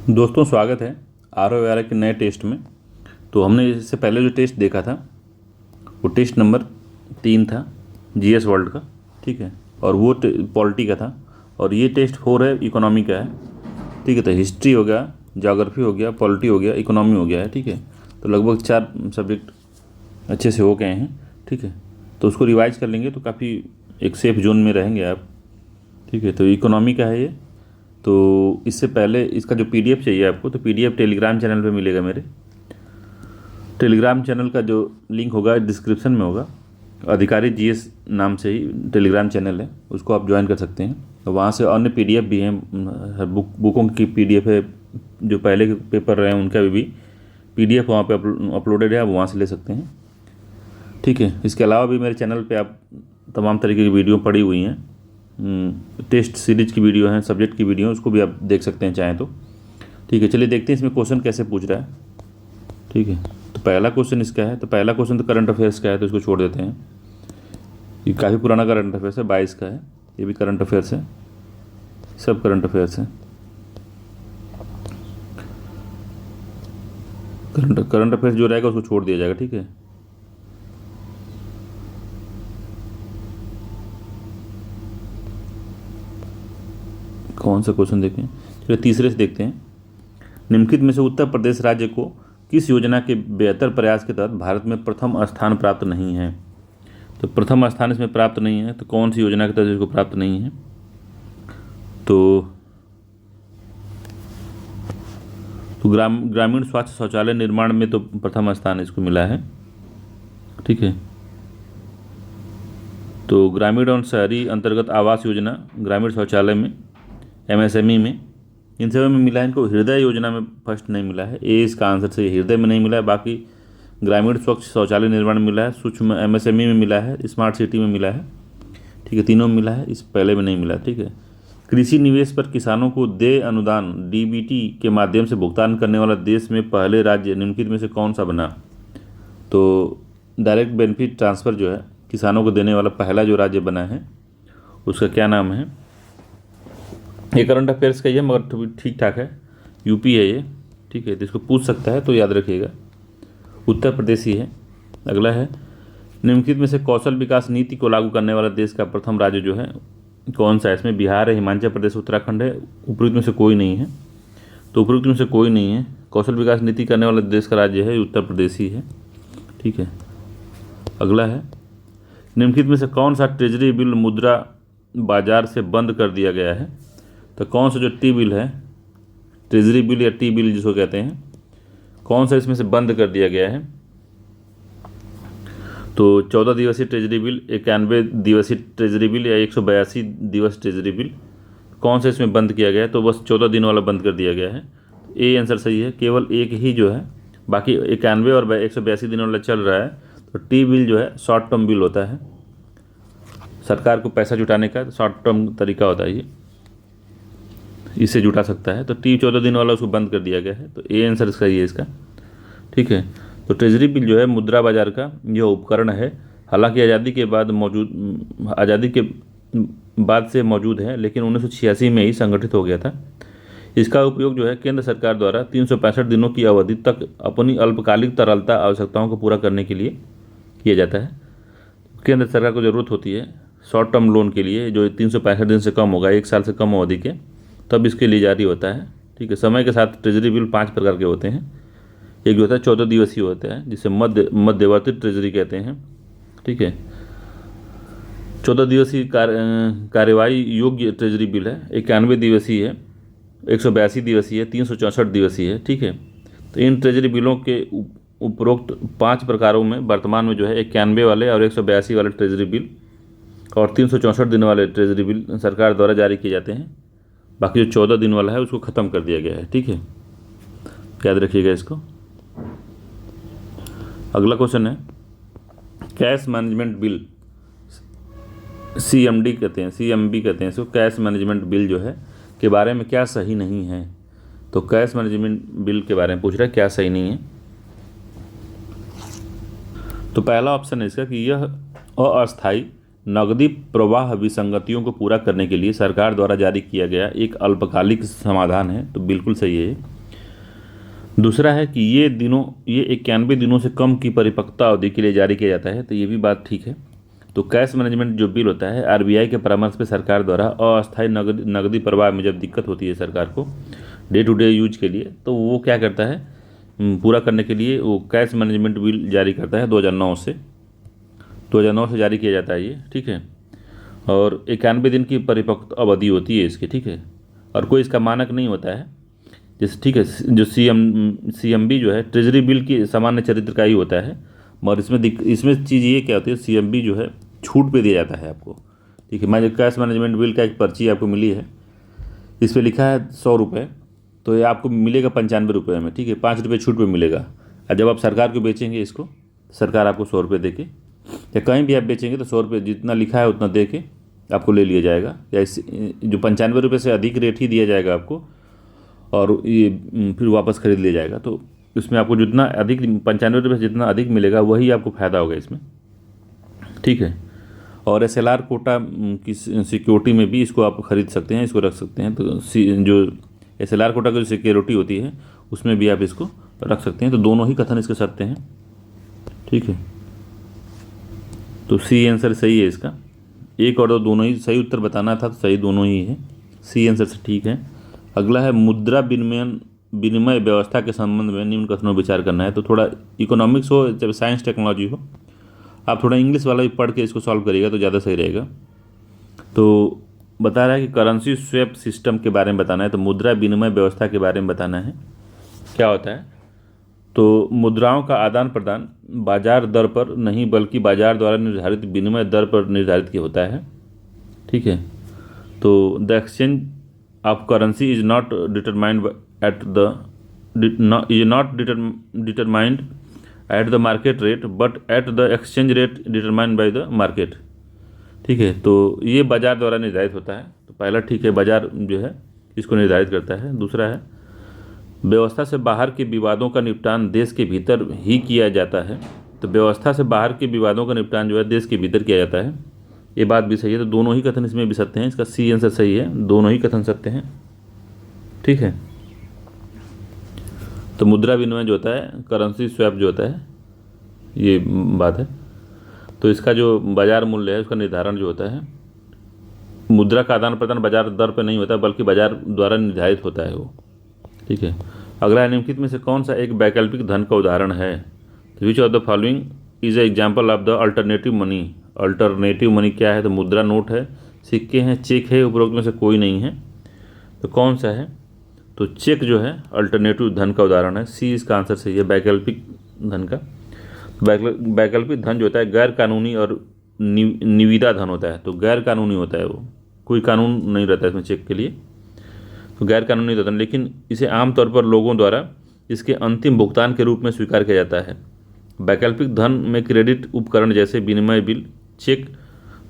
दोस्तों स्वागत है ROAR के नए टेस्ट में। तो हमने इससे पहले जो टेस्ट देखा था वो टेस्ट नंबर 3 था GS वर्ल्ड का, ठीक है, और वो पॉलिटी का था। और ये टेस्ट 4 है, इकोनॉमी का है, ठीक है। तो हिस्ट्री हो गया, ज्योग्राफी हो गया, पॉलिटी हो गया, इकोनॉमी हो गया है, ठीक है। तो लगभग 4 सब्जेक्ट अच्छे से हो गए हैं, ठीक है। तो उसको रिवाइज कर लेंगे तो काफ़ी एक सेफ जोन में रहेंगे आप, ठीक है। तो इकोनॉमी का है ये। तो इससे पहले इसका जो PDF चाहिए आपको, तो PDF टेलीग्राम चैनल पे मिलेगा। मेरे टेलीग्राम चैनल का जो लिंक होगा डिस्क्रिप्शन में होगा। अधिकारी GS नाम से ही टेलीग्राम चैनल है, उसको आप ज्वाइन कर सकते हैं। तो वहाँ से अन्य PDF भी हैं, बुकों की PDF है, जो पहले के पेपर रहे हैं उनका भी PDF वहाँ पे अपलोडेड है, आप वहाँ से ले सकते हैं, ठीक है। इसके अलावा भी मेरे चैनल पे आप तमाम तरीके की वीडियो पड़ी हुई हैं, टेस्ट सीरीज की वीडियो हैं, सब्जेक्ट की वीडियो, उसको भी आप देख सकते हैं चाहें तो, ठीक है। चलिए देखते हैं इसमें क्वेश्चन कैसे पूछ रहा है, ठीक है। तो पहला क्वेश्चन इसका है, तो पहला क्वेश्चन तो करंट अफेयर्स का है, तो इसको छोड़ देते हैं। ये काफ़ी पुराना करंट अफेयर्स है, 22 का है। ये भी करंट अफेयर्स है, सब करंट अफेयर्स हैं। करंट अफेयर्स जो रहेगा उसको छोड़ दिया जाएगा, ठीक है। कौन सा क्वेश्चन देखें, चलिए तीसरे से देखते हैं। निम्नलिखित में से उत्तर प्रदेश राज्य को किस योजना के बेहतर प्रयास के तहत भारत में प्रथम स्थान प्राप्त नहीं है। तो प्रथम स्थान इसमें प्राप्त नहीं है, तो कौन सी योजना के तहत इसको प्राप्त नहीं है। तो ग्रामीण स्वास्थ्य शौचालय निर्माण में तो प्रथम स्थान इसको मिला है, ठीक है। तो ग्रामीण और शहरी अंतर्गत आवास योजना, ग्रामीण शौचालय में, MSME में, इन सब में मिला है। इनको हृदय योजना में फर्स्ट नहीं मिला है। ए इसका आंसर सही है, हृदय में नहीं मिला है। बाकी ग्रामीण स्वच्छ शौचालय निर्माण में मिला है, सूक्ष्म MSME में मिला है, स्मार्ट सिटी में मिला है, ठीक है, तीनों में मिला है, इस पहले में नहीं मिला, ठीक है। कृषि निवेश पर किसानों को देय अनुदान DBT के माध्यम से भुगतान करने वाला देश में पहले राज्य निम्नलिखित में से कौन सा बना। तो डायरेक्ट बेनिफिट ट्रांसफ़र जो है किसानों को देने वाला पहला जो राज्य बना है उसका क्या नाम है। ये करंट अफेयर्स का ही है मगर ठीक ठाक है, UP है ये, ठीक है। तो इसको पूछ सकता है, तो याद रखिएगा उत्तर प्रदेश ही है। अगला है, निम्नलिखित में से कौशल विकास नीति को लागू करने वाला देश का प्रथम राज्य जो है कौन सा है। इसमें बिहार है, हिमाचल प्रदेश, उत्तराखंड है, उपरोक्त में से कोई नहीं है। तो उपरोक्त में से कोई नहीं है। कौशल विकास नीति करने वाला देश का राज्य है उत्तर प्रदेश ही है, ठीक है। अगला है, निम्नलिखित में से कौन सा ट्रेजरी बिल मुद्रा बाजार से बंद कर दिया गया है। तो कौन सा जो T बिल है, ट्रेजरी बिल या T बिल जिसको कहते हैं, कौन सा इसमें से बंद कर दिया गया है। तो 14 दिवसीय ट्रेजरी बिल, 91 दिवसीय ट्रेजरी बिल या 182 दिवस ट्रेजरी बिल, कौन सा इसमें बंद किया गया है। तो बस 14 दिन वाला बंद कर दिया गया है। ए आंसर सही है, केवल एक ही जो है, बाकी 91 और 182 दिन वाला चल रहा है। तो T बिल जो है शॉर्ट टर्म बिल होता है, सरकार को पैसा जुटाने का शॉर्ट टर्म तरीका होता है, ये इससे जुटा सकता है। तो 14 दिन वाला उसको बंद कर दिया गया है। तो ए आंसर इसका ये इसका, ठीक है। तो ट्रेजरी बिल जो है मुद्रा बाजार का यह उपकरण है, हालांकि आज़ादी के बाद से मौजूद है, लेकिन 1986 में ही संगठित हो गया था। इसका उपयोग जो है केंद्र सरकार द्वारा 365 दिनों की अवधि तक अपनी अल्पकालिक तरलता आवश्यकताओं को पूरा करने के लिए किया जाता है। केंद्र सरकार को ज़रूरत होती है शॉर्ट टर्म लोन के लिए, जो 365 दिन से कम होगा, 1 साल से कम अवधि के, तब इसके लिए जारी होता है, ठीक है। समय के साथ ट्रेजरी बिल 5 प्रकार के होते हैं। एक जो होता है 14 दिवसीय होता है, जिसे मध्यवर्ती ट्रेजरी कहते हैं, ठीक है। 14 दिवसीय कार्यवाही योग्य ट्रेजरी बिल है, 91 दिवसीय है, 182 दिवसीय है, 364 दिवसीय है, ठीक है। तो इन ट्रेजरी बिलों के उपरोक्त 5 प्रकारों में वर्तमान में जो है 91 वाले और 182 वाले ट्रेजरी बिल और 364 दिन वाले ट्रेजरी बिल सरकार द्वारा जारी किए जाते हैं। बाकी जो 14 दिन वाला है उसको ख़त्म कर दिया गया है, ठीक है, याद रखिएगा इसको। अगला क्वेश्चन है, कैश मैनेजमेंट बिल, CMD कहते हैं, CMB कहते हैं इसको, कैश मैनेजमेंट बिल जो है के बारे में क्या सही नहीं है। तो कैश मैनेजमेंट बिल के बारे में पूछ रहा है, क्या सही नहीं है। तो पहला ऑप्शन है इसका कि यह अस्थायी नकदी प्रवाह विसंगतियों को पूरा करने के लिए सरकार द्वारा जारी किया गया एक अल्पकालिक समाधान है। तो बिल्कुल सही है। दूसरा है कि ये 91 दिनों से कम की परिपक्वता अवधि के लिए जारी किया जाता है, तो ये भी बात ठीक है। तो कैश मैनेजमेंट जो बिल होता है, आरबीआई के परामर्श पे सरकार द्वारा अस्थायी नगदी प्रवाह में जब दिक्कत होती है सरकार को डे टू डे यूज के लिए, तो वो क्या करता है, पूरा करने के लिए वो कैश मैनेजमेंट बिल जारी करता है 2009 से जारी किया जाता है ये, ठीक है। और 91 दिन की परिपक्व अवधि होती है इसकी, ठीक है। और कोई इसका मानक नहीं होता है, जैसे ठीक है जो सीएमबी जो है ट्रेजरी बिल की सामान्य चरित्र का ही होता है, मगर इसमें चीज़ ये क्या होती है, सीएमबी जो है छूट पे दिया जाता है आपको, ठीक है। मैं कैश मैनेजमेंट बिल का एक पर्ची आपको मिली है, इस पर लिखा है 100 रुपये, तो ये आपको मिलेगा 95 रुपये में, ठीक है, 5 रुपये छूट पे मिलेगा। और जब आप सरकार को बेचेंगे इसको, सरकार आपको 100 रुपये दे के, या कहीं भी आप बेचेंगे तो 100 रुपये जितना लिखा है उतना दे के आपको ले लिया जाएगा, या जो 95 रुपये से अधिक रेट ही दिया जाएगा आपको, और ये फिर वापस खरीद लिया जाएगा। तो इसमें आपको जितना अधिक 95 रुपये से जितना अधिक मिलेगा वही आपको फ़ायदा होगा इसमें, ठीक है। और एसएलआर कोटा की सिक्योरिटी में भी इसको आप खरीद सकते हैं, इसको रख सकते हैं। तो जो एसएलआर कोटा की जो सिक्योरिटी होती है उसमें भी आप इसको रख सकते हैं। तो दोनों ही कथन इसके सत्य हैं, ठीक है। तो सी आंसर सही है इसका। एक और दो दोनों ही सही उत्तर बताना था, तो सही दोनों ही है, सी आंसर से ठीक है। अगला है मुद्रा विनिमय व्यवस्था के संबंध में निम्न कथनों पर विचार करना है। तो थोड़ा इकोनॉमिक्स हो चाहे साइंस टेक्नोलॉजी हो, आप थोड़ा इंग्लिश वाला भी पढ़ के इसको सॉल्व करिएगा तो ज़्यादा सही रहेगा। तो बता रहा है कि करेंसी स्वैप सिस्टम के बारे में बताना है, तो मुद्रा विनिमय व्यवस्था के बारे में बताना है क्या होता है। तो मुद्राओं का आदान प्रदान बाजार दर पर नहीं बल्कि बाजार द्वारा निर्धारित विनिमय दर पर निर्धारित किया होता है, ठीक है। तो the exchange of currency is not determined at the market rate but at the exchange rate determined by the market, ठीक है। तो ये बाजार द्वारा निर्धारित होता है, तो पहला ठीक है, बाजार जो है इसको निर्धारित करता है। दूसरा है व्यवस्था से बाहर के विवादों का निपटान देश के भीतर ही किया जाता है। तो व्यवस्था से बाहर के विवादों का निपटान जो है देश के भीतर किया जाता है, ये बात भी सही है। तो दोनों ही कथन इसमें भी सत्य हैं, इसका सी आंसर सही है, दोनों ही कथन सत्य हैं, ठीक है। तो मुद्रा विनिमय जो होता है, करेंसी स्वैप जो होता है, ये बात है। तो इसका जो बाजार मूल्य है उसका निर्धारण जो होता है, मुद्रा का आदान प्रदान बाजार दर पर नहीं होता बल्कि बाजार द्वारा निर्धारित होता है वो, ठीक है। अगला है निम्नलिखित में से कौन सा एक वैकल्पिक धन का उदाहरण है। तो which of the following is a example of the alternative money. Alternative money क्या है, तो मुद्रा नोट है, सिक्के हैं, चेक है, उपरोक्त में से कोई नहीं है। तो कौन सा है, तो चेक जो है अल्टरनेटिव धन का उदाहरण है, सी इसका आंसर सही है, वैकल्पिक धन का। वैकल्पिक धन जो होता है गैर कानूनी और निविदा धन होता है। तो गैर कानूनी होता है वो, कोई कानून नहीं रहता है इसमें चेक के लिए, तो गैर कानूनी होता है, लेकिन इसे आमतौर पर लोगों द्वारा इसके अंतिम भुगतान के रूप में स्वीकार किया जाता है। वैकल्पिक धन में क्रेडिट उपकरण जैसे विनिमय बिल, चेक,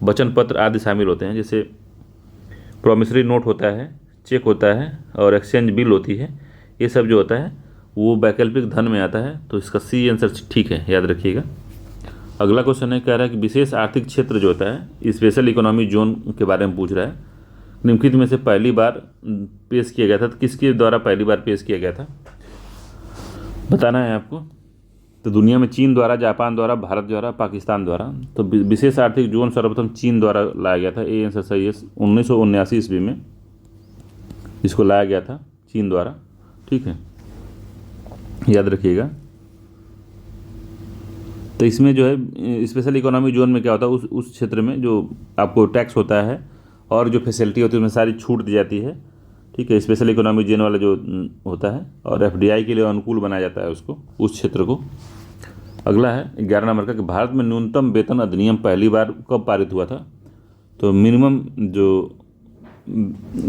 वचन पत्र आदि शामिल होते हैं। जैसे प्रॉमिसरी नोट होता है, चेक होता है और एक्सचेंज बिल होती है, ये सब जो होता है वो वैकल्पिक धन में आता है। तो इसका सी आंसर ठीक है, याद रखिएगा। अगला क्वेश्चन है, कह रहा है कि विशेष आर्थिक क्षेत्र जो होता है, स्पेशल इकोनॉमिक जोन के बारे में पूछ रहा है। निम्नलिखित में से पहली बार पेश किया गया था, तो किसके द्वारा पहली बार पेश किया गया था बताना है आपको। तो दुनिया में चीन द्वारा, जापान द्वारा, भारत द्वारा, पाकिस्तान द्वारा। तो विशेष आर्थिक जोन सर्वप्रथम चीन द्वारा लाया गया था, ए आंसर सही है। 1979 ईस्वी में इसको लाया गया था चीन द्वारा, ठीक है, याद रखिएगा। तो इसमें जो है स्पेशल इकोनॉमिक जोन में क्या होता है, उस क्षेत्र में जो आपको टैक्स होता है और जो फैसिलिटी होती है उसमें सारी छूट दी जाती है, ठीक है। स्पेशल इकोनॉमिक जोन वाला जो होता है, और एफडीआई के लिए अनुकूल बनाया जाता है उसको, उस क्षेत्र को। अगला है 11 नंबर का कि भारत में न्यूनतम वेतन अधिनियम पहली बार कब पारित हुआ था। तो minimum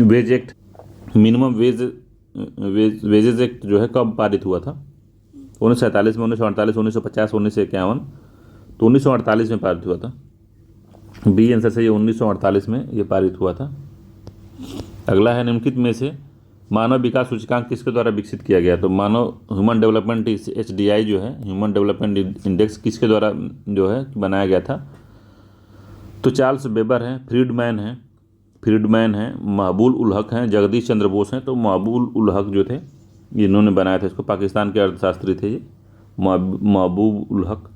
wage act, minimum wages act जो है कब पारित हुआ था, 1947 में, 1948, 1950, 1951। तो 1948 में पारित हुआ था, बी आंसर से ये 1948 में ये पारित हुआ था। अगला है निम्नलिखित में से मानव विकास सूचकांक किसके द्वारा विकसित किया गया। तो मानव ह्यूमन डेवलपमेंट HDI जो है, ह्यूमन डेवलपमेंट इंडेक्स, किसके द्वारा जो है बनाया गया था। तो चार्ल्स वेबर हैं, फ्रीडमैन हैं, महबूब उल हक हैं, जगदीश चंद्र बोस हैं। तो महबूब उल हक जो थे इन्होंने बनाया था इसको, पाकिस्तान के अर्थशास्त्री थे ये, महबूब उल हक।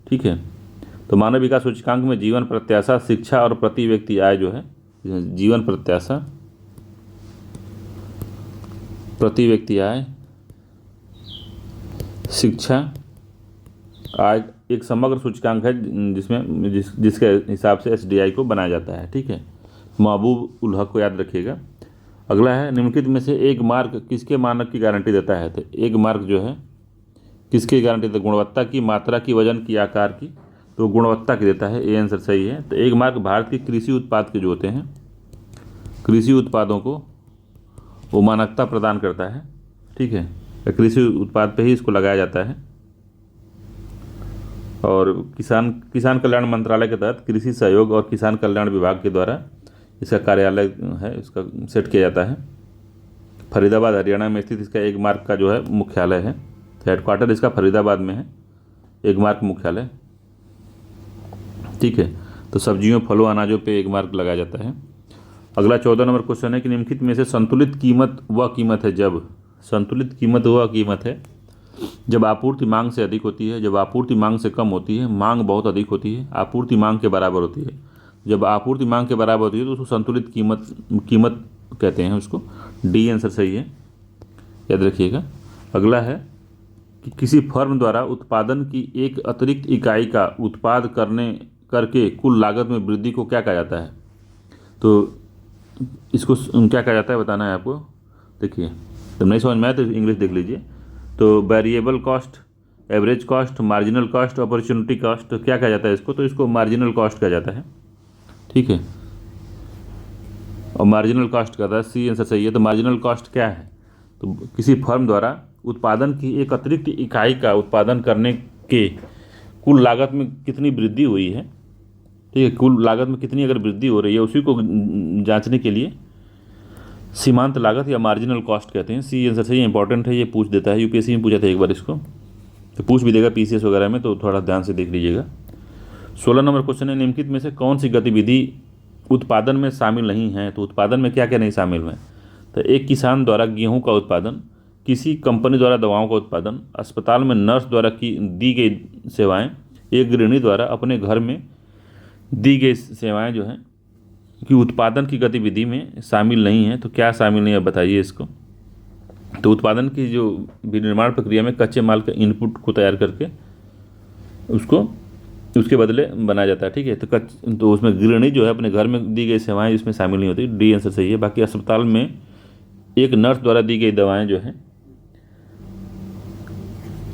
ठीक है, तो मानव विकास सूचकांक में जीवन प्रत्याशा, शिक्षा और प्रति व्यक्ति आय जो है, जीवन प्रत्याशा, प्रति व्यक्ति आय, शिक्षा, आय एक समग्र सूचकांक है जिसमें जिसके हिसाब से एसडीआई को बनाया जाता है। ठीक है, महबूब उल हक को याद रखिएगा। अगला है, निम्नलिखित में से एक मार्क किसके मानक की गारंटी देता है? तो एक मार्क जो है किसकी गारंटी देता है? गुणवत्ता की, मात्रा की, वजन की, आकार की। तो गुणवत्ता की देता है, ये आंसर सही है। तो एक मार्क भारत के कृषि उत्पाद के जो होते हैं, कृषि उत्पादों को वो मानकता प्रदान करता है। ठीक है, कृषि उत्पाद पे ही इसको लगाया जाता है। और किसान कल्याण मंत्रालय के तहत कृषि सहयोग और किसान कल्याण विभाग के द्वारा इसका कार्यालय है, इसका सेट किया जाता है। फरीदाबाद हरियाणा में स्थित इसका एक मार्क का जो है मुख्यालय है। हेडक्वार्टर इसका फरीदाबाद में है, एक मार्क मुख्यालय। ठीक है, तो सब्जियों, फलों, अनाजों पे एक मार्क लगाया जाता है। अगला 14 नंबर क्वेश्चन है कि निम्नलिखित में से संतुलित कीमत वह कीमत है जब, संतुलित कीमत वह कीमत है जब आपूर्ति मांग से अधिक होती है, जब आपूर्ति मांग से कम होती है, मांग बहुत अधिक होती है, आपूर्ति मांग के बराबर होती है। जब आपूर्ति मांग के बराबर होती है तो उसको संतुलित कीमत कहते हैं उसको। डी आंसर सही है, याद रखिएगा। अगला है कि किसी फर्म द्वारा उत्पादन की एक अतिरिक्त इकाई का उत्पाद करके कुल लागत में वृद्धि को क्या कहा जाता है? तो इसको क्या कहा जाता है बताना है आपको। देखिए, जब नहीं समझ में आए तो इंग्लिश देख लीजिए। तो variable cost, average cost, marginal cost, opportunity cost, तो क्या कहा जाता है इसको? तो इसको मार्जिनल कॉस्ट कहा जाता है। ठीक है, और मार्जिनल कॉस्ट कहता है, सी आंसर सही है। तो मार्जिनल कॉस्ट क्या है? तो किसी फर्म द्वारा उत्पादन की एक अतिरिक्त इकाई का उत्पादन करने के कुल लागत में कितनी वृद्धि हुई है, ठीक है, कुल लागत में कितनी अगर वृद्धि हो रही है, उसी को जांचने के लिए सीमांत लागत या मार्जिनल कॉस्ट कहते हैं। सी आंसर सही, इंपॉर्टेंट है, ये पूछ देता है, यूपीएससी में पूछा था एक बार इसको, तो पूछ भी देगा पीसीएस वगैरह में, तो थोड़ा ध्यान से देख लीजिएगा। 16 नंबर क्वेश्चन है, निम्नलिखित में से कौन सी गतिविधि उत्पादन में शामिल नहीं है? तो उत्पादन में क्या क्या नहीं शामिल है? तो एक किसान द्वारा गेहूं का उत्पादन, किसी कंपनी द्वारा दवाओं का उत्पादन, अस्पताल में नर्स द्वारा दी गई सेवाएं, एक गृहिणी द्वारा अपने घर में दी गई सेवाएं जो हैं कि उत्पादन की गतिविधि में शामिल नहीं है। तो क्या शामिल नहीं है बताइए इसको। तो उत्पादन की जो विनिर्माण प्रक्रिया में कच्चे माल के इनपुट को तैयार करके उसके बदले बनाया जाता है। ठीक है, तो उसमें गृहिणी जो है अपने घर में दी गई सेवाएं इसमें शामिल नहीं होती। डी आंसर सही है। बाकी अस्पताल में एक नर्स द्वारा दी गई दवाएं जो हैं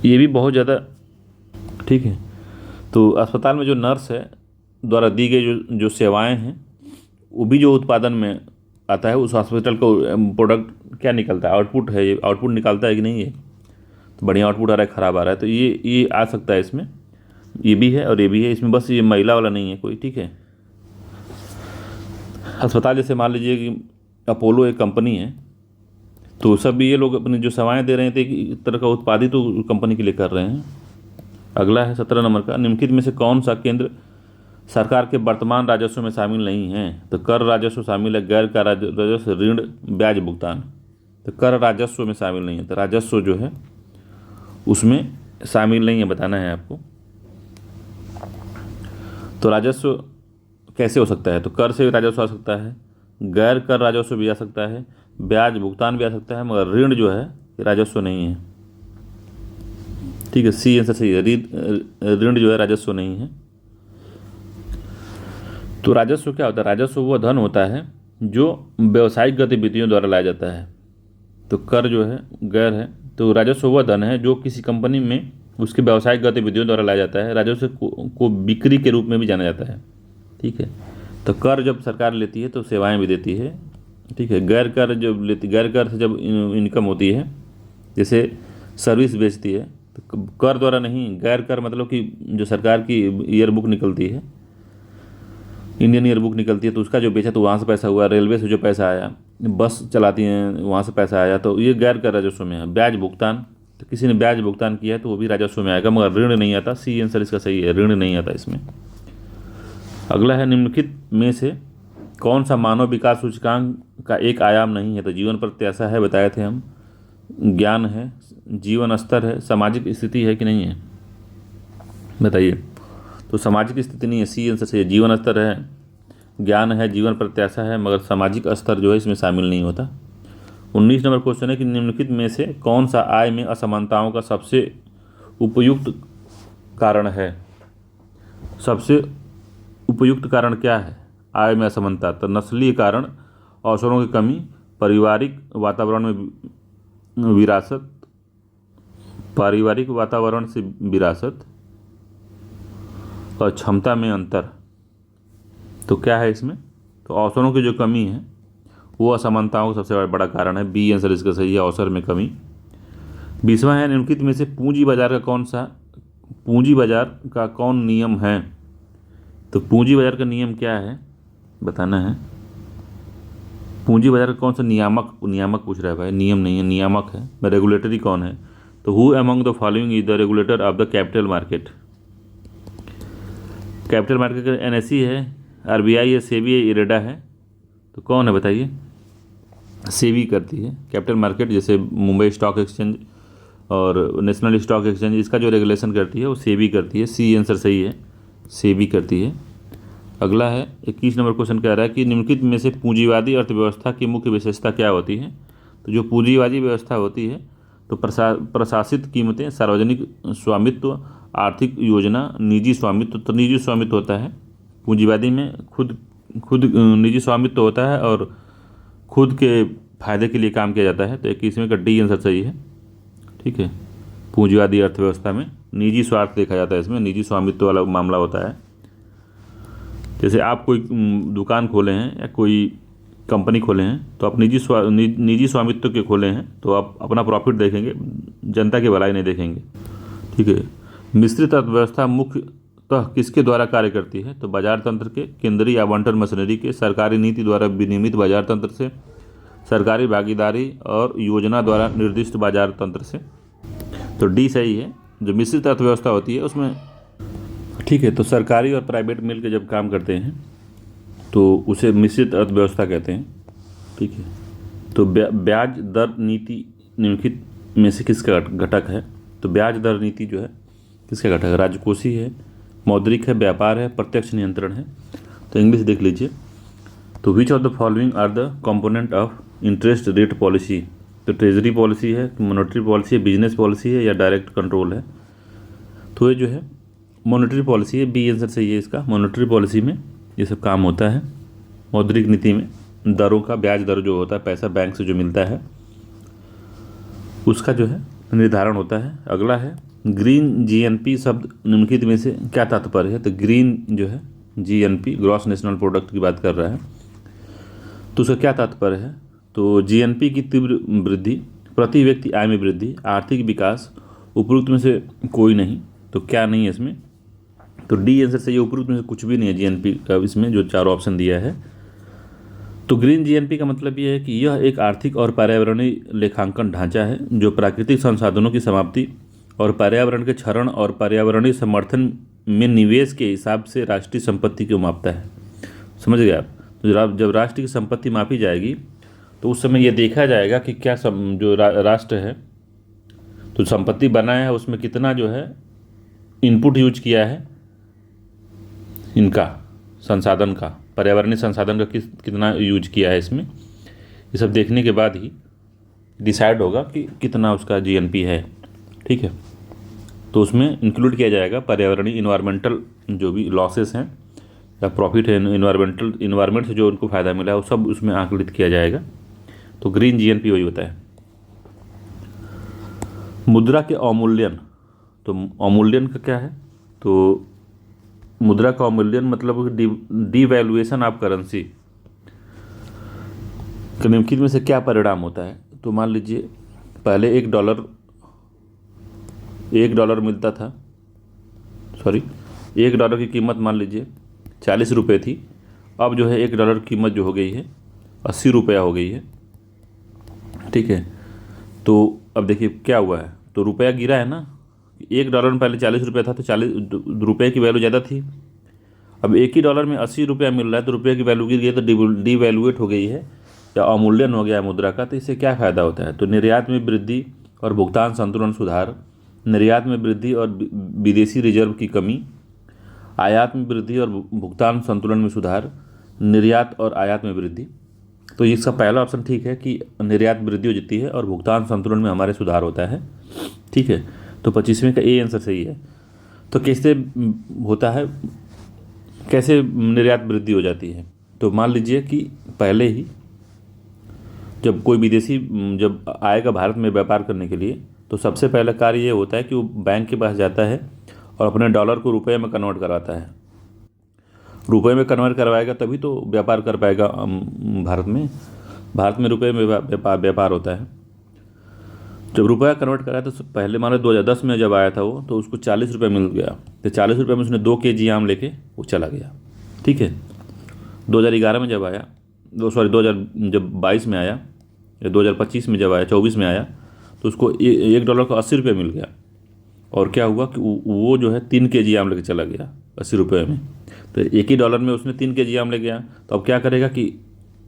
ये भी बहुत ज़्यादा, ठीक है, तो अस्पताल में जो नर्स है द्वारा दी गई जो सेवाएं हैं वो भी जो उत्पादन में आता है, उस हॉस्पिटल को प्रोडक्ट क्या निकलता है, आउटपुट है, ये आउटपुट निकालता है कि नहीं है? तो बढ़िया आउटपुट आ रहा है, ख़राब आ रहा है, तो ये आ सकता है इसमें, ये भी है और ये भी है इसमें, बस ये महिला वाला नहीं है कोई। ठीक है, अस्पताल जैसे मान लीजिए कि अपोलो एक कंपनी है, तो सब ये लोग अपनी जो सेवाएं दे रहे थे एक तरह का उत्पादित तो कंपनी के लिए कर रहे हैं। अगला है 17 नंबर का, निम्नलिखित में से कौन सा केंद्र सरकार के वर्तमान राजस्व में शामिल नहीं है? तो कर राजस्व शामिल है, गैर कर राजस्व, ऋण, ब्याज भुगतान। तो कर राजस्व में शामिल नहीं है, तो राजस्व जो है उसमें शामिल नहीं है, बताना है आपको। तो राजस्व कैसे हो सकता है? तो कर से राजस्व आ सकता है, गैर कर राजस्व भी आ सकता है, ब्याज भुगतान भी आ सकता है, मगर ऋण जो है ये राजस्व नहीं है। ठीक है, सी आंसर सही है, ऋण जो है राजस्व नहीं है। तो राजस्व क्या होता है? राजस्व वह धन होता है जो व्यावसायिक गतिविधियों द्वारा लाया जाता है। तो कर जो है गैर है, तो राजस्व वह धन है जो किसी कंपनी में उसके व्यावसायिक गतिविधियों द्वारा लाया जाता है। राजस्व को बिक्री के रूप में भी जाना जाता है। ठीक है, तो कर जब सरकार लेती है तो सेवाएं भी देती है। ठीक है, गैर कर जब लेती, गैर कर से जब इनकम होती है, जैसे सर्विस बेचती है, तो कर द्वारा नहीं, गैर कर मतलब कि जो सरकार की ईयर बुक निकलती है, इंडियन ईयर बुक निकलती है, तो उसका जो बेचा तो वहाँ से पैसा हुआ, रेलवे से जो पैसा आया, बस चलाती हैं वहाँ से पैसा आया, तो ये गैर कर राजस्व में है। ब्याज भुगतान, तो किसी ने ब्याज भुगतान किया है तो वो भी राजस्व में आएगा, मगर ऋण नहीं आता। सी आंसर इसका सही है, ऋण नहीं आता इसमें। अगला है, निम्नलिखित में से कौन सा मानव विकास सूचकांक का एक आयाम नहीं है? तो जीवन प्रत्याशा है, बताए थे हम, ज्ञान है, जीवन स्तर है, सामाजिक स्थिति है कि नहीं है, बताइए। तो सामाजिक स्थिति नहीं है, सी आंसर सही है। जीवन स्तर है, ज्ञान है, जीवन प्रत्याशा है, मगर सामाजिक स्तर जो है इसमें शामिल नहीं होता। 19 नंबर क्वेश्चन है कि निम्नलिखित में से कौन सा आय में असमानताओं का सबसे उपयुक्त कारण है। सबसे उपयुक्त कारण क्या है आय में असमानता? तो नस्लीय कारण, अवसरों की कमी, पारिवारिक वातावरण में विरासत, पारिवारिक वातावरण से विरासत और क्षमता में अंतर। तो क्या है इसमें? तो अवसरों की जो कमी है वो असमानताओं का सबसे बड़ा कारण है। बी आंसर इसका सही है, अवसर में कमी। 20वां है निम्नलिखित में से पूंजी बाजार का कौन नियम है? तो पूंजी बाजार का नियम क्या है बताना है। पूंजी बाजार का कौन सा नियामक पूछ रहा है भाई, नियम नहीं है, नियामक है। रेगुलेटरी कौन है? तो who among the following is the regulator of the capital market? Capital market का एनएसई है, आरबीआई है, सेबी है, इरेडा है। तो कौन है बताइए? सेबी करती है कैपिटल मार्केट, जैसे मुंबई स्टॉक एक्सचेंज और नेशनल स्टॉक एक्सचेंज, इसका जो रेगुलेशन करती है वो सेबी करती है। सी आंसर सही है, सेबी करती है। अगला है 21 नंबर क्वेश्चन कह रहा है कि निम्नलिखित में से पूंजीवादी अर्थव्यवस्था की मुख्य विशेषता क्या होती है? तो जो पूंजीवादी व्यवस्था होती है तो प्रशासित कीमतें, सार्वजनिक स्वामित्व, आर्थिक योजना, निजी स्वामित्व। तो निजी स्वामित्व होता है पूंजीवादी में, खुद निजी स्वामित्व होता है और खुद के फायदे के लिए काम किया जाता है। तो 21वें का डी आंसर सही है, ठीक है। पूंजीवादी अर्थव्यवस्था में निजी स्वार्थ देखा जाता है, इसमें निजी स्वामित्व वाला मामला होता है। जैसे आप कोई दुकान खोले हैं या कोई कंपनी खोले हैं तो आप निजी स्वामित्व के खोले हैं तो आप अपना प्रॉफिट देखेंगे, जनता की भलाई नहीं देखेंगे, ठीक है। मिश्रित अर्थव्यवस्था मुख्यतः किसके द्वारा कार्य करती है? तो बाजार तंत्र के, केंद्रीय आवंटन मशीनरी के, सरकारी नीति द्वारा विनियमित बाजार तंत्र से, सरकारी भागीदारी और योजना द्वारा निर्दिष्ट बाजार तंत्र से। तो डी सही है, जो मिश्रित अर्थव्यवस्था होती है उसमें, ठीक है। तो सरकारी और प्राइवेट मिल के जब काम करते हैं तो उसे मिश्रित अर्थव्यवस्था कहते हैं, ठीक है। तो ब्याज दर नीति निम्नलिखित में से किसका घटक है? तो ब्याज दर नीति जो है किसका घटक है? राजकोषीय है, मौद्रिक है, व्यापार है, प्रत्यक्ष नियंत्रण है। तो इंग्लिश देख लीजिए। तो which of the following are the component of interest rate policy? तो ट्रेजरी पॉलिसी है, मॉनेटरी पॉलिसी है, बिजनेस पॉलिसी है या डायरेक्ट कंट्रोल है? तो ये जो है मॉनेटरी पॉलिसी है, बी आंसर सही है इसका। मॉनेटरी पॉलिसी में ये सब काम होता है। मौद्रिक नीति में दरों का, ब्याज दर जो होता है, पैसा बैंक से जो मिलता है उसका जो है निर्धारण होता है। अगला है ग्रीन जीएनपी शब्द निम्नलिखित में से क्या तात्पर्य है? तो ग्रीन जो है जीएनपी, ग्रॉस नेशनल प्रोडक्ट की बात कर रहा है, तो उसका क्या तात्पर्य है? तो जीएनपी की तीव्र वृद्धि, प्रति व्यक्ति आय में वृद्धि, आर्थिक विकास, उपरोक्त में से कोई नहीं। तो क्या नहीं है इसमें? तो डी आंसर से ये उपरोक्त में से कुछ भी नहीं है जीएनपी का, इसमें जो चारों ऑप्शन दिया है। तो ग्रीन जीएनपी का मतलब ये है कि यह एक आर्थिक और पर्यावरणीय लेखांकन ढांचा है जो प्राकृतिक संसाधनों की समाप्ति और पर्यावरण के क्षरण और पर्यावरणीय समर्थन में निवेश के हिसाब से राष्ट्रीय संपत्ति को मापता है। समझ गए आप? तो जब राष्ट्र की संपत्ति मापी जाएगी तो उस समय ये देखा जाएगा कि क्या जो राष्ट्र है तो संपत्ति बनाया है उसमें कितना जो है इनपुट यूज किया है, इनका संसाधन का, पर्यावरणीय संसाधन का कितना यूज किया है इसमें। ये सब देखने के बाद ही डिसाइड होगा कि कितना उसका जीएनपी है, ठीक है। तो उसमें इंक्लूड किया जाएगा पर्यावरणीय, इन्वायरमेंटल जो भी लॉसेस हैं या प्रॉफिट है इन्वायरमेंट से जो उनको फ़ायदा मिला है वो सब उसमें आकलित किया जाएगा। तो ग्रीन जीएनपी वही होता है। मुद्रा के अवमूल्यन, तो अवमूल्यन का क्या है? तो मुद्रा का अवमूल्यन मतलब डिवैल्यूएशन ऑफ करेंसी। निम्नलिखित में से क्या परिणाम होता है? तो मान लीजिए पहले $1 मिलता था, $1 की कीमत मान लीजिए 40 रुपये थी। अब जो है $1 की कीमत जो हो गई है 80 रुपया हो गई है, ठीक है। तो अब देखिए क्या हुआ है, तो रुपया गिरा है ना। $1 में पहले 40 रुपया था तो 40 रुपये की वैल्यू ज़्यादा थी। अब एक ही डॉलर में $80 मिल रहा है तो रुपये की वैल्यू गिर गई, तो डिवैल्यूएट हो गई है। या अवमूल्यन हो गया मुद्रा का, तो इससे क्या फ़ायदा होता है? तो निर्यात में वृद्धि और भुगतान संतुलन सुधार, निर्यात में वृद्धि और विदेशी रिजर्व की कमी, आयात में वृद्धि और भुगतान संतुलन में सुधार, निर्यात और आयात में वृद्धि। तो इसका पहला ऑप्शन ठीक है कि निर्यात वृद्धि हो जाती है और भुगतान संतुलन में हमारे सुधार होता है। ठीक है, तो 25वें का ए आंसर सही है। तो कैसे होता है, कैसे निर्यात वृद्धि हो जाती है? तो मान लीजिए कि पहले ही जब कोई विदेशी जब आएगा भारत में व्यापार करने के लिए, तो सबसे पहला कार्य ये होता है कि वो बैंक के पास जाता है और अपने डॉलर को रुपए में कन्वर्ट करवाता है। रुपए में कन्वर्ट करवाएगा तभी तो व्यापार कर पाएगा भारत में रुपए में व्यापार होता है। जब रुपया कन्वर्ट कराया तो पहले मान लो 2010 में जब आया था वो, तो उसको 40 रुपये मिल गया, तो 40 रुपये में उसने 2 kg आम लेके वो चला गया। ठीक है, 2011 में जब आया, 2022 में आया या 2025 में जब आया, 24 में आया, तो उसको $1 को 80 रुपये मिल गया। और क्या हुआ कि वो जो है 3 kg आम लेके चला गया 80 रुपये में। तो $1 में उसने 3 kg आम ले गया। तो अब क्या करेगा कि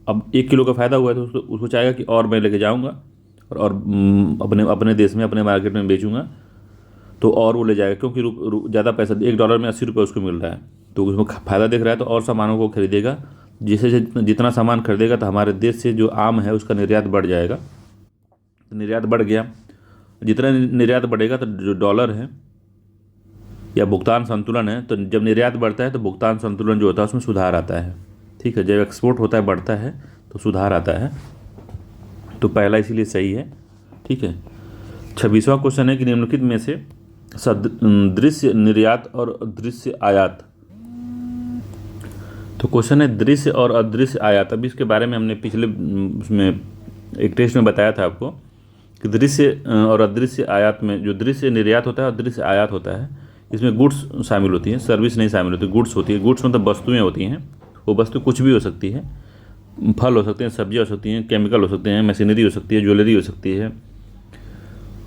अब 1 किलो का फ़ायदा हुआ है, तो उसको चाहेगा कि और मैं लेके जाऊँगा और अपने देश में, अपने मार्केट में बेचूँगा, तो और वो ले जाएगा, क्योंकि ज़्यादा पैसा, $1 में 80 रुपये उसको मिल रहा है, तो उसमें फ़ायदा दिख रहा है, तो और सामानों को खरीदेगा। जिससे जितना सामान खरीदेगा तो हमारे देश से जो आम है उसका निर्यात बढ़ जाएगा। तो निर्यात बढ़ गया, जितना निर्यात बढ़ेगा तो जो डॉलर है या भुगतान संतुलन है, तो जब निर्यात बढ़ता है तो भुगतान संतुलन जो होता है उसमें सुधार आता है। ठीक है, जब एक्सपोर्ट होता है, बढ़ता है, तो सुधार आता है। तो पहला इसीलिए सही है। ठीक है, 26वां क्वेश्चन है कि निम्नलिखित में से दृश्य निर्यात और दृश्य आयात। तो क्वेश्चन है दृश्य और अदृश्य आयात। अभी इसके बारे में हमने पिछले उसमें एक टेस्ट में बताया था आपको कि दृश्य और अदृश्य आयात में जो दृश्य निर्यात होता है और दृश्य आयात होता है, इसमें गुड्स शामिल होती हैं, सर्विस नहीं शामिल होती, गुड्स होती है। गुड्स मतलब वस्तुएं होती हैं, वो वस्तु कुछ भी हो सकती है, फल हो सकते हैं, सब्जियाँ हो सकती हैं, केमिकल हो सकते हैं, मशीनरी हो सकती है, ज्वेलरी हो सकती है,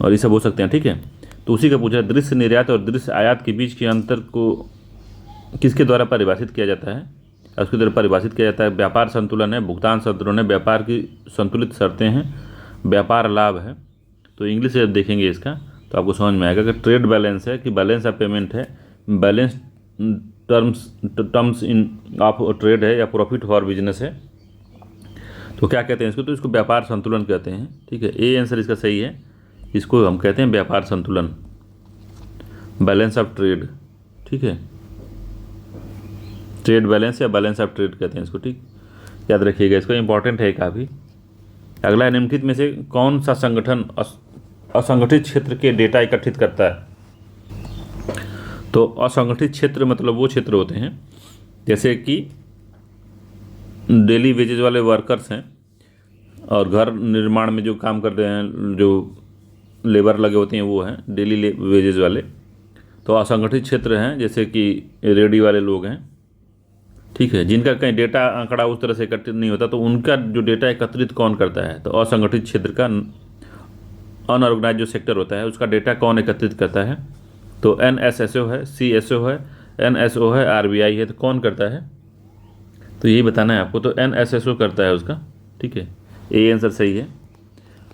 और ये सब हो सकते हैं। ठीक है, तो उसी का पूछा दृश्य निर्यात और दृश्य आयात के बीच के अंतर को किसके द्वारा परिभाषित किया जाता है? उसके द्वारा परिभाषित किया जाता है व्यापार संतुलन है, भुगतान संतुलन है, व्यापार की संतुलित शर्तें हैं, व्यापार लाभ है। तो इंग्लिश से जब देखेंगे इसका तो आपको समझ में आएगा कि ट्रेड बैलेंस है, कि बैलेंस ऑफ पेमेंट है, balance terms in of trade है, या प्रॉफिट फॉर बिजनेस है। तो क्या कहते हैं इसको? तो इसको व्यापार संतुलन कहते हैं। ठीक है, ए आंसर इसका सही है। इसको हम कहते हैं व्यापार संतुलन, बैलेंस ऑफ ट्रेड। ठीक है, ट्रेड बैलेंस या बैलेंस ऑफ ट्रेड कहते हैं इसको। ठीक, याद रखिएगा, इसको इंपॉर्टेंट है काफ़ी। अगला, निम्नलिखित में से कौन सा संगठन असंगठित क्षेत्र के डेटा एकत्रित करता है? तो असंगठित क्षेत्र मतलब वो क्षेत्र होते हैं जैसे कि डेली वेजेज वाले वर्कर्स हैं और घर निर्माण में जो काम करते हैं, जो लेबर लगे होते हैं, वो हैं डेली वेजेज वाले। तो असंगठित क्षेत्र हैं जैसे कि रेडी वाले लोग हैं। ठीक है, जिनका कहीं डेटा आंकड़ा उस तरह से एकत्रित नहीं होता, तो उनका जो डेटा एकत्रित कौन करता है? तो असंगठित क्षेत्र का, अनऑर्गेनाइज जो सेक्टर होता है, उसका डेटा कौन एकत्रित करता है? तो NSSO है, CSO है, NSO है, RBI है। तो कौन करता है? तो यही बताना है आपको। तो NSSO करता है उसका। ठीक है, ए आंसर सही है।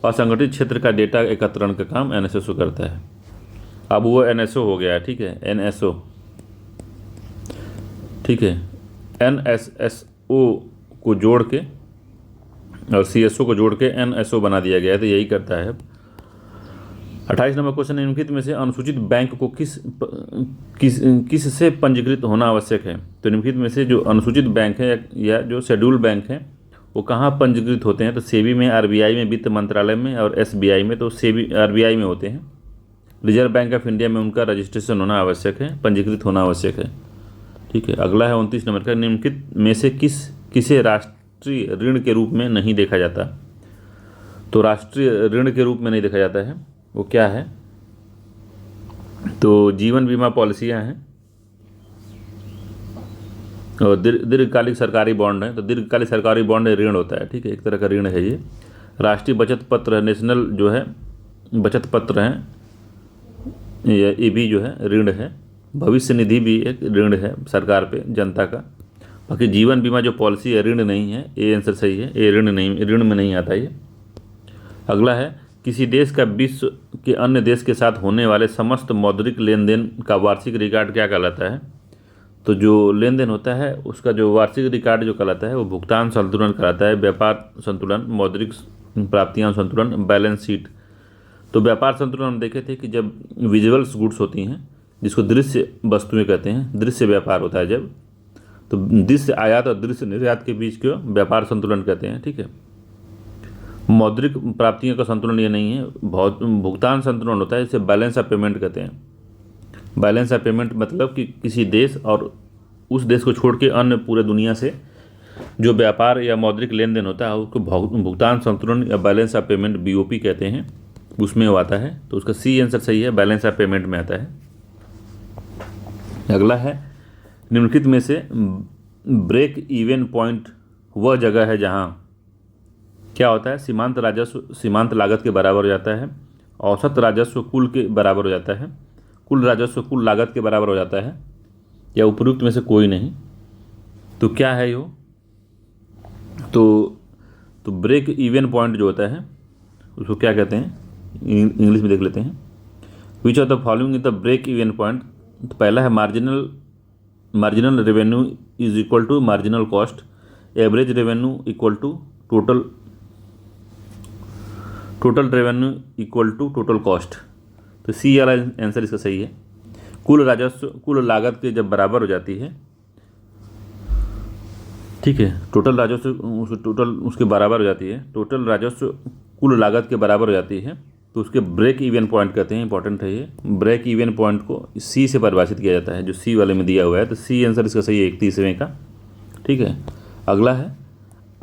असंगठित क्षेत्र का डेटा एकत्रण का काम NSSO करता है। अब वो NSO हो गया है। ठीक है, NSO। ठीक है, NSSO को जोड़ के और CSO को जोड़ के NSO बना दिया गया है, तो यही करता है। 28 नंबर क्वेश्चन, निम्नलिखित में से अनुसूचित बैंक को किस से पंजीकृत होना आवश्यक है? तो निम्नलिखित में से जो अनुसूचित बैंक है या जो शेड्यूल बैंक है वो कहाँ पंजीकृत होते हैं? तो सेबी में, RBI में, वित्त मंत्रालय में, और SBI में। तो सेबी RBI में होते हैं। रिजर्व बैंक ऑफ इंडिया में उनका रजिस्ट्रेशन होना आवश्यक है, पंजीकृत होना आवश्यक है। ठीक है, अगला है 29 नंबर का, निम्नलिखित में से किसे राष्ट्रीय ऋण के रूप में नहीं देखा जाता? तो राष्ट्रीय ऋण के रूप में नहीं देखा जाता है, वो क्या है? तो जीवन बीमा पॉलिसियां हैं और दीर्घकालिक सरकारी बॉन्ड है। तो दीर्घकालिक सरकारी बॉन्ड ऋण होता है। ठीक है, एक तरह का ऋण है ये। राष्ट्रीय बचत पत्र है, नेशनल जो है बचत पत्र हैं, ये भी जो है ऋण है। भविष्य निधि भी एक ऋण है सरकार पे, जनता का। बाकी जीवन बीमा जो पॉलिसी है ऋण नहीं है, ये आंसर सही है, ये ऋण नहीं, ऋण में नहीं आता ये। अगला है किसी देश का विश्व के अन्य देश के साथ होने वाले समस्त मौद्रिक लेन देन का वार्षिक रिकॉर्ड क्या कहलाता है? तो जो लेन देन होता है उसका जो वार्षिक रिकॉर्ड जो कहलाता है वो भुगतान संतुलन कहलाता है, व्यापार संतुलन, मौद्रिक प्राप्तियां संतुलन, बैलेंस शीट। तो व्यापार संतुलन हम देखे थे कि जब विजुअल्स गुड्स होती हैं, जिसको दृश्य वस्तुएं कहते हैं, दृश्य व्यापार होता है जब, तो दृश्य आयात और दृश्य निर्यात के बीच को व्यापार संतुलन कहते हैं। ठीक है, मौद्रिक प्राप्तियों का संतुलन ये नहीं है, भुगतान संतुलन होता है, इसे बैलेंस ऑफ पेमेंट कहते हैं। बैलेंस ऑफ पेमेंट मतलब कि किसी देश और उस देश को छोड़ के अन्य पूरे दुनिया से जो व्यापार या मौद्रिक लेन देन होता है उसको भुगतान संतुलन या बैलेंस ऑफ पेमेंट BOP कहते हैं, उसमें वो आता है। तो उसका सी आंसर सही है, बैलेंस ऑफ पेमेंट में आता है। अगला है निम्नलिखित में से ब्रेक इवन पॉइंट वह जगह है जहाँ क्या होता है, सीमांत राजस्व सीमांत लागत के बराबर हो जाता है, औसत राजस्व कुल के बराबर हो जाता है, कुल राजस्व कुल लागत के बराबर हो जाता है, या उपयुक्त में से कोई नहीं। तो क्या है यो? तो ब्रेक इवन पॉइंट जो होता है उसको क्या कहते हैं, इंग्लिश में देख लेते हैं। Which of the following is the break even point? तो पहला है marginal revenue is equal to marginal cost, average revenue equal to total revenue equal to total cost. तो सी वाला आंसर इसका सही है। कुल राजस्व कुल लागत के जब बराबर हो जाती है, ठीक है, टोटल राजस्व उसके बराबर हो जाती है, टोटल राजस्व कुल लागत के बराबर हो जाती है, तो उसके ब्रेक इवन पॉइंट कहते हैं। इंपॉर्टेंट है ये, ब्रेक इवन पॉइंट को सी से परिभाषित किया जाता है, जो सी वाले में दिया हुआ है। तो सी आंसर इसका सही है 31वें का। ठीक है, अगला है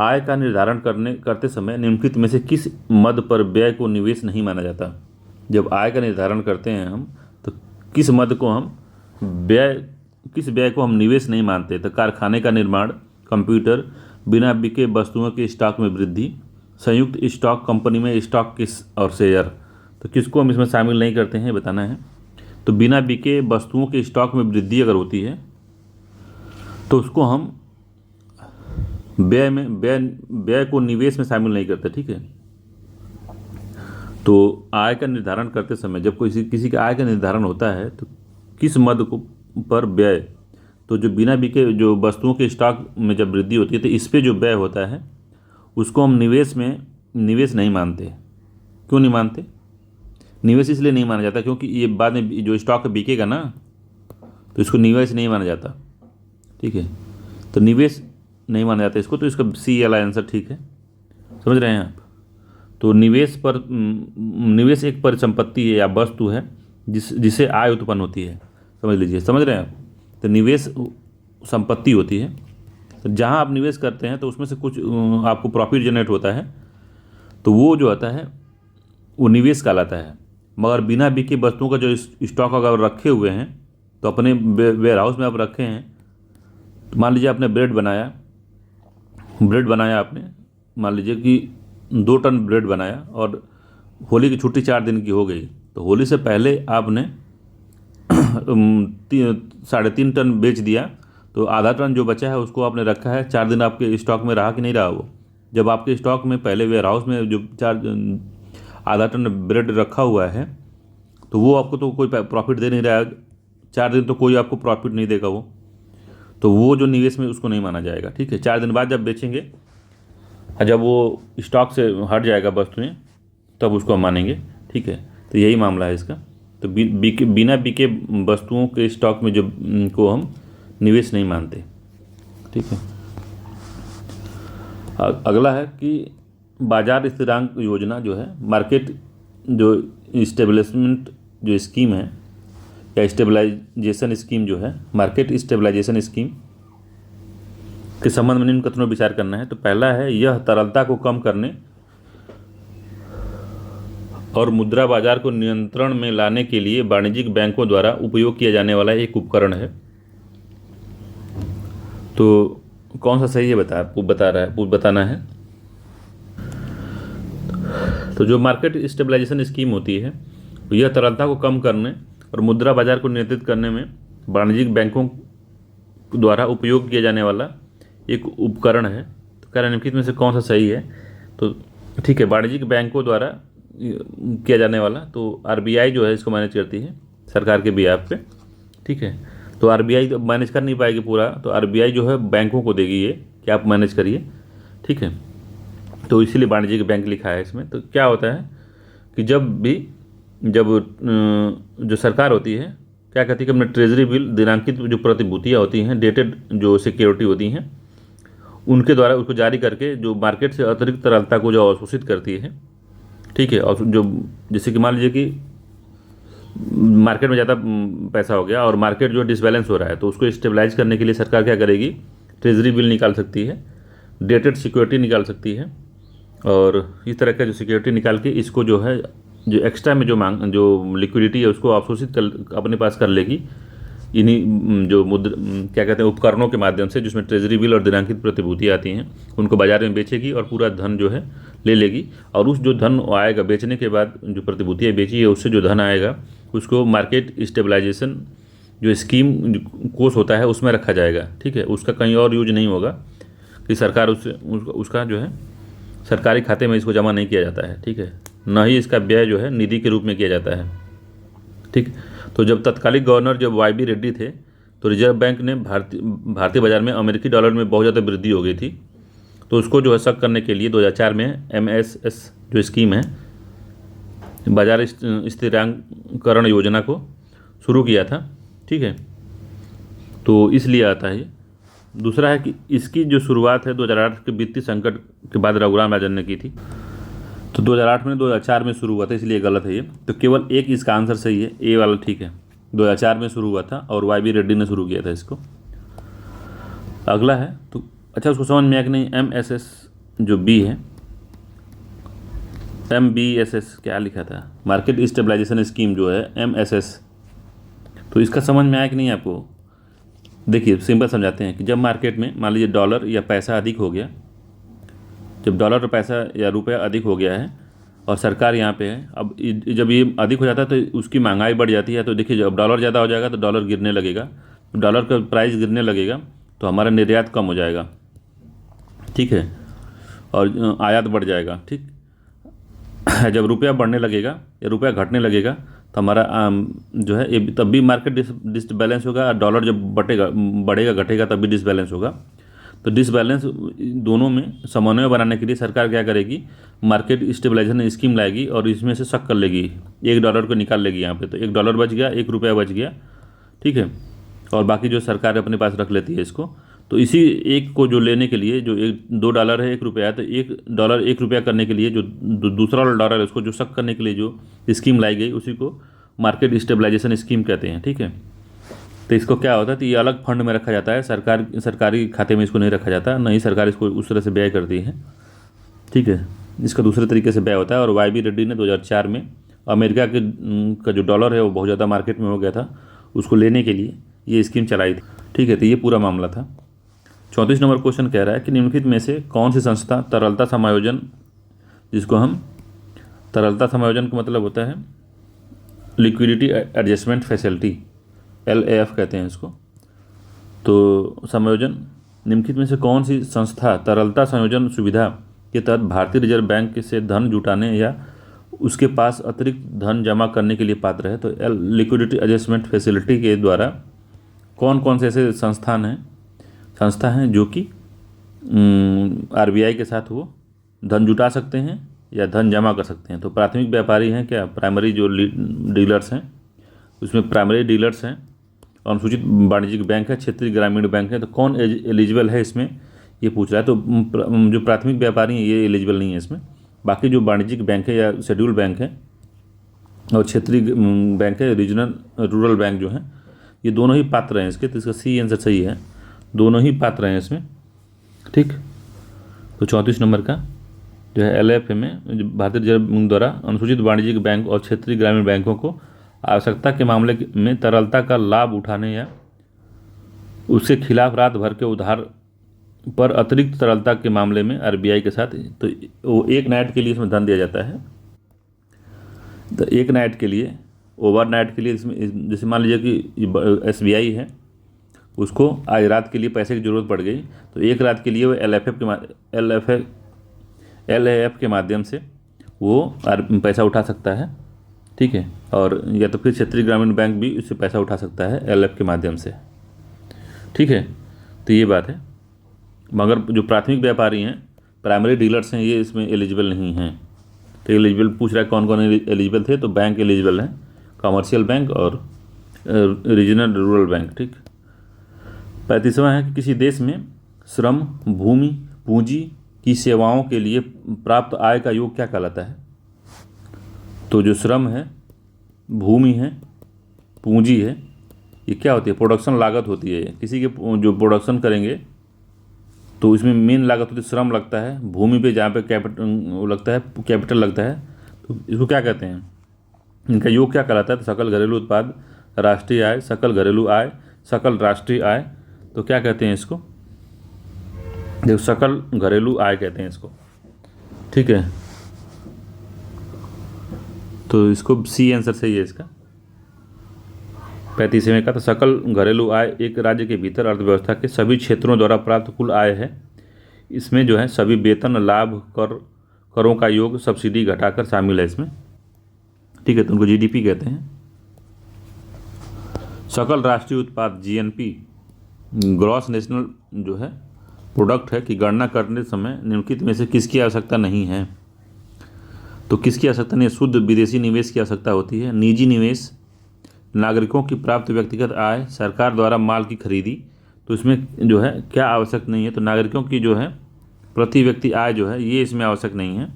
आय का निर्धारण करते समय निम्नलिखित में से किस मद पर व्यय को निवेश नहीं माना जाता? जब आय का निर्धारण करते हैं हम, तो किस मद को हम किस व्यय को हम निवेश नहीं मानते? तो कारखाने का निर्माण, कंप्यूटर, बिना बिके वस्तुओं के स्टॉक में वृद्धि, संयुक्त स्टॉक कंपनी में स्टॉक और शेयर। तो किसको हम इसमें शामिल नहीं करते हैं बताना है। तो बिना बिके वस्तुओं के स्टॉक में वृद्धि अगर होती है तो उसको हम व्यय को निवेश में शामिल नहीं करते। ठीक है, तो आय का निर्धारण करते समय जब किसी का आय का निर्धारण होता है तो किस मद को पर व्यय, तो जो बिना बिके जो वस्तुओं के स्टॉक में जब वृद्धि होती है तो इस पे जो व्यय होता है उसको हम निवेश नहीं मानते। क्यों नहीं मानते? निवेश इसलिए नहीं माना जाता क्योंकि ये बाद में जो स्टॉक बिकेगा ना, तो इसको निवेश नहीं माना जाता। ठीक है, तो निवेश नहीं माना जाता इसको, तो इसका सी वाला आंसर ठीक है। समझ रहे हैं आप? तो निवेश एक परिसंपत्ति है या वस्तु है जिसे आय उत्पन्न होती है। समझ लीजिए, समझ रहे हैं आप? तो निवेश संपत्ति होती है, तो जहाँ आप निवेश करते हैं तो उसमें से कुछ आपको प्रॉफिट जनरेट होता है, तो वो जो आता है वो निवेश कहलाता है। मगर बिना बिके वस्तुओं का जो स्टॉक अगर रखे हुए हैं, तो अपने वेयर हाउस में आप रखे हैं, तो मान लीजिए आपने ब्रेड बनाया आपने, मान लीजिए कि 2 टन ब्रेड बनाया और होली की छुट्टी 4 दिन की हो गई, तो होली से पहले आपने 3.5 टन बेच दिया, तो आधा टन जो बचा है उसको आपने रखा है, 4 दिन आपके स्टॉक में रहा कि नहीं रहा वो? जब आपके स्टॉक में पहले वेयर हाउस में जो आधा टन ब्रेड रखा हुआ है, तो वो आपको तो कोई प्रॉफिट दे नहीं रहा है, 4 दिन तो कोई आपको प्रॉफिट नहीं देगा वो, तो वो जो निवेश में उसको नहीं माना जाएगा। ठीक है, 4 दिन बाद जब बेचेंगे, जब वो स्टॉक से हट जाएगा वस्तुएं, तब उसको हम मानेंगे। ठीक है, तो यही मामला है इसका। तो बिना बिके वस्तुओं के स्टॉक में जो को हम निवेश नहीं मानते। ठीक है, अगला है कि बाजार स्थिरांक योजना जो है, मार्केट जो स्टेबलिशमेंट जो स्कीम है या स्टेबलाइजेशन स्कीम जो है, मार्केट स्टेबलाइजेशन स्कीम के संबंध में निम्न कथनों विचार करना है। तो पहला है, यह तरलता को कम करने और मुद्रा बाजार को नियंत्रण में लाने के लिए वाणिज्यिक बैंकों द्वारा उपयोग किया जाने वाला एक उपकरण है। तो कौन सा सही है बताना है। तो जो मार्केट स्टेबलाइजेशन स्कीम होती है, यह तरलता को कम करने और मुद्रा बाजार को नियंत्रित करने में वाणिज्यिक बैंकों द्वारा उपयोग किया जाने वाला एक उपकरण है। तो कह रहा निम्नलिखित में से कौन सा सही है। तो ठीक है, वाणिज्यिक बैंकों द्वारा किया जाने वाला, तो आरबीआई जो है इसको मैनेज करती है सरकार के बिहाफ पे। ठीक है, तो आरबीआई तो मैनेज कर नहीं पाएगी पूरा, तो आरबीआई जो है बैंकों को देगी ये कि आप मैनेज करिए। ठीक है, तो इसीलिए वाणिज्यिक बैंक लिखा है इसमें। तो क्या होता है कि जब जो सरकार होती है क्या कहती है कि अपने ट्रेजरी बिल दिनांकित जो प्रतिभूतियाँ होती हैं, डेटेड जो सिक्योरिटी होती हैं, उनके द्वारा उसको जारी करके जो मार्केट से अतिरिक्त तरलता को जो अवशोषित करती है। ठीक है, और जो जैसे कि मान लीजिए कि मार्केट में ज़्यादा पैसा हो गया और मार्केट जो डिसबैलेंस हो रहा है, तो उसको स्टेबलाइज करने के लिए सरकार क्या करेगी, ट्रेजरी बिल निकाल सकती है, डेटेड सिक्योरिटी निकाल सकती है, और इस तरह का जो सिक्योरिटी निकाल के इसको जो है जो एक्स्ट्रा में जो लिक्विडिटी है उसको अवशोषित कर अपने पास कर लेगी इन्हीं जो क्या कहते हैं उपकरणों के माध्यम से, जिसमें ट्रेजरी बिल और दिनांकित प्रतिभूतियाँ आती हैं, उनको बाजार में बेचेगी और पूरा धन जो है ले लेगी। और उस जो धन आएगा बेचने के बाद, जो प्रतिभूतियाँ बेची है उससे जो धन आएगा उसको मार्केट स्टेबलाइजेशन जो स्कीम कोष होता है उसमें रखा जाएगा। ठीक है, उसका कहीं और यूज नहीं होगा कि सरकार उसका जो है सरकारी खाते में इसको जमा नहीं किया जाता है। ठीक है, न ही इसका व्यय जो है निधि के रूप में किया जाता है। ठीक, तो जब तत्कालिक गवर्नर जब वाई बी रेड्डी थे, तो रिजर्व बैंक ने भारतीय बाजार में अमेरिकी डॉलर में बहुत ज़्यादा वृद्धि हो गई थी, तो उसको जो है सख्त करने के लिए 2004 में MSS जो स्कीम है, बाजार स्थिरांकरण योजना को शुरू किया था। ठीक है, तो इसलिए आता है ये। दूसरा है कि इसकी जो शुरुआत है 2008 के वित्तीय संकट के बाद रघुराम राजन ने की थी। तो 2008 में 2004 में शुरू हुआ था, इसलिए गलत है ये। तो केवल एक इसका आंसर सही है, ए वाला ठीक है। 2004 में शुरू हुआ था और वाई बी रेड्डी ने शुरू किया था इसको। अगला है तो अच्छा, उसको समझ में आया कि नहीं, MSS जो बी है, MBSS क्या लिखा था, मार्केट स्टेबलाइजेशन स्कीम जो है MSS, तो इसका समझ में आया कि नहीं आपको। देखिए सिंपल समझाते हैं कि जब मार्केट में मान लीजिए डॉलर या पैसा अधिक हो गया, जब डॉलर पैसा या रुपया अधिक हो गया है और सरकार यहाँ पे है, अब जब ये अधिक हो जाता है तो उसकी महंगाई बढ़ जाती है। तो देखिए जब डॉलर ज़्यादा हो जाएगा तो डॉलर गिरने लगेगा, डॉलर का प्राइस गिरने लगेगा तो हमारा निर्यात कम हो जाएगा। ठीक है, और आयात बढ़ जाएगा। ठीक, जब रुपया बढ़ने लगेगा या रुपया घटने लगेगा तो हमारा जो है ये तब भी मार्केट डिसबैलेंस होगा, और डॉलर जब बढ़ेगा घटेगा तब भी डिसबैलेंस होगा। तो डिसबैलेंस दोनों में समन्वय बनाने के लिए सरकार क्या करेगी, मार्केट स्टेबलाइजेशन स्कीम लाएगी और इसमें से शक कर लेगी, $1 को निकाल लेगी यहाँ पे, तो $1 बच गया, ₹1 बच गया। ठीक है, और बाकी जो सरकार अपने पास रख लेती है इसको। तो इसी एक को जो लेने के लिए जो $2 है $1 है, तो $1 ₹1 करने के लिए जो दूसरा डॉलर है उसको जो शक करने के लिए जो स्कीम लाई गई उसी को मार्केट स्टेबलाइजेशन स्कीम कहते हैं। ठीक है, तो इसको क्या होता है, तो ये अलग फंड में रखा जाता है, सरकारी खाते में इसको नहीं रखा जाता, नहीं सरकार इसको उस तरह से व्यय करती है। ठीक है, इसका दूसरे तरीके से व्यय होता है। और वाई बी रेड्डी ने 2004 में अमेरिका का जो डॉलर है वो बहुत ज़्यादा मार्केट में हो गया था, उसको लेने के लिए ये स्कीम चलाई थी। ठीक है, तो ये पूरा मामला था। 34 नंबर क्वेश्चन कह रहा है कि निम्नलिखित में से कौन सी संस्था तरलता समायोजन, जिसको हम तरलता समायोजन का मतलब होता है लिक्विडिटी एडजस्टमेंट फैसिलिटी, LAF कहते हैं इसको। तो समायोजन, निम्नलिखित में से कौन सी संस्था तरलता संयोजन सुविधा के तहत भारतीय रिजर्व बैंक से धन जुटाने या उसके पास अतिरिक्त धन जमा करने के लिए पात्र है। तो लिक्विडिटी एडजस्टमेंट फैसिलिटी के द्वारा कौन कौन से ऐसे संस्था हैं जो कि RBI के साथ वो धन जुटा सकते हैं या धन जमा कर सकते हैं। तो प्राथमिक व्यापारी हैं क्या, प्राइमरी जो डीलर्स हैं उसमें प्राइमरी डीलर्स हैं, अनुसूचित वाणिज्यिक बैंक है, क्षेत्रीय ग्रामीण बैंक है। तो कौन एलिजिबल है इसमें, ये पूछ रहा है। तो जो प्राथमिक व्यापारी हैं ये एलिजिबल नहीं है इसमें। बाकी जो वाणिज्यिक बैंक है या शेड्यूल बैंक है और क्षेत्रीय बैंक है, रीजनल रूरल बैंक जो है, ये दोनों ही पात्र हैं इसके। तो इसका सी आंसर सही है, दोनों ही पात्र हैं इसमें। ठीक, तो 34 नंबर का जो है LAF में भारतीय रिजर्व बैंक द्वारा अनुसूचित वाणिज्यिक बैंक और क्षेत्रीय ग्रामीण बैंकों को आवश्यकता के मामले में तरलता का लाभ उठाने या उसके खिलाफ रात भर के उधार पर अतिरिक्त तरलता के मामले में RBI के साथ, तो वो एक नाइट के लिए इसमें धन दिया जाता है। तो एक नाइट के लिए, ओवरनाइट के लिए इसमें, जैसे मान लीजिए कि SBI है, उसको आज रात के लिए पैसे की ज़रूरत पड़ गई, तो एक रात के लिए वो LAF के माध्यम से वो पैसा उठा सकता है, ठीक है। और या तो फिर क्षेत्रीय ग्रामीण बैंक भी उससे पैसा उठा सकता है LAF के माध्यम से, ठीक है। तो ये बात है। मगर जो प्राथमिक व्यापारी हैं, प्राइमरी डीलर्स हैं, ये इसमें एलिजिबल नहीं हैं। तो एलिजिबल पूछ रहा है कौन कौन एलिजिबल थे, तो बैंक एलिजिबल हैं, कमर्शियल बैंक और रीजनल रूरल बैंक, ठीक। 35वां है कि किसी देश में श्रम, भूमि, पूंजी की सेवाओं के लिए प्राप्त आय का योग क्या कहलाता है। तो जो श्रम है, भूमि है, पूंजी है, ये क्या होती है, प्रोडक्शन लागत होती है। किसी के जो प्रोडक्शन करेंगे तो इसमें मेन लागत होती है, श्रम लगता है, भूमि पे जहाँ पे कैपिटल लगता है, कैपिटल लगता है, तो इसको क्या कहते हैं, इनका योग क्या कहलाता है। तो सकल घरेलू उत्पाद, राष्ट्रीय आय, सकल घरेलू आय, सकल राष्ट्रीय आय, तो क्या कहते हैं इसको, देखो सकल घरेलू आय कहते हैं इसको, ठीक है। तो इसको सी आंसर सही है इसका। 35वें का, तो सकल घरेलू आय एक राज्य के भीतर अर्थव्यवस्था के सभी क्षेत्रों द्वारा प्राप्त कुल आय है। इसमें जो है सभी वेतन, लाभ, करों का योग, सब्सिडी घटाकर शामिल है इसमें, ठीक है। तो उनको GDP कहते हैं। सकल राष्ट्रीय उत्पाद GNP, ग्रॉस नेशनल जो है प्रोडक्ट है, कि गणना करने समय निम्नलिखित में से किसकी आवश्यकता नहीं है। तो किसकी आवश्यकता नहीं है, शुद्ध विदेशी निवेश की आवश्यकता होती है, निजी निवेश, नागरिकों की प्राप्त व्यक्तिगत आय, सरकार द्वारा माल की खरीदी। तो इसमें जो है क्या आवश्यक नहीं है, तो नागरिकों की जो है प्रति व्यक्ति आय जो है ये इसमें आवश्यक नहीं है।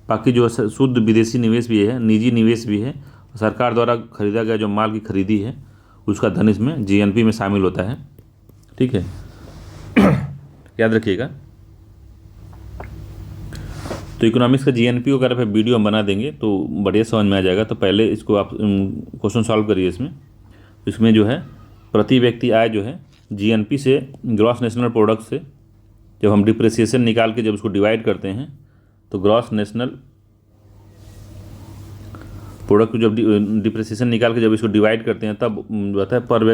बाकी जो शुद्ध विदेशी निवेश भी है, निजी निवेश भी है, सरकार द्वारा खरीदा गया जो माल की खरीदी है उसका धन इसमें GNP में शामिल होता है, ठीक है। याद रखिएगा। तो इकोनॉमिक्स का GNP को अगर आप वीडियो हम बना देंगे तो बढ़िया समझ में आ जाएगा। तो पहले इसको आप क्वेश्चन सॉल्व करिए। इसमें जो है प्रति व्यक्ति आय जो है GNP से, ग्रॉस नेशनल प्रोडक्ट से, जब हम डिप्रिसिएशन निकाल के जब उसको डिवाइड करते हैं तो ग्रॉस नेशनल प्रोडक्ट को जब डिप्रिसिएशन निकाल के जब इसको डिवाइड करते हैं तब जो होता है पर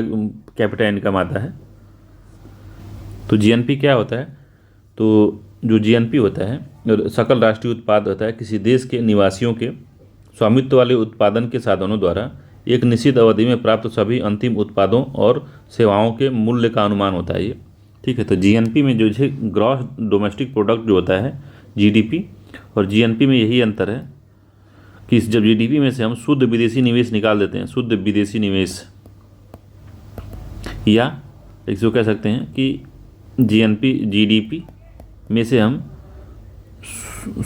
कैपिटा इनकम आता है। तो GNP क्या होता है, तो जो GNP होता है सकल राष्ट्रीय उत्पाद होता है, किसी देश के निवासियों के स्वामित्व वाले उत्पादन के साधनों द्वारा एक निश्चित अवधि में प्राप्त सभी अंतिम उत्पादों और सेवाओं के मूल्य का अनुमान होता है ये, ठीक है। तो GNP में जो है ग्रॉस डोमेस्टिक प्रोडक्ट जो होता है GDP, और GNP में यही अंतर है कि जब GDP में से हम शुद्ध विदेशी निवेश निकाल देते हैं, शुद्ध विदेशी निवेश, या इसको कह सकते हैं कि GDP में से हम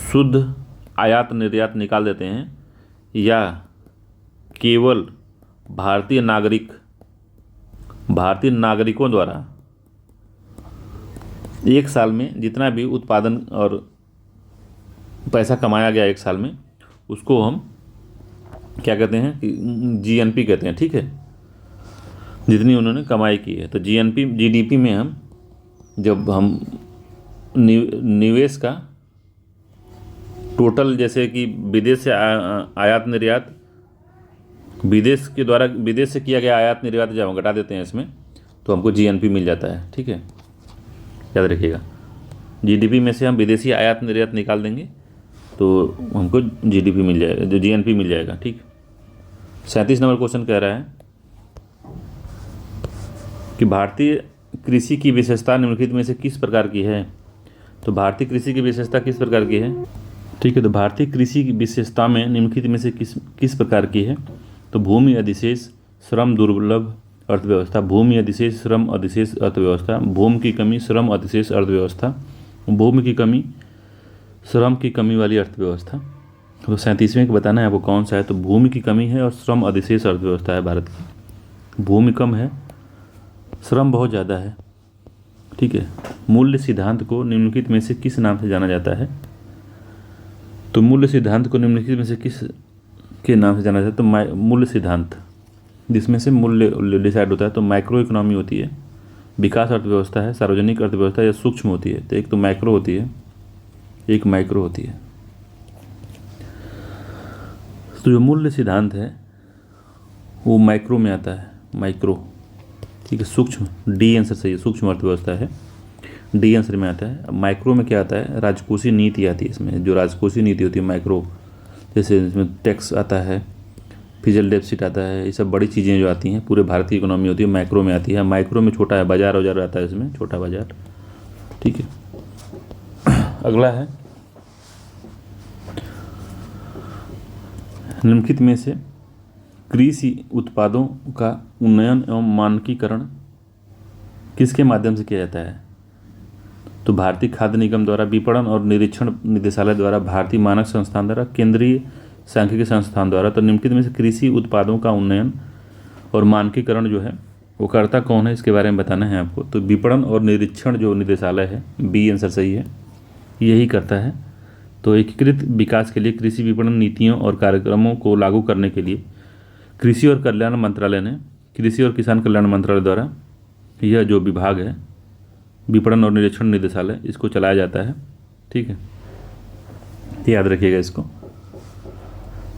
शुद्ध आयात निर्यात निकाल देते हैं, या केवल भारतीय नागरिकों द्वारा एक साल में जितना भी उत्पादन और पैसा कमाया गया एक साल में उसको हम क्या कहते हैं कि GNP कहते हैं, ठीक है, जितनी उन्होंने कमाई की है। तो GDP में हम जब हम निवेश का टोटल, जैसे कि विदेश से आयात निर्यात, विदेश से किया गया आयात निर्यात जब हम घटा देते हैं इसमें तो हमको GNP मिल जाता है, ठीक है। याद रखिएगा, GDP में से हम विदेशी आयात निर्यात निकाल देंगे तो हमको GDP मिल जाएगा, जो GNP मिल जाएगा, ठीक। 37 नंबर क्वेश्चन कह रहा है कि भारतीय कृषि की विशेषता निम्नलिखित में से किस प्रकार की है। तो भारतीय कृषि की विशेषता किस प्रकार की है, ठीक है। तो भारतीय कृषि की विशेषता में निम्नलिखित में से किस प्रकार की है। तो भूमि अधिशेष, श्रम दुर्लभ अर्थव्यवस्था, भूमि अधिशेष, श्रम अधिशेष अर्थव्यवस्था, भूमि की कमी, श्रम अधिशेष अर्थव्यवस्था, भूमि की कमी, श्रम की कमी वाली अर्थव्यवस्था। तो 37वें को बताना है आपको कौन सा है। तो भूमि की कमी है और श्रम अधिशेष अर्थव्यवस्था है भारत की। भूमि कम है, श्रम बहुत ज़्यादा है, ठीक है। मूल्य सिद्धांत को निम्नलिखित में से किस नाम से जाना जाता है। तो मूल्य सिद्धांत को निम्नलिखित में से किस के नाम से जाना जाता है। तो मूल्य सिद्धांत, जिसमें से मूल्य डिसाइड होता है, तो माइक्रो इकोनॉमी होती है, विकास अर्थव्यवस्था है, सार्वजनिक अर्थव्यवस्था या सूक्ष्म होती है। तो एक तो मैक्रो होती है, एक माइक्रो होती है। तो जो मूल्य सिद्धांत है वो माइक्रो में आता है, माइक्रो, ठीक है। सूक्ष्म, डी आंसर सही है, सूक्ष्म अर्थव्यवस्था है, डी आंसर में आता है। अब माइक्रो में क्या आता है, राजकोषीय नीति आती है इसमें, जो राजकोषीय नीति होती है माइक्रो, जैसे इसमें टैक्स आता है, फिजिकल डेफिसिट आता है, ये सब बड़ी चीज़ें जो आती हैं पूरे भारत की इकोनॉमी होती है माइक्रो में आती है। माइक्रो में छोटा है, बाजार वजार आता है इसमें, छोटा बाजार। ठीक है, अगला है निम्नलिखित में से कृषि उत्पादों का उन्नयन एवं मानकीकरण किसके माध्यम से किया जाता है। तो भारतीय खाद्य निगम द्वारा, विपणन और निरीक्षण निदेशालय द्वारा, भारतीय मानक संस्थान द्वारा, केंद्रीय सांख्यिकी संस्थान द्वारा। तो निम्नलिखित में से कृषि उत्पादों का उन्नयन और मानकीकरण जो है वो करता कौन है, इसके बारे में बताना है आपको। तो विपणन और निरीक्षण जो निदेशालय है, बी आंसर सही है, यही करता है। तो एकीकृत विकास के लिए कृषि विपणन नीतियों और कार्यक्रमों को लागू करने के लिए कृषि और कल्याण मंत्रालय ने, कृषि और किसान कल्याण मंत्रालय द्वारा यह जो विभाग है विपणन और निरीक्षण निदेशालय, इसको चलाया जाता है। ठीक है, याद रखिएगा इसको।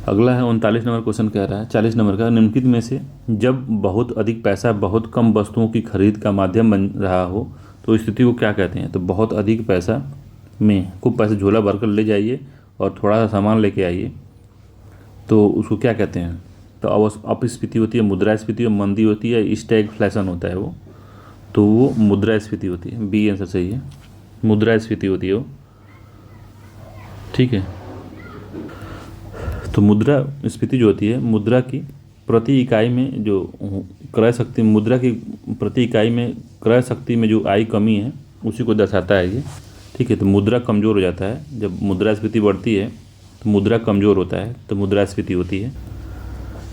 अगला है 39 नंबर क्वेश्चन कह रहा है, 40 नंबर का, निम्नलिखित में से जब बहुत अधिक पैसा बहुत कम वस्तुओं की खरीद का माध्यम बन रहा हो तो इस स्थिति को क्या कहते हैं। तो बहुत अधिक पैसा में खूब पैसे झोला भरकर ले जाइए और थोड़ा सा सामान लेके आइए तो उसको क्या कहते हैं। तो अपस्फीति होती है, मुद्रास्फीति और मंदी होती है, स्टैगफ्लेशन होता है वो, तो वो मुद्रास्फीति होती है, बी आंसर सही है, मुद्रास्फीति होती है वो। ठीक है, तो मुद्रास्फीति जो होती है, मुद्रा की प्रति इकाई में जो क्रय शक्ति, मुद्रा की प्रति इकाई में क्रय शक्ति में जो आई कमी है उसी को दर्शाता है ये। ठीक है, तो मुद्रा कमज़ोर हो जाता है, जब मुद्रास्फीति बढ़ती है तो मुद्रा कमज़ोर होता है, तो मुद्रास्फीति होती है।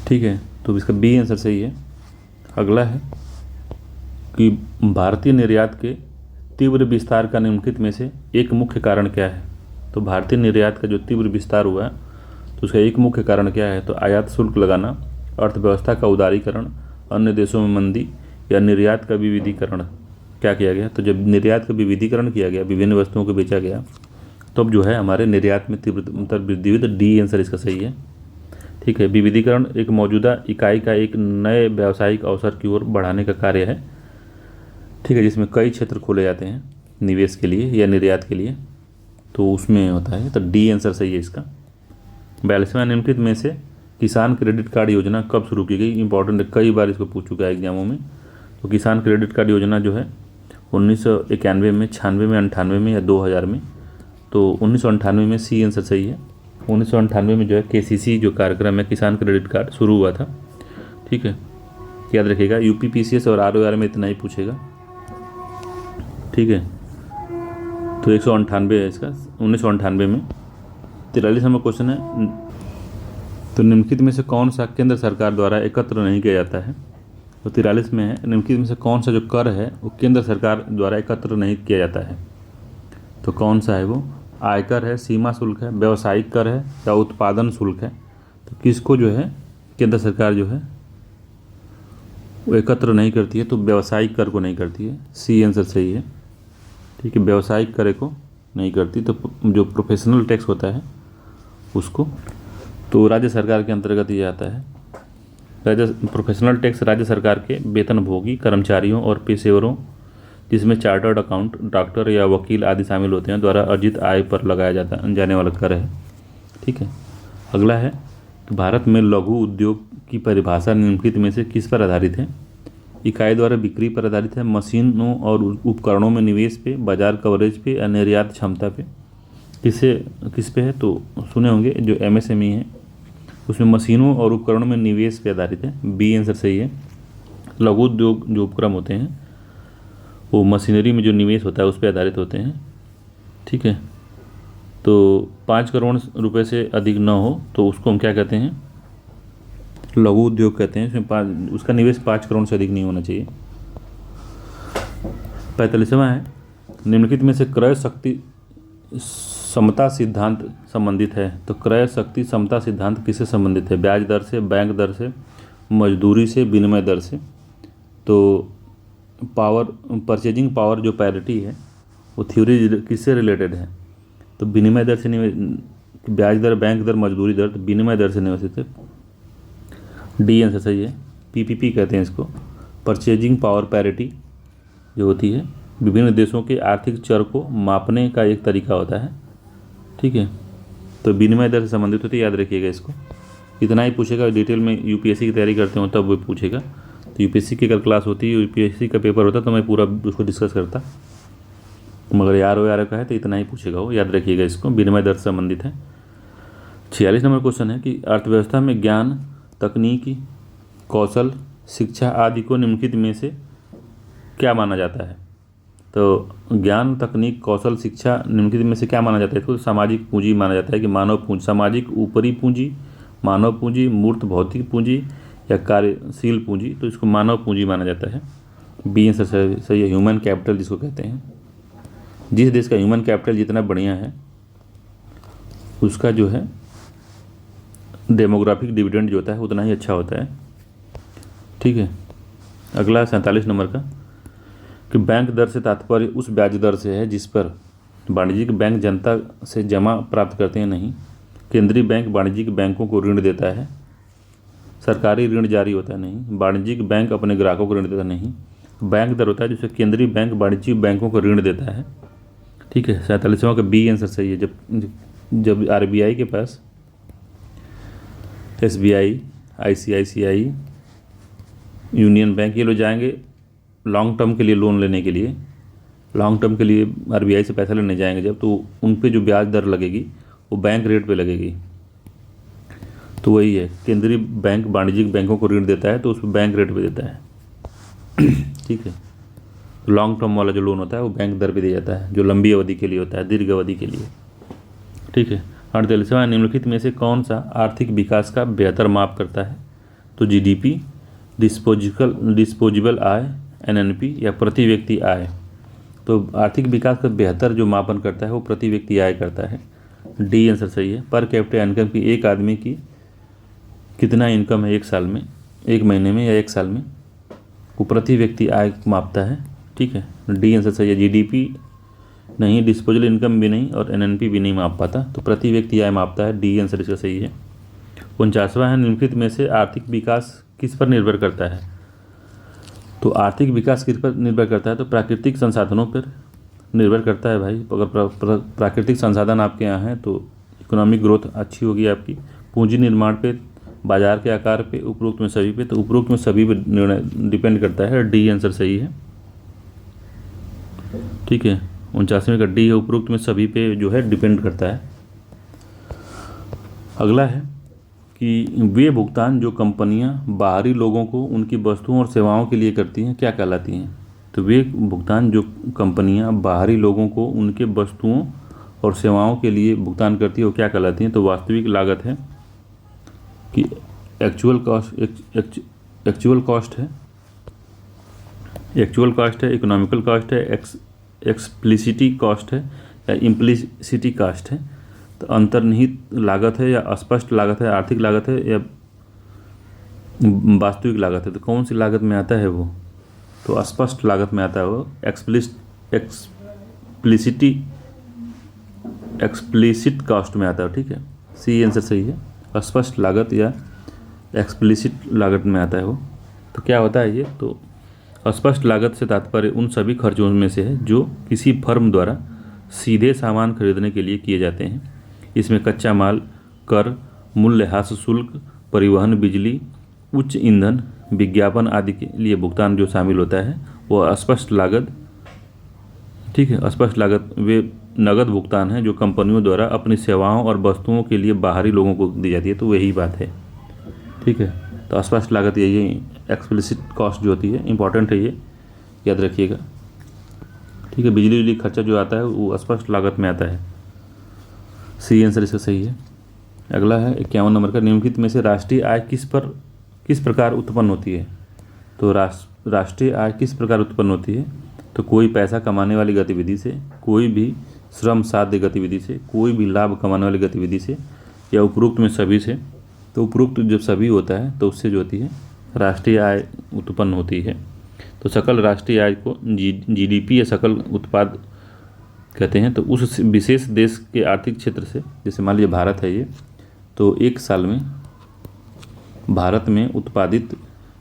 ठीक है, तो इसका बी आंसर सही है। अगला है कि भारतीय निर्यात के तीव्र विस्तार का निम्नलिखित में से एक मुख्य कारण क्या है। तो भारतीय निर्यात का जो तीव्र विस्तार हुआ है तो उसका एक मुख्य कारण क्या है। तो आयात शुल्क लगाना, अर्थव्यवस्था का उदारीकरण, अन्य देशों में मंदी, या निर्यात का विविधीकरण। क्या किया गया, तो जब निर्यात का विविधीकरण किया गया, विभिन्न वस्तुओं को बेचा गया, तब जो है हमारे निर्यात में तीव्र वृद्धि हुई। तो डी आंसर इसका सही है। ठीक है, विविधीकरण एक मौजूदा इकाई का एक नए व्यावसायिक अवसर की ओर बढ़ाने का कार्य है। ठीक है, जिसमें कई क्षेत्र खोले जाते हैं निवेश के लिए या निर्यात के लिए, तो उसमें होता है। तो डी आंसर सही है इसका। 42वां, निम्नलिखित में से किसान क्रेडिट कार्ड योजना कब शुरू की गई। इंपॉर्टेंट है, कई बार इसको पूछ चुका है एग्जामों में। तो किसान क्रेडिट कार्ड योजना जो है 1991 में, 96 में, 98 में या 2000 में। तो 1998 में सी आंसर सही है। 1998 में जो है KCC जो कार्यक्रम है, किसान क्रेडिट कार्ड, शुरू हुआ था। ठीक है, याद रखिएगा, UPPCS और ROR में इतना ही पूछेगा। ठीक है, तो 198 है इसका, 1998 में। 43 नंबर क्वेश्चन है, तो निम्नलिखित में से कौन सा केंद्र सरकार द्वारा एकत्र नहीं किया जाता है। तो 43 में है, निम्नलिखित में से कौन सा जो कर है वो केंद्र सरकार द्वारा एकत्र नहीं किया जाता है। तो कौन सा है वो, आयकर है, सीमा शुल्क है, व्यावसायिक कर है, या उत्पादन शुल्क है। तो किसको जो है केंद्र सरकार जो है वो एकत्र नहीं करती है, तो व्यावसायिक कर को नहीं करती है, सी आंसर सही है। ठीक है, व्यावसायिक कर को नहीं करती, तो जो प्रोफेशनल टैक्स होता है उसको, तो राज्य सरकार के अंतर्गत ये आता है। प्रोफेशनल टैक्स राज्य सरकार के वेतनभोगी कर्मचारियों और पेशेवरों, जिसमें चार्टर्ड अकाउंट, डॉक्टर या वकील आदि शामिल होते हैं, द्वारा अर्जित आय पर लगाया जाने वाला कर है। ठीक है, अगला है, तो भारत में लघु उद्योग की परिभाषा निम्नलिखित में से किस पर आधारित है। इकाई द्वारा बिक्री पर आधारित है, मशीनों और उपकरणों में निवेश पे, बाजार कवरेज पे, या निर्यात क्षमता पे। किस पे है, तो सुने होंगे जो MSME है उसमें मशीनों और उपकरणों में निवेश पे आधारित है, बी आंसर सही है। लघु उद्योग जो उपक्रम होते हैं वो मशीनरी में जो निवेश होता है उस पर आधारित होते हैं। ठीक है, तो 5 करोड़ रुपए से अधिक न हो तो उसको हम क्या कहते हैं, लघु उद्योग कहते हैं। इसमें उसका निवेश 5 करोड़ से अधिक नहीं होना चाहिए। 45वां है, निम्नलिखित में से क्रय शक्ति समता सिद्धांत संबंधित है। तो क्रय शक्ति समता सिद्धांत किससे संबंधित है, ब्याज दर से, बैंक दर से, मजदूरी से, विनिमय दर से। तो परचेजिंग पावर जो पैरिटी है वो थ्योरी किससे रिलेटेड है, तो विनिमय दर से, ब्याज दर, बैंक दर, मजदूरी दर, तो विनिमय दर से निवेशित है, डी आंसर सही है। PPP कहते हैं इसको, परचेजिंग पावर पैरिटी जो होती है विभिन्न देशों के आर्थिक चर को मापने का एक तरीका होता है। ठीक है, तो विनिमय दर से संबंधित होती है, याद रखिएगा इसको। इतना ही पूछेगा, डिटेल में यूपीएससी की तैयारी करते हो तब वो पूछेगा। तो यूपीएससी की अगर क्लास होती है, यूपीएससी का पेपर होता तो मैं पूरा उसको डिस्कस करता, मगर यार का है तो इतना ही पूछेगा वो, याद रखिएगा इसको, विनिमय दर से संबंधित है। 46 नंबर क्वेश्चन है कि अर्थव्यवस्था में ज्ञान, तकनीकी, कौशल, शिक्षा आदि को निम्नलिखित में से क्या माना जाता है। तो ज्ञान, तकनीक, कौशल, शिक्षा निम्नलिखित में से क्या माना जाता है। इसको सामाजिक पूंजी माना जाता है कि मानव पूंजी, सामाजिक ऊपरी पूंजी, मानव पूंजी, मूर्त भौतिक पूंजी या कार्यशील पूंजी। तो इसको मानव पूंजी माना जाता है। बी आंसर सही है, ह्यूमन कैपिटल जिसको कहते हैं। जिस देश का ह्यूमन कैपिटल जितना बढ़िया है उसका जो है डेमोग्राफिक डिविडेंड जो होता है उतना ही अच्छा होता है। ठीक है, अगला 47 नंबर का कि बैंक दर से तात्पर्य उस ब्याज दर से है जिस पर वाणिज्यिक बैंक जनता से जमा प्राप्त करते हैं नहीं। केंद्रीय बैंक वाणिज्यिक बैंकों को ऋण देता है, सरकारी ऋण जारी होता है नहीं। वाणिज्यिक बैंक अपने ग्राहकों को ऋण देता नहीं। बैंक दर होता है जिससे केंद्रीय बैंक वाणिज्यिक बैंकों को ऋण देता है। ठीक है, 47वां का बी आंसर सही है। जब आरबीआई के पास एसबीआई, आईसीआईसीआई, यूनियन बैंक ये लोग जाएंगे लॉन्ग टर्म के लिए लोन लेने के लिए, लॉन्ग टर्म के लिए आरबीआई से पैसा लेने जाएंगे जब, तो उन पे जो ब्याज दर लगेगी वो बैंक रेट पे लगेगी। तो वही है, केंद्रीय बैंक वाणिज्यिक बैंकों को ऋण देता है तो उस पर बैंक रेट पे देता है। ठीक है, तो लॉन्ग टर्म वाला जो लोन होता है वो बैंक दर पे दिया जाता है, जो लंबी अवधि के लिए होता है, दीर्घ अवधि के लिए। ठीक है, 48वां निम्नलिखित में से कौन सा आर्थिक विकास का बेहतर माप करता है। तो जीडीपी, डिस्पोजेबल आय, एनएनपी या प्रति व्यक्ति आय। तो आर्थिक विकास का बेहतर जो मापन करता है वो प्रति व्यक्ति आय करता है। डी आंसर सही है। पर कैपिटा इनकम की, एक आदमी की कितना इनकम है एक साल में, एक महीने में या एक साल में, वो प्रति व्यक्ति आय मापता है। ठीक है, डी आंसर सही है। जीडीपी नहीं, डिस्पोजेबल इनकम भी नहीं और एनएनपी भी नहीं माप पाता, तो प्रति व्यक्ति आय मापता है। डी आंसर इसका सही है। 49वां है निम्नलिखित में से आर्थिक विकास किस पर निर्भर करता है। तो आर्थिक विकास किस पर निर्भर करता है, तो प्राकृतिक संसाधनों पर निर्भर करता है भाई। अगर प्राकृतिक संसाधन आपके यहाँ हैं तो इकोनॉमिक ग्रोथ अच्छी होगी आपकी। पूंजी निर्माण पे, बाजार के आकार पे, उपरोक्त में सभी पे, तो उपरोक्त में सभी पे निर्णय डिपेंड करता है। डी आंसर सही है। ठीक है, 49वें का डी है, उपरोक्त में सभी पे जो है डिपेंड करता है। अगला है कि वे भुगतान जो कंपनियां बाहरी लोगों को उनकी वस्तुओं और सेवाओं के लिए करती हैं क्या कहलाती हैं। तो वे भुगतान जो कंपनियां बाहरी लोगों को उनके वस्तुओं और सेवाओं के लिए भुगतान करती है वो क्या कहलाती हैं। तो वास्तविक लागत है कि एक्चुअल कॉस्ट है, इकोनॉमिकल कॉस्ट है, एक्सप्लिसिटी कॉस्ट है या इम्प्लिसिटी कॉस्ट है। तो अंतर्निहित लागत है या अस्पष्ट लागत है, आर्थिक लागत है या वास्तविक लागत है। तो कौन सी लागत में आता है वो, तो अस्पष्ट लागत में आता है वो। एक्सप्लिसिट कॉस्ट में आता है। ठीक है, सी आंसर सही है। अस्पष्ट लागत या एक्सप्लिसिट लागत में आता है वो। तो क्या होता है ये, तो अस्पष्ट लागत से तात्पर्य उन सभी खर्चों में से है जो किसी फर्म द्वारा सीधे सामान खरीदने के लिए किए जाते हैं। इसमें कच्चा माल, कर, मूल्यह्रास शुल्क, परिवहन, बिजली, उच्च ईंधन, विज्ञापन आदि के लिए भुगतान जो शामिल होता है वो अस्पष्ट लागत। ठीक है, अस्पष्ट लागत वे नगद भुगतान है जो कंपनियों द्वारा अपनी सेवाओं और वस्तुओं के लिए बाहरी लोगों को दी जाती है। तो वही बात है। ठीक है, तो अस्पष्ट लागत यही है। एक्सप्लिसिट कॉस्ट जो होती है इंपॉर्टेंट है, ये याद रखिएगा। ठीक है, बिजली खर्चा जो आता है वो अस्पष्ट लागत में आता है। सी आंसर इसका सही है। अगला है 51 नंबर का, निम्नलिखित में से राष्ट्रीय आय किस प्रकार उत्पन्न होती है। तो राष्ट्रीय आय किस प्रकार उत्पन्न होती है। तो कोई पैसा कमाने वाली गतिविधि से, कोई भी श्रम साध्य गतिविधि से, कोई भी लाभ कमाने वाली गतिविधि से या उपरोक्त में सभी से। तो उपरोक्त जब सभी होता है तो उससे जो होती है राष्ट्रीय आय उत्पन्न होती है। तो सकल राष्ट्रीय आय को जीडीपी या सकल उत्पाद कहते हैं। तो उस विशेष देश के आर्थिक क्षेत्र से, जैसे मान लीजिए भारत है ये, तो एक साल में भारत में उत्पादित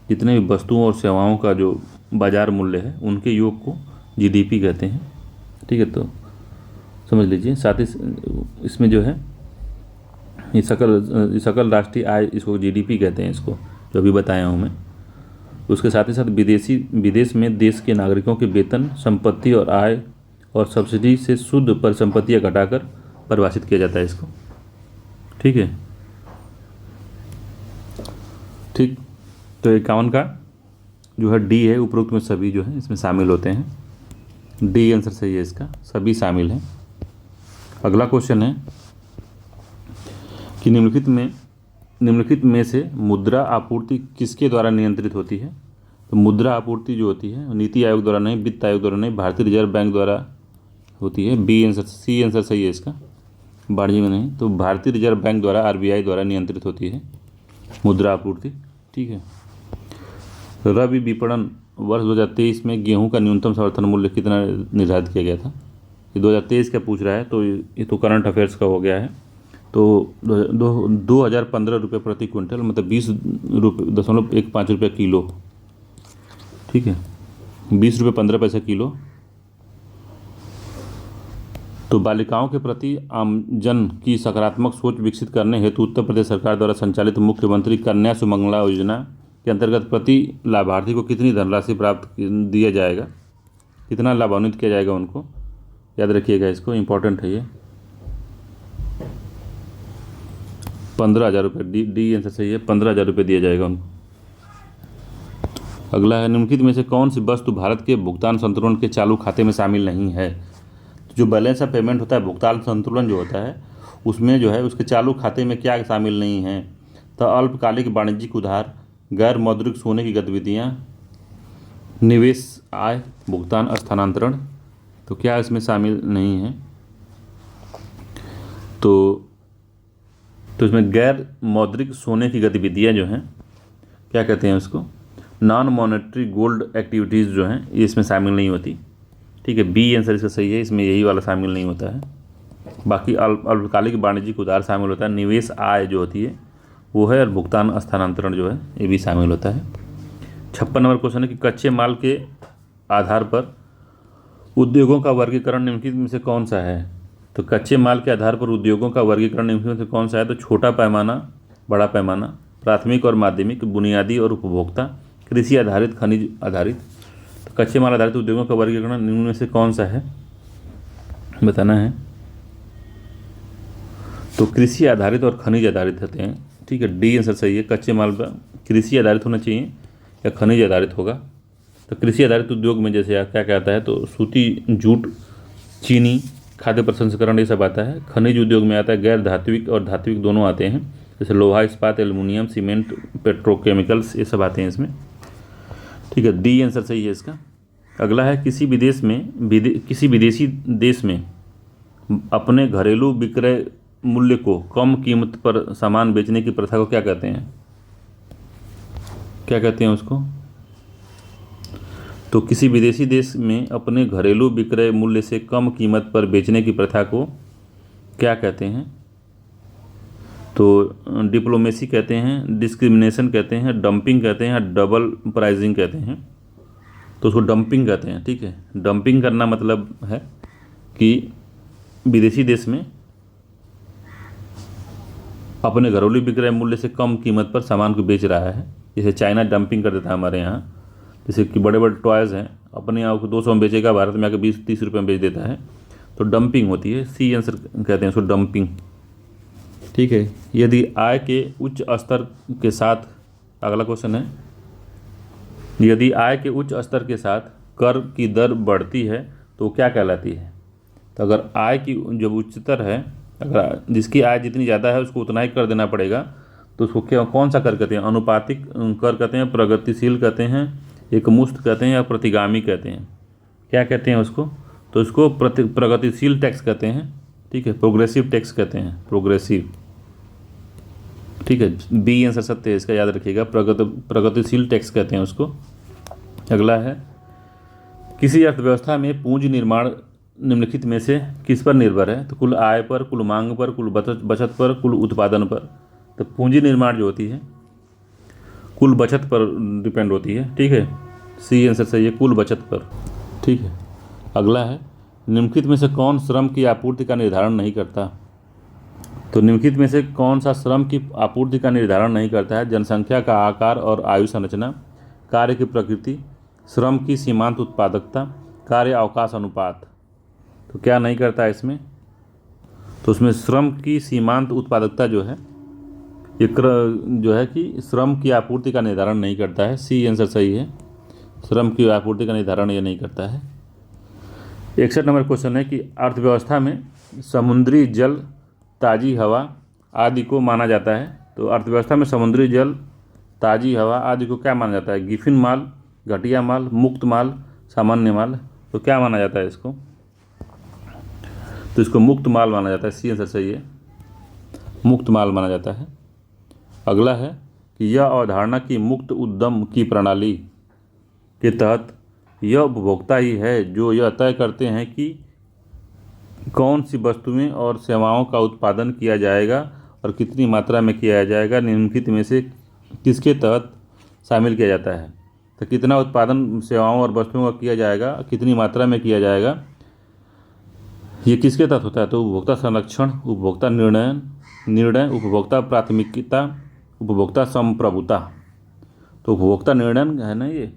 जितने भी वस्तुओं और सेवाओं का जो बाजार मूल्य है उनके योग को जीडीपी कहते हैं। ठीक है, तो समझ लीजिए। साथ ही इसमें जो है ये सकल राष्ट्रीय आय, इसको जीडीपी कहते हैं, इसको जो अभी बताया हूँ मैं। उसके साथ ही साथ विदेश में देश के नागरिकों के वेतन, संपत्ति और आय और सब्सिडी से शुद्ध परिसंपत्तियाँ घटाकर परिभाषित किया जाता है इसको। ठीक है, ठीक। तो 51 का जो है डी है, उपरोक्त में सभी जो है इसमें शामिल होते हैं। डी आंसर सही है इसका, सभी शामिल हैं। अगला क्वेश्चन है कि निम्नलिखित में से मुद्रा आपूर्ति किसके द्वारा नियंत्रित होती है? तो मुद्रा आपूर्ति जो होती है नीति आयोग द्वारा नहीं, वित्त आयोग द्वारा नहीं, भारतीय रिजर्व बैंक द्वारा होती है। सी आंसर सही है इसका, वाणिज्य में नहीं। तो भारतीय रिजर्व बैंक द्वारा, आरबीआई द्वारा नियंत्रित होती है मुद्रा आपूर्ति। ठीक है। रबी विपणन वर्ष 2023 में गेहूं का न्यूनतम समर्थन मूल्य कितना निर्धारित किया गया था? ये 2023 का पूछ रहा है, तो ये तो करंट अफेयर्स का हो गया है। तो 2015 रुपये प्रति क्विंटल, मतलब 20.15 रुपये किलो। ठीक है, 20 रुपये 15 पैसा किलो। तो बालिकाओं के प्रति आमजन की सकारात्मक सोच विकसित करने हेतु उत्तर प्रदेश सरकार द्वारा संचालित मुख्यमंत्री कन्या सुमंगला योजना के अंतर्गत प्रति लाभार्थी को कितनी धनराशि प्राप्त दिया जाएगा, कितना लाभान्वित किया जाएगा उनको? याद रखिएगा इसको, इम्पोर्टेंट है ये। 15,000 रुपये। डी आंसर सही है, 15,000 रुपये दिया जाएगा उनको। अगला है, निम्नलिखित में से कौन सी वस्तु भारत के भुगतान संतुलन के चालू खाते में शामिल नहीं है? जो बैलेंस ऑफ पेमेंट होता है, भुगतान संतुलन जो होता है, उसमें जो है उसके चालू खाते में क्या शामिल नहीं है? तो अल्पकालिक वाणिज्यिक उधार, गैर मौद्रिक सोने की गतिविधियाँ, निवेश आय, भुगतान स्थानांतरण। तो क्या इसमें शामिल नहीं है? तो इसमें गैर मौद्रिक सोने की गतिविधियाँ जो हैं, क्या कहते हैं उसको, नॉन मॉनेटरी गोल्ड एक्टिविटीज़ जो हैं, ये इसमें शामिल नहीं होती। ठीक है, बी आंसर इसका सही है, इसमें यही वाला शामिल नहीं होता है। बाकी अल्पकालिक वाणिज्यिक उधार शामिल होता है, निवेश आय जो होती है वो है, और भुगतान स्थानांतरण जो है ये भी शामिल होता है। 56 नंबर क्वेश्चन है कि कच्चे माल के आधार पर उद्योगों का वर्गीकरण निम्नलिखित में से कौन सा है? तो कच्चे माल के आधार पर उद्योगों का वर्गीकरण निम्नलिखित में से कौन सा है? तो छोटा पैमाना, बड़ा पैमाना, प्राथमिक और माध्यमिक, बुनियादी और उपभोक्ता, कृषि आधारित, खनिज आधारित। तो कच्चे माल आधारित उद्योगों का वर्गीकरण निम्न में से कौन सा है, बताना है। तो कृषि आधारित और खनिज आधारित होते हैं। ठीक है, डी आंसर सही है, कच्चे माल पर कृषि आधारित होना चाहिए या खनिज आधारित होगा। तो कृषि आधारित उद्योग में जैसे क्या क्या आता है? तो सूती, जूट, चीनी, खाद्य प्रसंस्करण, ये सब आता है। खनिज उद्योग में आता है गैर धात्विक और धात्विक दोनों आते हैं, जैसे लोहा, इस्पात, एल्युमिनियम, सीमेंट, पेट्रोकेमिकल्स, ये सब आते हैं इसमें। ठीक है, डी आंसर सही है इसका। अगला है, किसी विदेशी देश में अपने घरेलू विक्रय मूल्य को कम कीमत पर सामान बेचने की प्रथा को क्या कहते हैं? क्या कहते हैं उसको? तो किसी विदेशी देश में अपने घरेलू विक्रय मूल्य से कम कीमत पर बेचने की प्रथा को क्या कहते हैं? तो डिप्लोमेसी कहते हैं, डिस्क्रिमिनेशन कहते हैं, डंपिंग कहते हैं, डबल प्राइसिंग कहते हैं। तो उसको डंपिंग कहते हैं। ठीक है, डंपिंग करना मतलब है कि विदेशी देश में अपने घरेलू विक्रय मूल्य से कम कीमत पर सामान को बेच रहा है। जैसे चाइना डंपिंग कर देता है हमारे यहाँ, जैसे कि बड़े बड़े टॉयज़ हैं, अपने यहाँ को 200 में बेचेगा, भारत में आकर 20-30 रुपये में बेच देता है, तो डंपिंग होती है। सी आंसर कहते हैं उसको, डंपिंग। ठीक है, यदि आय के उच्च स्तर के साथ, अगला क्वेश्चन है, यदि आय के उच्च स्तर के साथ कर की दर बढ़ती है तो क्या कहलाती है? तो अगर आय की जब उच्चतर है, अगर जिसकी आय जितनी ज़्यादा है उसको उतना ही कर देना पड़ेगा, तो उसको क्या, कौन सा कर कहते हैं? अनुपातिक कर कहते हैं, प्रगतिशील कहते हैं, एकमुश्त कहते हैं, या प्रतिगामी कहते हैं? क्या कहते हैं उसको? तो इसको प्रगतिशील टैक्स कहते हैं। ठीक है, प्रोग्रेसिव टैक्स कहते हैं, प्रोग्रेसिव। ठीक है, बी आंसर सत्य है इसका, याद रखिएगा, प्रगतिशील टैक्स कहते हैं उसको। अगला है, किसी अर्थव्यवस्था में पूंजी निर्माण निम्नलिखित में से किस पर निर्भर है? तो कुल आय पर, कुल मांग पर, कुल बचत पर, कुल उत्पादन पर। तो पूंजी निर्माण जो होती है कुल बचत पर डिपेंड होती है। ठीक है, सी आंसर सही है, कुल बचत पर। ठीक है, अगला है निम्नलिखित में से कौन श्रम की आपूर्ति का निर्धारण नहीं करता। तो निम्नलिखित में से कौन सा श्रम की आपूर्ति का निर्धारण नहीं करता है। जनसंख्या का आकार और आयु संरचना, कार्य की प्रकृति, श्रम की सीमांत उत्पादकता, कार्य अवकाश अनुपात। तो क्या नहीं करता है इसमें, तो उसमें श्रम की सीमांत उत्पादकता जो है ये जो है कि श्रम की आपूर्ति का निर्धारण नहीं करता है। सी आंसर सही है, श्रम की आपूर्ति का निर्धारण ये नहीं करता है। 61 नंबर क्वेश्चन है कि अर्थव्यवस्था में समुद्री जल, ताज़ी हवा आदि को माना जाता है। तो अर्थव्यवस्था में समुद्री जल, ताज़ी हवा आदि को क्या माना जाता है। गिफिन माल, घटिया माल, मुक्त माल, सामान्य माल। तो क्या माना जाता है इसको, तो इसको मुक्त माल माना जाता है। सी आंसर सही है, मुक्त माल माना जाता है। अगला है कि यह अवधारणा की मुक्त उद्यम की प्रणाली के तहत यह उपभोक्ता ही है जो यह तय करते हैं कि कौन सी वस्तुएं और सेवाओं का उत्पादन किया जाएगा और कितनी मात्रा में किया जाएगा। निम्नलिखित में से किसके तहत शामिल किया जाता है। तो कितना उत्पादन सेवाओं और वस्तुओं का किया जाएगा, कितनी मात्रा में किया जाएगा, ये किसके तहत होता है। तो उपभोक्ता संरक्षण, उपभोक्ता निर्णय, उपभोक्ता प्राथमिकता, उपभोक्ता संप्रभुता। तो उपभोक्ता निर्णय है ना ये,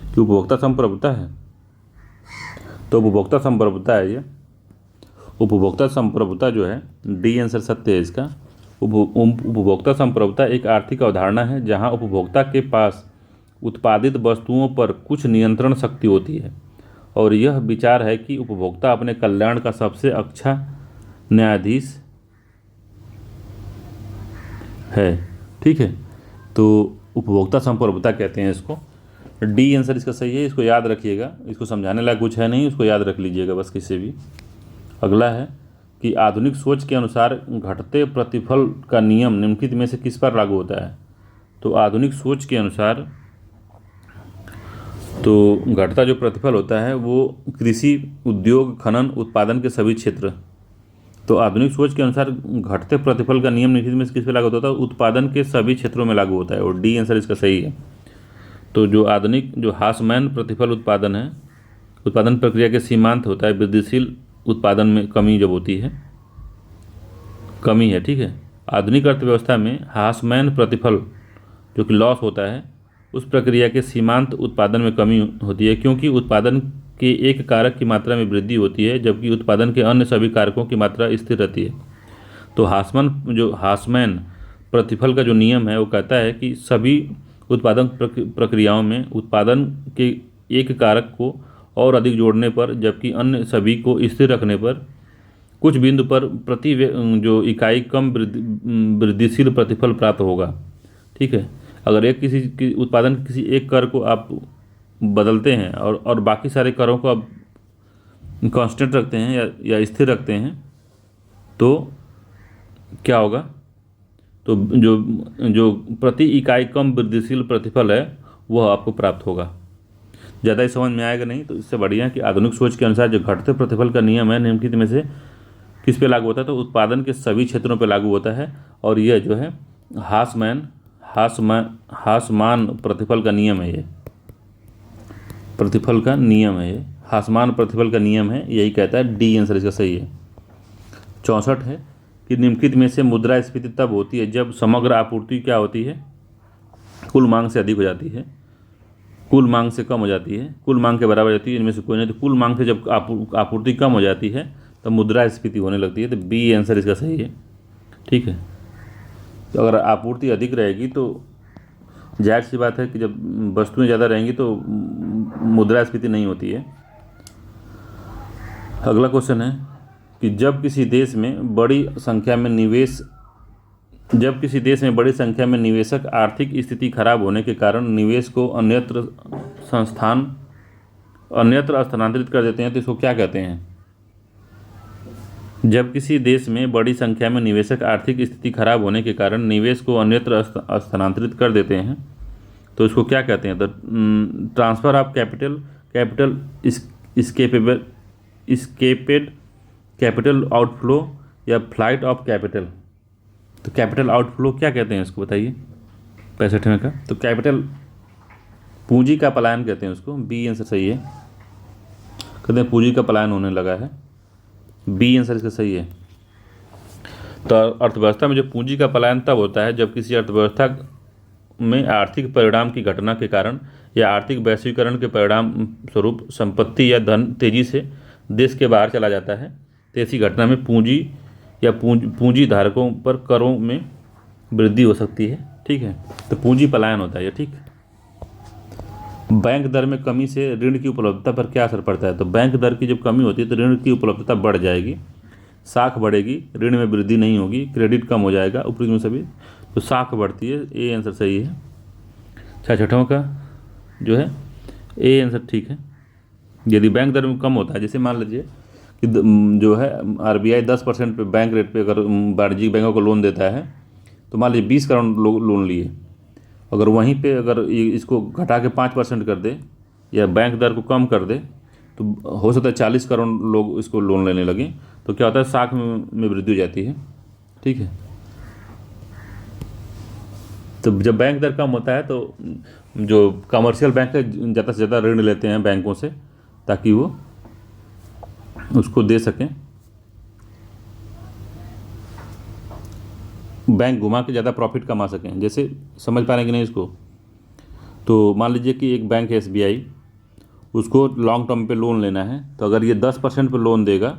कि उपभोक्ता संप्रभुता है। तो उपभोक्ता संप्रभुता है ये, उपभोक्ता संप्रभुता जो है डी आंसर सत्य है इसका। उपभोक्ता संप्रभुता एक आर्थिक अवधारणा है जहां उपभोक्ता के पास उत्पादित वस्तुओं पर कुछ नियंत्रण शक्ति होती है और यह विचार है कि उपभोक्ता अपने कल्याण का सबसे अच्छा न्यायाधीश है। ठीक है, तो उपभोक्ता संप्रभुता कहते हैं इसको। डी आंसर इसका सही है, इसको याद रखिएगा, इसको समझाने लायक कुछ है नहीं, उसको याद रख लीजिएगा बस किसी भी। अगला है कि आधुनिक सोच के अनुसार घटते प्रतिफल का नियम निम्नलिखित में से किस पर लागू होता है। तो आधुनिक सोच के अनुसार तो घटता जो प्रतिफल होता है वो कृषि, उद्योग, खनन, उत्पादन के सभी क्षेत्र। तो आधुनिक सोच के अनुसार घटते प्रतिफल का नियम निम्नलिखित में से किस पे लागू होता है। उत्पादन के सभी क्षेत्रों में लागू होता है और डी आंसर इसका सही है। तो जो आधुनिक जो हासमैन प्रतिफल उत्पादन है, उत्पादन प्रक्रिया के सीमांत होता है, वृद्धिशील उत्पादन में कमी जब होती है, कमी है। ठीक है, आधुनिक अर्थव्यवस्था में हासमैन प्रतिफल जो कि लॉस होता है, उस प्रक्रिया के सीमांत उत्पादन में कमी होती है क्योंकि उत्पादन के एक कारक की मात्रा में वृद्धि होती है जबकि उत्पादन के अन्य सभी कारकों की मात्रा स्थिर रहती है। तो हासमैन प्रतिफल का जो नियम है वो कहता है कि सभी उत्पादन प्रक्रियाओं में उत्पादन के एक कारक को और अधिक जोड़ने पर जबकि अन्य सभी को स्थिर रखने पर कुछ बिंदु पर प्रति जो इकाई कम वृद्धिशील प्रतिफल प्राप्त होगा। ठीक है, अगर किसी उत्पादन किसी एक कर को आप बदलते हैं और बाकी सारे करों को आप कांस्टेंट रखते हैं या स्थिर रखते हैं तो क्या होगा, तो जो प्रति इकाई कम वृद्धिशील प्रतिफल है वह आपको प्राप्त होगा। ज़्यादा ही समझ में आएगा नहीं, तो इससे बढ़िया कि आधुनिक सोच के अनुसार जो घटते प्रतिफल का नियम है निम्नलिखित में से किस पे लागू होता है। तो उत्पादन के सभी क्षेत्रों पे लागू होता है और यह जो है हासमान प्रतिफल का नियम है, ये प्रतिफल का नियम है, ये हासमान प्रतिफल का नियम है, यही कहता है। डी आंसर इसका सही है। 64 है कि निम्नलिखित में से मुद्रास्फीति तब होती है जब समग्र आपूर्ति क्या होती है, कुल मांग से अधिक हो जाती है, कुल मांग से कम हो जाती है, कुल मांग के बराबर जाती है, इनमें से कोई नहीं। तो कुल मांग से जब आपूर्ति कम हो जाती है तो मुद्रास्फीति होने लगती है। तो बी आंसर इसका सही है। ठीक है, तो अगर आपूर्ति अधिक रहेगी तो जाहिर सी बात है कि जब वस्तुएं ज़्यादा रहेंगी तो मुद्रास्फीति नहीं होती है। अगला क्वेश्चन है कि जब किसी देश में बड़ी संख्या में निवेशक आर्थिक स्थिति खराब होने के कारण निवेश को अन्यत्र स्थानांतरित कर देते हैं तो इसको क्या कहते हैं। जब किसी देश में बड़ी संख्या में निवेशक आर्थिक स्थिति खराब होने के कारण निवेश को अन्यत्र स्थानांतरित कर देते हैं तो इसको क्या कहते हैं। तो transfer of capital escaped capital outflow या फ्लाइट ऑफ कैपिटल। तो कैपिटल आउटफ्लो क्या कहते हैं इसको बताइए। 65वें का, तो कैपिटल पूंजी का पलायन कहते हैं उसको, बी आंसर सही है। कहते हैं पूंजी का पलायन होने लगा है, बी आंसर इसका सही है। तो अर्थव्यवस्था में जो पूंजी का पलायन तब होता है जब किसी अर्थव्यवस्था में आर्थिक परिणाम की घटना के कारण या आर्थिक वैश्वीकरण के परिणाम स्वरूप संपत्ति या धन तेजी से देश के बाहर चला जाता है। तो ऐसी घटना में पूंजी या पूंजी धारकों पर करों में वृद्धि हो सकती है। ठीक है, तो पूंजी पलायन होता है ये। ठीक, बैंक दर में कमी से ऋण की उपलब्धता पर क्या असर पड़ता है? तो बैंक दर की जब कमी होती है तो ऋण की उपलब्धता बढ़ जाएगी, साख बढ़ेगी, ऋण में वृद्धि नहीं होगी, क्रेडिट कम हो जाएगा, ऊपरी में सभी, तो साख बढ़ती है। ए आंसर सही है। 66वां का जो है ए आंसर ठीक है। यदि बैंक दर में कम होता है, जैसे मान लीजिए कि जो है आरबीआई 10% पे बैंक रेट पे अगर वाणिज्यिक बैंकों को लोन देता है, तो मान लीजिए 20 करोड़ लोन लिए, अगर वहीं पे अगर इसको घटा के 5% कर दे या बैंक दर को कम कर दे, तो हो सकता है 40 करोड़ लोग इसको लोन लेने लगे, तो क्या होता है साख में वृद्धि हो जाती है। ठीक है, तो जब बैंक दर कम होता है तो जो कमर्शियल बैंक है ज़्यादा से ज़्यादा ऋण लेते हैं बैंकों से ताकि वो उसको दे सकें, बैंक घुमा के ज़्यादा प्रॉफिट कमा सकें। जैसे समझ पा रहे हैं कि नहीं इसको? तो मान लीजिए कि एक बैंक है एसबीआई, उसको लॉन्ग टर्म पे लोन लेना है, तो अगर ये 10% पे लोन देगा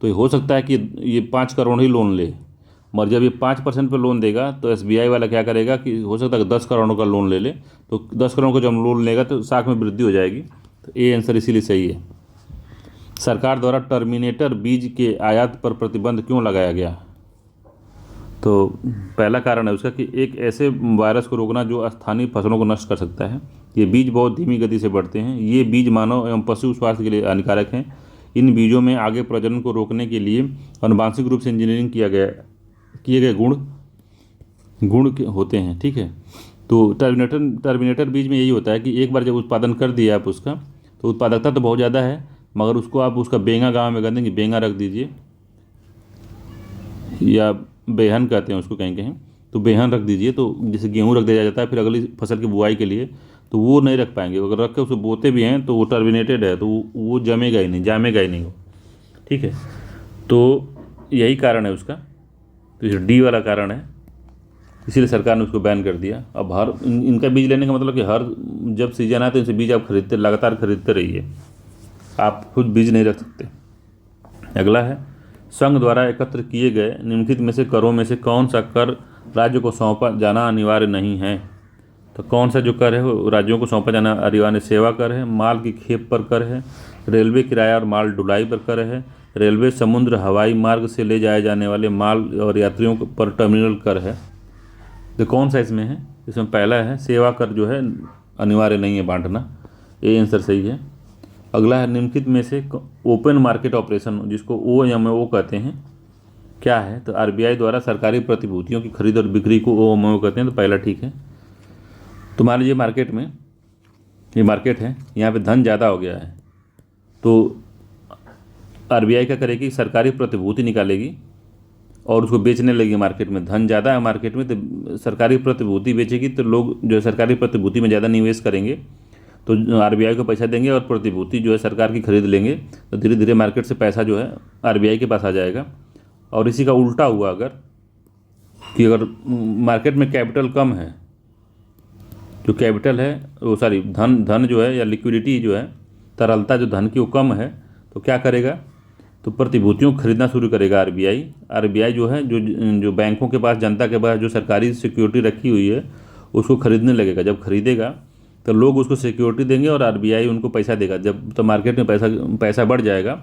तो ये हो सकता है कि ये 5 करोड़ ही लोन ले, मगर जब ये 5% पे लोन देगा तो एसबीआई वाला क्या करेगा कि हो सकता है कि 10 करोड़ का लोन ले ले, तो 10 करोड़ का जब लोन लेगा तो साख में वृद्धि हो जाएगी। तो ए आंसर इसीलिए सही है। सरकार द्वारा टर्मिनेटर बीज के आयात पर प्रतिबंध क्यों लगाया गया? तो पहला कारण है उसका कि एक ऐसे वायरस को रोकना जो स्थानीय फसलों को नष्ट कर सकता है। ये बीज बहुत धीमी गति से बढ़ते हैं, ये बीज मानव एवं पशु स्वास्थ्य के लिए हानिकारक हैं। इन बीजों में आगे प्रजनन को रोकने के लिए आनुवांशिक रूप से इंजीनियरिंग किए गए गुण होते हैं। ठीक है, तो टर्मिनेटर बीज में यही होता है कि एक बार जब उत्पादन कर दिया आप उसका, तो उत्पादकता तो बहुत ज़्यादा है, मगर उसको आप उसका बेंगा गाँव में कर देंगे, बेंगा रख दीजिए या बेहन कहते हैं उसको कहीं कहीं, तो बेहन रख दीजिए, तो जैसे गेहूँ रख दिया जाता है फिर अगली फसल की बुआई के लिए, तो वो नहीं रख पाएंगे। अगर रख के उसको बोते भी हैं तो वो टर्मिनेटेड है, तो वो जामेगा ही नहीं वो। ठीक है, तो यही कारण है उसका, तो ये डी वाला कारण है, इसीलिए सरकार ने उसको बैन कर दिया। अब हर इनका बीज लेने का मतलब कि हर जब सीजन आए तो इनसे बीज आप लगातार खरीदते रहिए, आप खुद बीज नहीं रख सकते। अगला है, संघ द्वारा एकत्र किए गए निम्नलिखित में से करों में से कौन सा कर राज्य को सौंपा जाना अनिवार्य नहीं है? तो कौन सा जो कर है वो राज्यों को सौंपा जाना अनिवार्य? सेवा कर है, माल की खेप पर कर है, रेलवे किराया और माल ढुलाई पर कर है, रेलवे समुद्र हवाई मार्ग से ले जाए जाने वाले माल और यात्रियों पर टर्मिनल कर है। तो कौन सा इसमें है? इसमें पहला है सेवा कर जो है अनिवार्य नहीं है बांटना, ये आंसर सही है। अगला है निम्नलिखित में से ओपन मार्केट ऑपरेशन, जिसको OMO कहते हैं, क्या है? तो आरबीआई द्वारा सरकारी प्रतिभूतियों की खरीद और बिक्री को OMO कहते हैं, तो पहला ठीक है। तो मान लीजिए मार्केट में ये मार्केट है, यहाँ पे धन ज़्यादा हो गया है, तो आरबीआई क्या करेगी? सरकारी प्रतिभूति निकालेगी और उसको बेचने लगेगी मार्केट में। धन ज़्यादा है मार्केट में तो सरकारी प्रतिभूति बेचेगी, तो लोग जो सरकारी प्रतिभूति में ज़्यादा निवेश करेंगे, तो आरबीआई को पैसा देंगे और प्रतिभूति जो है सरकार की खरीद लेंगे, तो धीरे धीरे मार्केट से पैसा जो है आरबीआई के पास आ जाएगा। और इसी का उल्टा हुआ अगर कि अगर मार्केट में कैपिटल कम है, जो कैपिटल है वो धन जो है या लिक्विडिटी जो है, तरलता जो धन की वो कम है, तो क्या करेगा? तो प्रतिभूतियों को खरीदना शुरू करेगा आरबीआई जो है जो बैंकों के पास, जनता के पास जो सरकारी सिक्योरिटी रखी हुई है उसको खरीदने लगेगा। जब खरीदेगा तो लोग उसको सिक्योरिटी देंगे और आरबीआई उनको पैसा देगा। जब तो मार्केट में पैसा बढ़ जाएगा,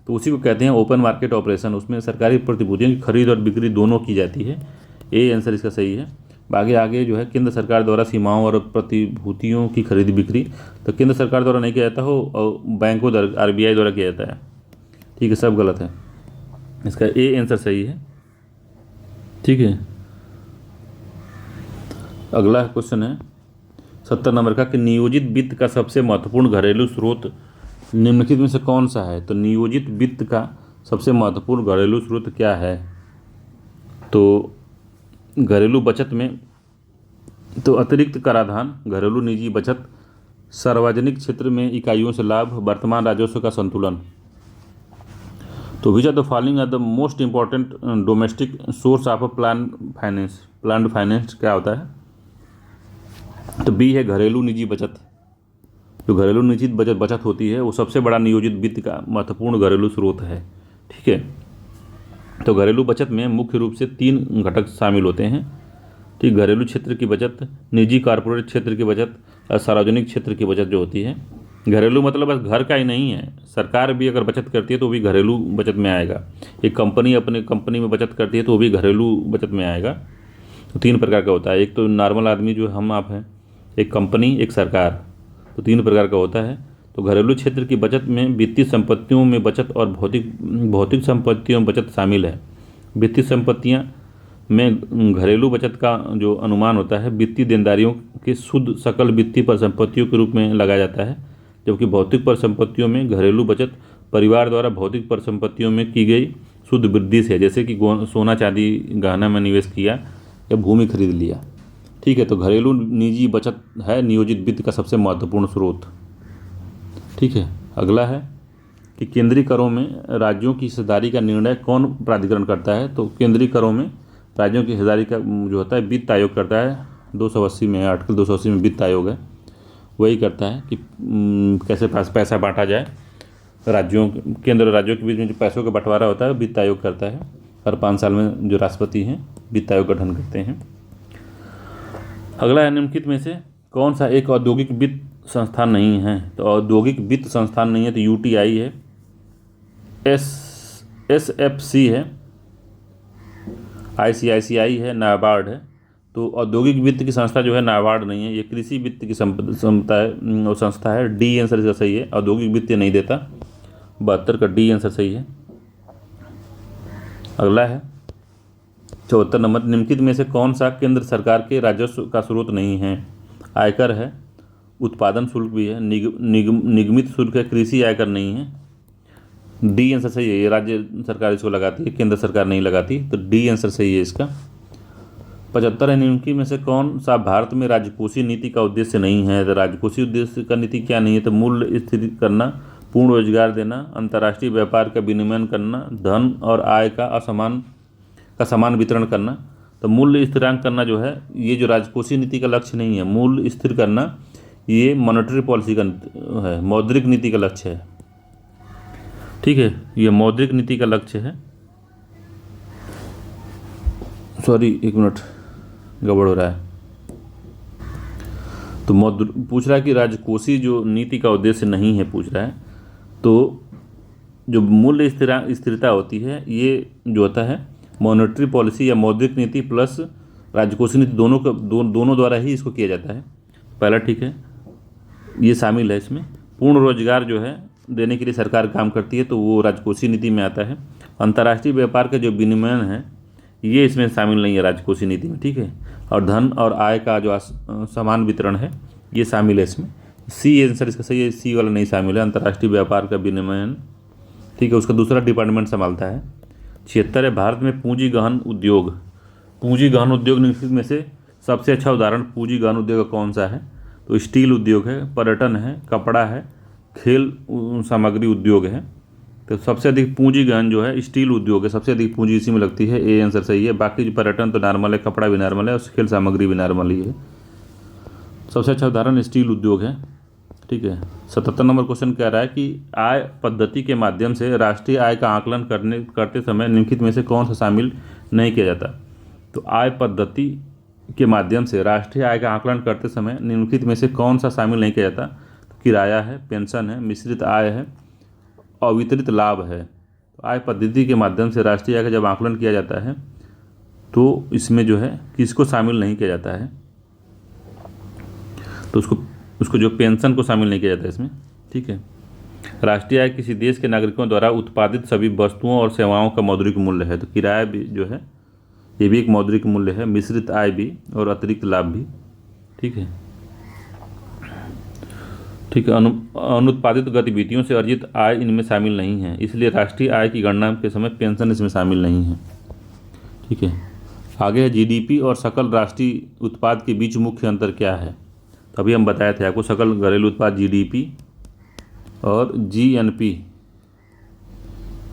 तो उसी को कहते हैं ओपन मार्केट ऑपरेशन। उसमें सरकारी प्रतिभूतियों की खरीद और बिक्री दोनों की जाती है। ए आंसर इसका सही है। आगे जो है केंद्र सरकार द्वारा सीमाओं और प्रतिभूतियों की खरीद बिक्री, तो केंद्र सरकार द्वारा नहीं किया जाता हो और बैंकों द्वारा आरबीआई द्वारा किया जाता है। ठीक है, सब गलत है, इसका ए आंसर सही है। ठीक है, अगला क्वेश्चन है 70 नंबर का कि नियोजित वित्त का सबसे महत्वपूर्ण घरेलू स्रोत निम्नलिखित में से कौन सा है? तो नियोजित वित्त का सबसे महत्वपूर्ण घरेलू स्रोत क्या है? तो घरेलू बचत में तो अतिरिक्त कराधान, घरेलू निजी बचत, सार्वजनिक क्षेत्र में इकाइयों से लाभ, वर्तमान राजस्व का संतुलन। तो which are the following are the most important domestic source of planned finance क्या होता है? तो बी है घरेलू निजी बचत। जो घरेलू निजी बचत होती है वो सबसे बड़ा नियोजित वित्त का महत्वपूर्ण घरेलू स्रोत है। ठीक है, तो घरेलू बचत में मुख्य रूप से 3 घटक शामिल होते हैं। ठीक, घरेलू क्षेत्र की बचत, निजी कॉरपोरेट क्षेत्र की बचत और सार्वजनिक क्षेत्र की बचत जो होती है। घरेलू मतलब बस घर का ही नहीं है, सरकार भी अगर बचत करती है तो भी घरेलू बचत में आएगा। एक कंपनी अपने कंपनी में बचत करती है तो वो भी घरेलू बचत में आएगा। तो 3 प्रकार का होता है। एक तो नॉर्मल आदमी जो हम आप हैं, एक कंपनी, एक सरकार, तो 3 प्रकार का होता है। तो घरेलू क्षेत्र की बचत में वित्तीय संपत्तियों में बचत और भौतिक संपत्तियों में बचत शामिल है। वित्तीय संपत्तियां में घरेलू बचत का जो अनुमान होता है वित्तीय देनदारियों के शुद्ध सकल वित्तीय परिसंपत्तियों के रूप में लगाया जाता है, जबकि भौतिक परिसंपत्तियों में घरेलू बचत परिवार द्वारा भौतिक परिसंपत्तियों में की गई शुद्ध वृद्धि से, जैसे कि सोना चांदी गहना में निवेश किया या भूमि खरीद लिया। ठीक है, तो घरेलू निजी बचत है नियोजित वित्त का सबसे महत्वपूर्ण स्रोत। ठीक है, अगला है कि केंद्रीय करों में राज्यों की हिस्सेदारी का निर्णय कौन प्राधिकरण करता है? तो केंद्रीय करों में राज्यों की हिस्सेदारी का जो होता है वित्त आयोग करता है। 280 में, आर्टिकल 280 में वित्त आयोग है, वही करता है कि कैसे पैसा बांटा जाए। राज्यों, केंद्र और राज्यों के बीच में जो पैसों का बंटवारा होता है वित्त आयोग करता है। हर 5 साल में जो राष्ट्रपति हैं वित्त आयोग गठन करते हैं। अगला है निम्नलिखित में से कौन सा एक औद्योगिक वित्त संस्थान नहीं है? तो औद्योगिक वित्त संस्थान नहीं है तो यूटीआई है, एसएफसी है, आईसीआईसीआई है, नाबार्ड है। तो औद्योगिक वित्त की संस्था जो है नाबार्ड नहीं है, ये कृषि वित्त की संस्था है। डी आंसर इसका सही है, औद्योगिक वित्त नहीं देता। 72 का डी आंसर सही है। अगला है 74 नंबर, निम्नलिखित में से कौन सा केंद्र सरकार के राजस्व का स्रोत नहीं है? आयकर है, उत्पादन शुल्क भी है, निगमित शुल्क है, कृषि आयकर नहीं है। डी आंसर सही है, ये राज्य सरकार इसको लगाती है, केंद्र सरकार नहीं लगाती, तो डी आंसर सही है इसका। 75 है, निम्नलिखित में से कौन सा भारत में राजकोषीय नीति का उद्देश्य नहीं है? तो राजकोषीय उद्देश्य का नीति क्या नहीं है? तो मूल्य स्थिर करना, पूर्ण रोजगार देना, अंतर्राष्ट्रीय व्यापार का विनियमन करना, धन और आय का समान वितरण करना। तो मूल्य स्थिरांक करना जो है ये जो राजकोषीय नीति का लक्ष्य नहीं है। मूल्य स्थिर करना ये मॉनेटरी पॉलिसी का है, मौद्रिक नीति का लक्ष्य है। ठीक है, ये मौद्रिक नीति का लक्ष्य है। सॉरी, एक मिनट, गड़बड़ हो रहा है। तो पूछ रहा है कि राजकोषीय जो नीति का उद्देश्य नहीं है पूछ रहा है। तो जो मूल्य स्थिरता होती है ये जो होता है मॉनेटरी पॉलिसी या मौद्रिक नीति प्लस राजकोषीय नीति दोनों द्वारा ही इसको किया जाता है। पहला ठीक है, ये शामिल है इसमें। पूर्ण रोजगार जो है देने के लिए सरकार काम करती है तो वो राजकोषीय नीति में आता है। अंतर्राष्ट्रीय व्यापार का जो विनियमन है ये इसमें शामिल नहीं है राजकोषीय नीति में। ठीक है, और धन और आय का जो समान वितरण है ये शामिल है इसमें। सी आंसर इसका सही है, सी वाला नहीं शामिल है, अंतर्राष्ट्रीय व्यापार का विनियमन। ठीक है, उसका दूसरा डिपार्टमेंट संभालता है। 76 है, भारत में पूंजी गहन उद्योग निम्नलिखित में से सबसे अच्छा उदाहरण पूंजी गहन उद्योग का कौन सा है? तो स्टील उद्योग है, पर्यटन है, कपड़ा है, खेल सामग्री उद्योग है। तो सबसे अधिक पूंजी गहन जो है स्टील उद्योग है, सबसे अधिक पूंजी इसी में लगती है। ए आंसर सही है। बाकी जो पर्यटन तो नॉर्मल है, कपड़ा भी नॉर्मल है और खेल सामग्री भी नॉर्मल ही है। सबसे अच्छा उदाहरण स्टील उद्योग है। ठीक है, 77 नंबर क्वेश्चन कह रहा है कि आय पद्धति के माध्यम से राष्ट्रीय आय का आकलन करते समय निम्नलिखित में से कौन सा शामिल नहीं किया जाता? तो आय पद्धति के माध्यम से राष्ट्रीय आय का आकलन करते समय निम्नलिखित में से कौन सा शामिल नहीं किया जाता? तो किराया है, पेंशन है, मिश्रित आय है, अवितरित लाभ है। तो आय पद्धति के माध्यम से राष्ट्रीय आय का जब आकलन किया जाता है तो इसमें जो है किसको शामिल नहीं किया जाता है? तो उसको जो पेंशन को शामिल नहीं किया जाता है इसमें। ठीक है, राष्ट्रीय आय किसी देश के नागरिकों द्वारा उत्पादित सभी वस्तुओं और सेवाओं का मौद्रिक मूल्य है। तो किराया भी जो है ये भी एक मौद्रिक मूल्य है, मिश्रित आय भी और अतिरिक्त लाभ भी। ठीक है, अनुत्पादित गतिविधियों से अर्जित आय इनमें शामिल नहीं है, इसलिए राष्ट्रीय आय की गणना के समय पेंशन इसमें शामिल नहीं है। ठीक है, आगे है जीडीपी और सकल राष्ट्रीय उत्पाद के बीच मुख्य अंतर क्या है। तो अभी हम बताए थे आपको सकल घरेलू उत्पाद जीडीपी और जीएनपी।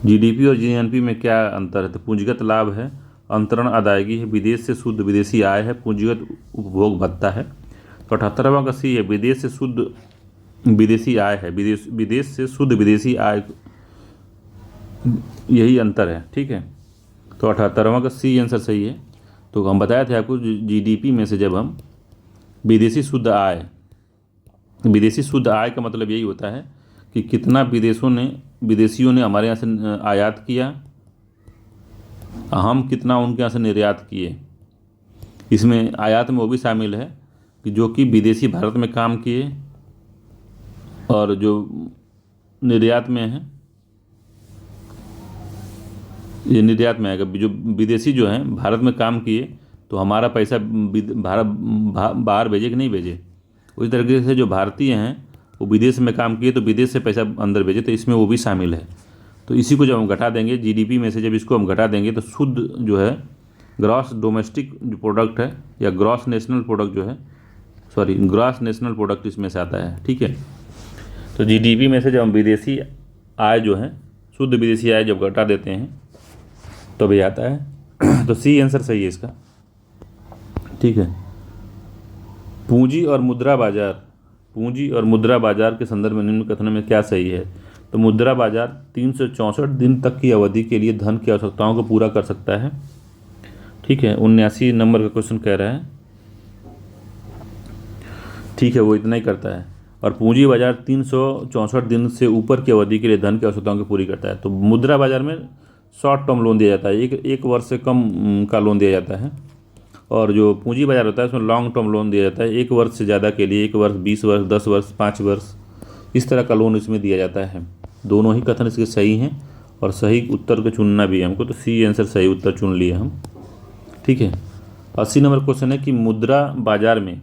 जीडीपी और जीएनपी में क्या अंतर है। तो पूंजीगत लाभ है, अंतरण अदायगी है, विदेश से शुद्ध विदेशी आय है, पूंजीगत उपभोग भत्ता है। तो 78वां का सी है, विदेश से शुद्ध विदेशी आय है, विदेश से शुद्ध विदेशी आय, यही अंतर है। ठीक है, तो 78वां का सी आंसर सही है। तो हम बताए थे आपको जीडीपी में से जब हम विदेशी शुद्ध आय, विदेशी शुद्ध आय का मतलब यही होता है कि कितना विदेशियों ने हमारे यहाँ से आयात किया, हम कितना उनके यहाँ से निर्यात किए। इसमें आयात में वो भी शामिल है कि जो कि विदेशी भारत में काम किए, और जो निर्यात में है, ये निर्यात में आएगा। जो विदेशी जो हैं भारत में काम किए तो हमारा पैसा भारत बाहर भेजे कि नहीं भेजे। उसी तरीके से जो भारतीय हैं वो विदेश में काम किए तो विदेश से पैसा अंदर भेजे, तो इसमें वो भी शामिल है। तो इसी को जब हम घटा देंगे जीडीपी में से, जब इसको हम घटा देंगे तो शुद्ध जो है ग्रॉस डोमेस्टिक जो प्रोडक्ट है या ग्रॉस नेशनल प्रोडक्ट जो है, सॉरी ग्रॉस नेशनल प्रोडक्ट इसमें से आता है। ठीक है, तो जीडीपी में से जब हम विदेशी आय जो है, शुद्ध विदेशी आय जब घटा देते हैं तो भी आता है। तो सी आंसर सही है इसका। ठीक है, पूंजी और मुद्रा बाजार, पूंजी और मुद्रा बाजार के संदर्भ में निम्न कथनों में क्या सही है। तो मुद्रा बाजार 364 दिन तक की अवधि के लिए धन की आवश्यकताओं को पूरा कर सकता है। ठीक है, 79 नंबर का क्वेश्चन कह रहा है। ठीक है, वो इतना ही करता है। और पूंजी बाजार 364 दिन से ऊपर की अवधि के लिए धन की आवश्यकताओं को पूरी करता है। तो मुद्रा बाजार में शॉर्ट टर्म लोन दिया जाता है, एक वर्ष से कम का लोन दिया जाता है। और जो पूंजी बाजार होता है उसमें लॉन्ग टर्म लोन दिया जाता है, 1 वर्ष से ज़्यादा के लिए, 1 वर्ष, 20 वर्ष, 10 वर्ष, 5 वर्ष, इस तरह का लोन इसमें दिया जाता है। दोनों ही कथन इसके सही हैं और सही उत्तर को चुनना भी है हमको। तो सी आंसर सही उत्तर चुन लिए हम। ठीक है, 80 नंबर क्वेश्चन है कि मुद्रा बाजार में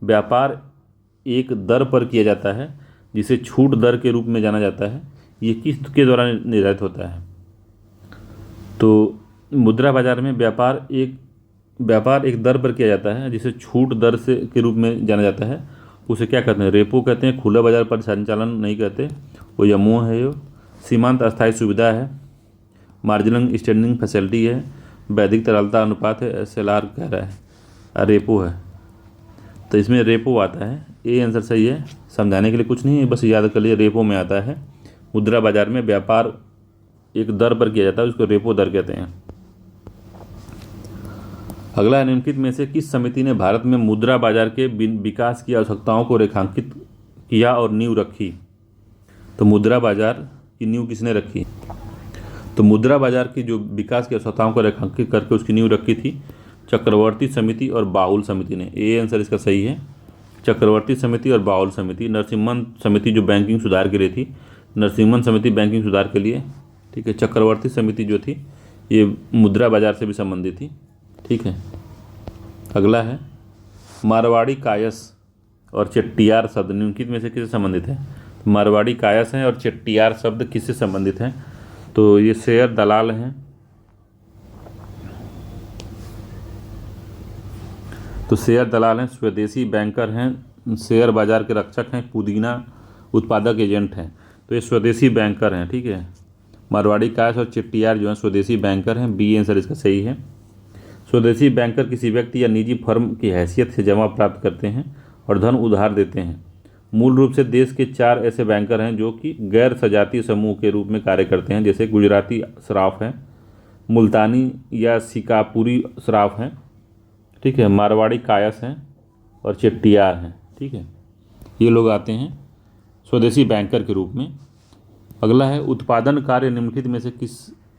व्यापार एक दर पर किया जाता है जिसे छूट दर के रूप में जाना जाता है, ये किस के द्वारा निर्धारित होता है। तो मुद्रा बाजार में व्यापार एक दर पर किया जाता है जिसे छूट दर से के रूप में जाना जाता है। उसे क्या कहते हैं, रेपो कहते हैं, खुला बाजार पर संचालन नहीं कहते, वो यमो है, यो सीमांत अस्थायी सुविधा है, मार्जिनल स्टैंडिंग फैसिलिटी है, वैधिक तरलता अनुपात है, SLR कह रहा है, रेपो है। तो इसमें रेपो आता है, ए आंसर सही है। समझाने के लिए कुछ नहीं है, बस याद कर लीजिए, रेपो में आता है। मुद्रा बाजार में व्यापार एक दर पर किया जाता है, उसको रेपो दर कहते हैं। अगला है, निम्नलिखित में से किस समिति ने भारत में मुद्रा बाजार के विकास की आवश्यकताओं को रेखांकित किया और नींव रखी। तो मुद्रा बाजार की नींव किसने रखी। तो मुद्रा बाजार की जो विकास की आवश्यकताओं को रेखांकित करके उसकी नींव रखी थी चक्रवर्ती समिति और बाहुल समिति ने। ए आंसर इसका सही है, चक्रवर्ती समिति और बाहुल समिति। नरसिम्हन समिति जो बैंकिंग सुधार के लिए थी, नरसिम्हन समिति बैंकिंग सुधार के लिए। ठीक है, चक्रवर्ती समिति जो थी ये मुद्रा बाजार से भी संबंधित थी। ठीक है, अगला है, मारवाड़ी कायस और चेट्टियार शब्द निम्नलिखित में से किससे संबंधित है। मारवाड़ी कायस हैं और चेट्टियार शब्द किससे संबंधित हैं। तो ये शेयर दलाल हैं। तो शेयर दलाल हैं, स्वदेशी बैंकर हैं, शेयर बाजार के रक्षक हैं, पुदीना उत्पादक एजेंट हैं। तो ये स्वदेशी बैंकर हैं। ठीक है, मारवाड़ी कायस और चेट्टियार जो हैं स्वदेशी बैंकर हैं। बी आंसर इसका सही है। स्वदेशी बैंकर किसी व्यक्ति या निजी फर्म की हैसियत से जमा प्राप्त करते हैं और धन उधार देते हैं। मूल रूप से देश के 4 ऐसे बैंकर हैं जो कि गैर सजातीय समूह के रूप में कार्य करते हैं, जैसे गुजराती सराफ हैं, मुल्तानी या सिकापुरी सराफ हैं। ठीक है, मारवाड़ी कायस हैं और चेट्टियार हैं। ठीक है, ये लोग आते हैं स्वदेशी बैंकर के रूप में। अगला है, उत्पादन कार्य निम्नलिखित में से किस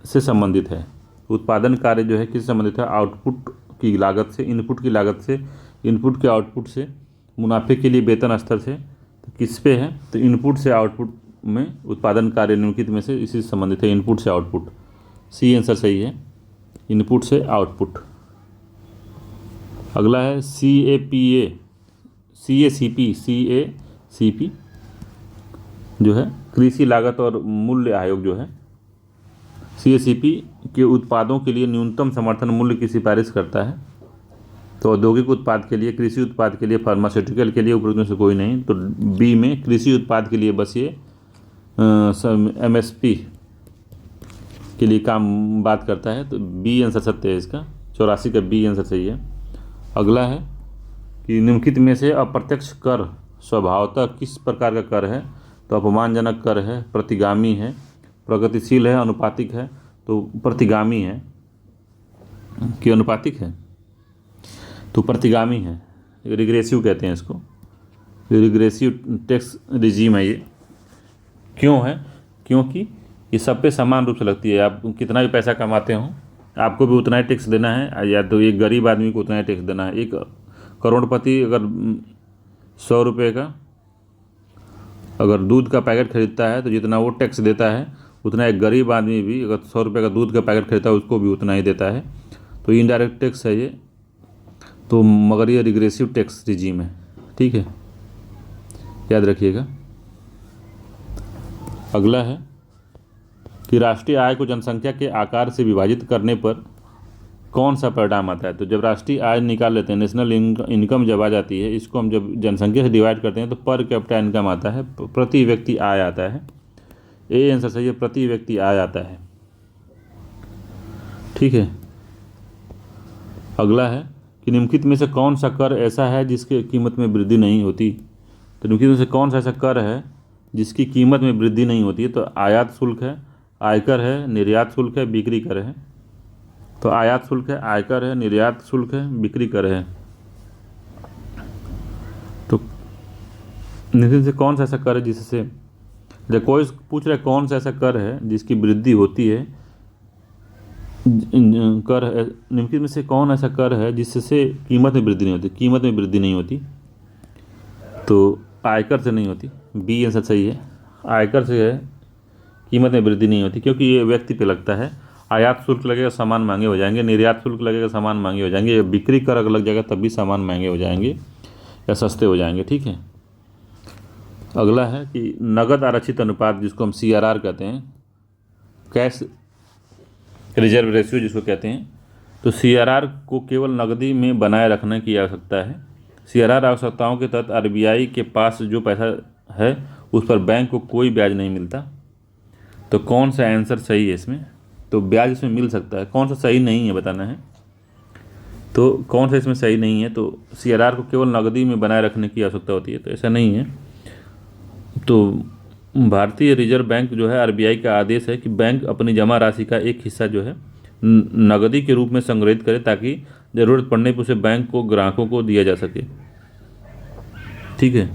से संबंधित है। उत्पादन कार्य जो है किससे संबंधित है। आउटपुट की लागत से, इनपुट की लागत से, इनपुट के आउटपुट से, मुनाफे के लिए वेतन स्तर से। तो किस पे है, तो इनपुट से आउटपुट में उत्पादन कार्य निम्नलिखित में से इसी से संबंधित है, इनपुट से आउटपुट। सी आंसर सही है, इनपुट से आउटपुट। अगला है, CACP जो है कृषि लागत और मूल्य आयोग जो है, CACP के उत्पादों के लिए न्यूनतम समर्थन मूल्य की सिफारिश करता है। तो औद्योगिक उत्पाद के लिए, कृषि उत्पाद के लिए, फार्मास्यूटिकल के लिए उपरोक्त में से कोई नहीं। तो बी में कृषि उत्पाद के लिए बस ये MSP के लिए काम बात करता है। तो बी आंसर सत्य है इसका, 84 का बी आंसर सही है। अगला है कि निम्नलिखित में से अप्रत्यक्ष कर स्वभावतः किस प्रकार का कर है? तो अपमानजनक कर है, प्रतिगामी है, प्रगतिशील है, अनुपातिक है। तो प्रतिगामी है कि अनुपातिक है? तो प्रतिगामी है, रिग्रेसिव कहते हैं इसको। रिग्रेसिव टैक्स रिजीम है ये। क्यों है? क्योंकि ये सब पे समान रूप से लगती है। आप कितना भी पैसा कमाते हो आपको भी उतना ही टैक्स देना है, या तो एक गरीब आदमी को उतना ही टैक्स देना है। एक करोड़पति अगर 100 रुपये का अगर दूध का पैकेट खरीदता है तो जितना वो टैक्स देता है उतना एक गरीब आदमी भी अगर 100 रुपये का दूध का पैकेट खरीदता है उसको भी उतना ही देता है। तो इनडायरेक्ट टैक्स है ये। तो मगर ये रिग्रेसिव टैक्स रिजीम है, ठीक है, याद रखिएगा। अगला है कि राष्ट्रीय आय को जनसंख्या के आकार से विभाजित करने पर कौन सा परिणाम आता है? तो जब राष्ट्रीय आय निकाल लेते हैं, नेशनल इनकम जब आ जाती है, इसको हम जब जनसंख्या से डिवाइड करते हैं तो पर कैपिटा इनकम आता है, प्रति व्यक्ति आय आता है। ए आंसर सही है, प्रति व्यक्ति आय आता है, ठीक है। अगला है कि निम्नलिखित में से कौन सा कर ऐसा है जिसकी कीमत में वृद्धि नहीं होती? तो निम्नलिखित में से कौन सा ऐसा कर है जिसकी कीमत में वृद्धि नहीं होती है? तो आयात शुल्क है, आयकर है, निर्यात शुल्क है, बिक्री कर है। तो आयात शुल्क है, आयकर है, निर्यात शुल्क है, बिक्री कर है। तो निम्नलिखित से कौन सा ऐसा कर है जिससे, जब कोई पूछ रहा है कौन सा ऐसा कर है जिसकी वृद्धि होती है, कर है, निम्नलिखित में से कौन ऐसा कर है जिससे कीमत में वृद्धि नहीं होती? कीमत में वृद्धि नहीं होती तो आयकर से नहीं होती, बी आंसर सही है। आयकर से है, कीमत में वृद्धि नहीं होती क्योंकि ये व्यक्ति पे लगता है। आयात शुल्क लगेगा सामान महंगे हो जाएंगे, निर्यात शुल्क लगेगा सामान महंगे हो जाएंगे, बिक्री कर अगर लग जाएगा तब भी सामान महंगे हो जाएंगे या सस्ते हो जाएंगे, ठीक है। अगला है कि नगद आरक्षित अनुपात जिसको हम CRR कहते हैं, कैश रिजर्व रेशियो जिसको कहते हैं। तो CRR को केवल नकदी में बनाए रखने की आवश्यकता है। CRR आवश्यकताओं के तहत RBI के पास जो पैसा है उस पर बैंक को कोई ब्याज नहीं मिलता। तो कौन सा आंसर सही है इसमें? तो ब्याज इसमें मिल सकता है, कौन सा सही नहीं है बताना है। तो कौन सा इसमें सही नहीं है? तो CRR को केवल नकदी में बनाए रखने की आवश्यकता होती है, तो ऐसा नहीं है। तो भारतीय रिजर्व बैंक जो है, RBI का आदेश है कि बैंक अपनी जमा राशि का एक हिस्सा जो है नकदी के रूप में संग्रहित करे ताकि ज़रूरत पड़ने पर उसे बैंक को ग्राहकों को दिया जा सके, ठीक है।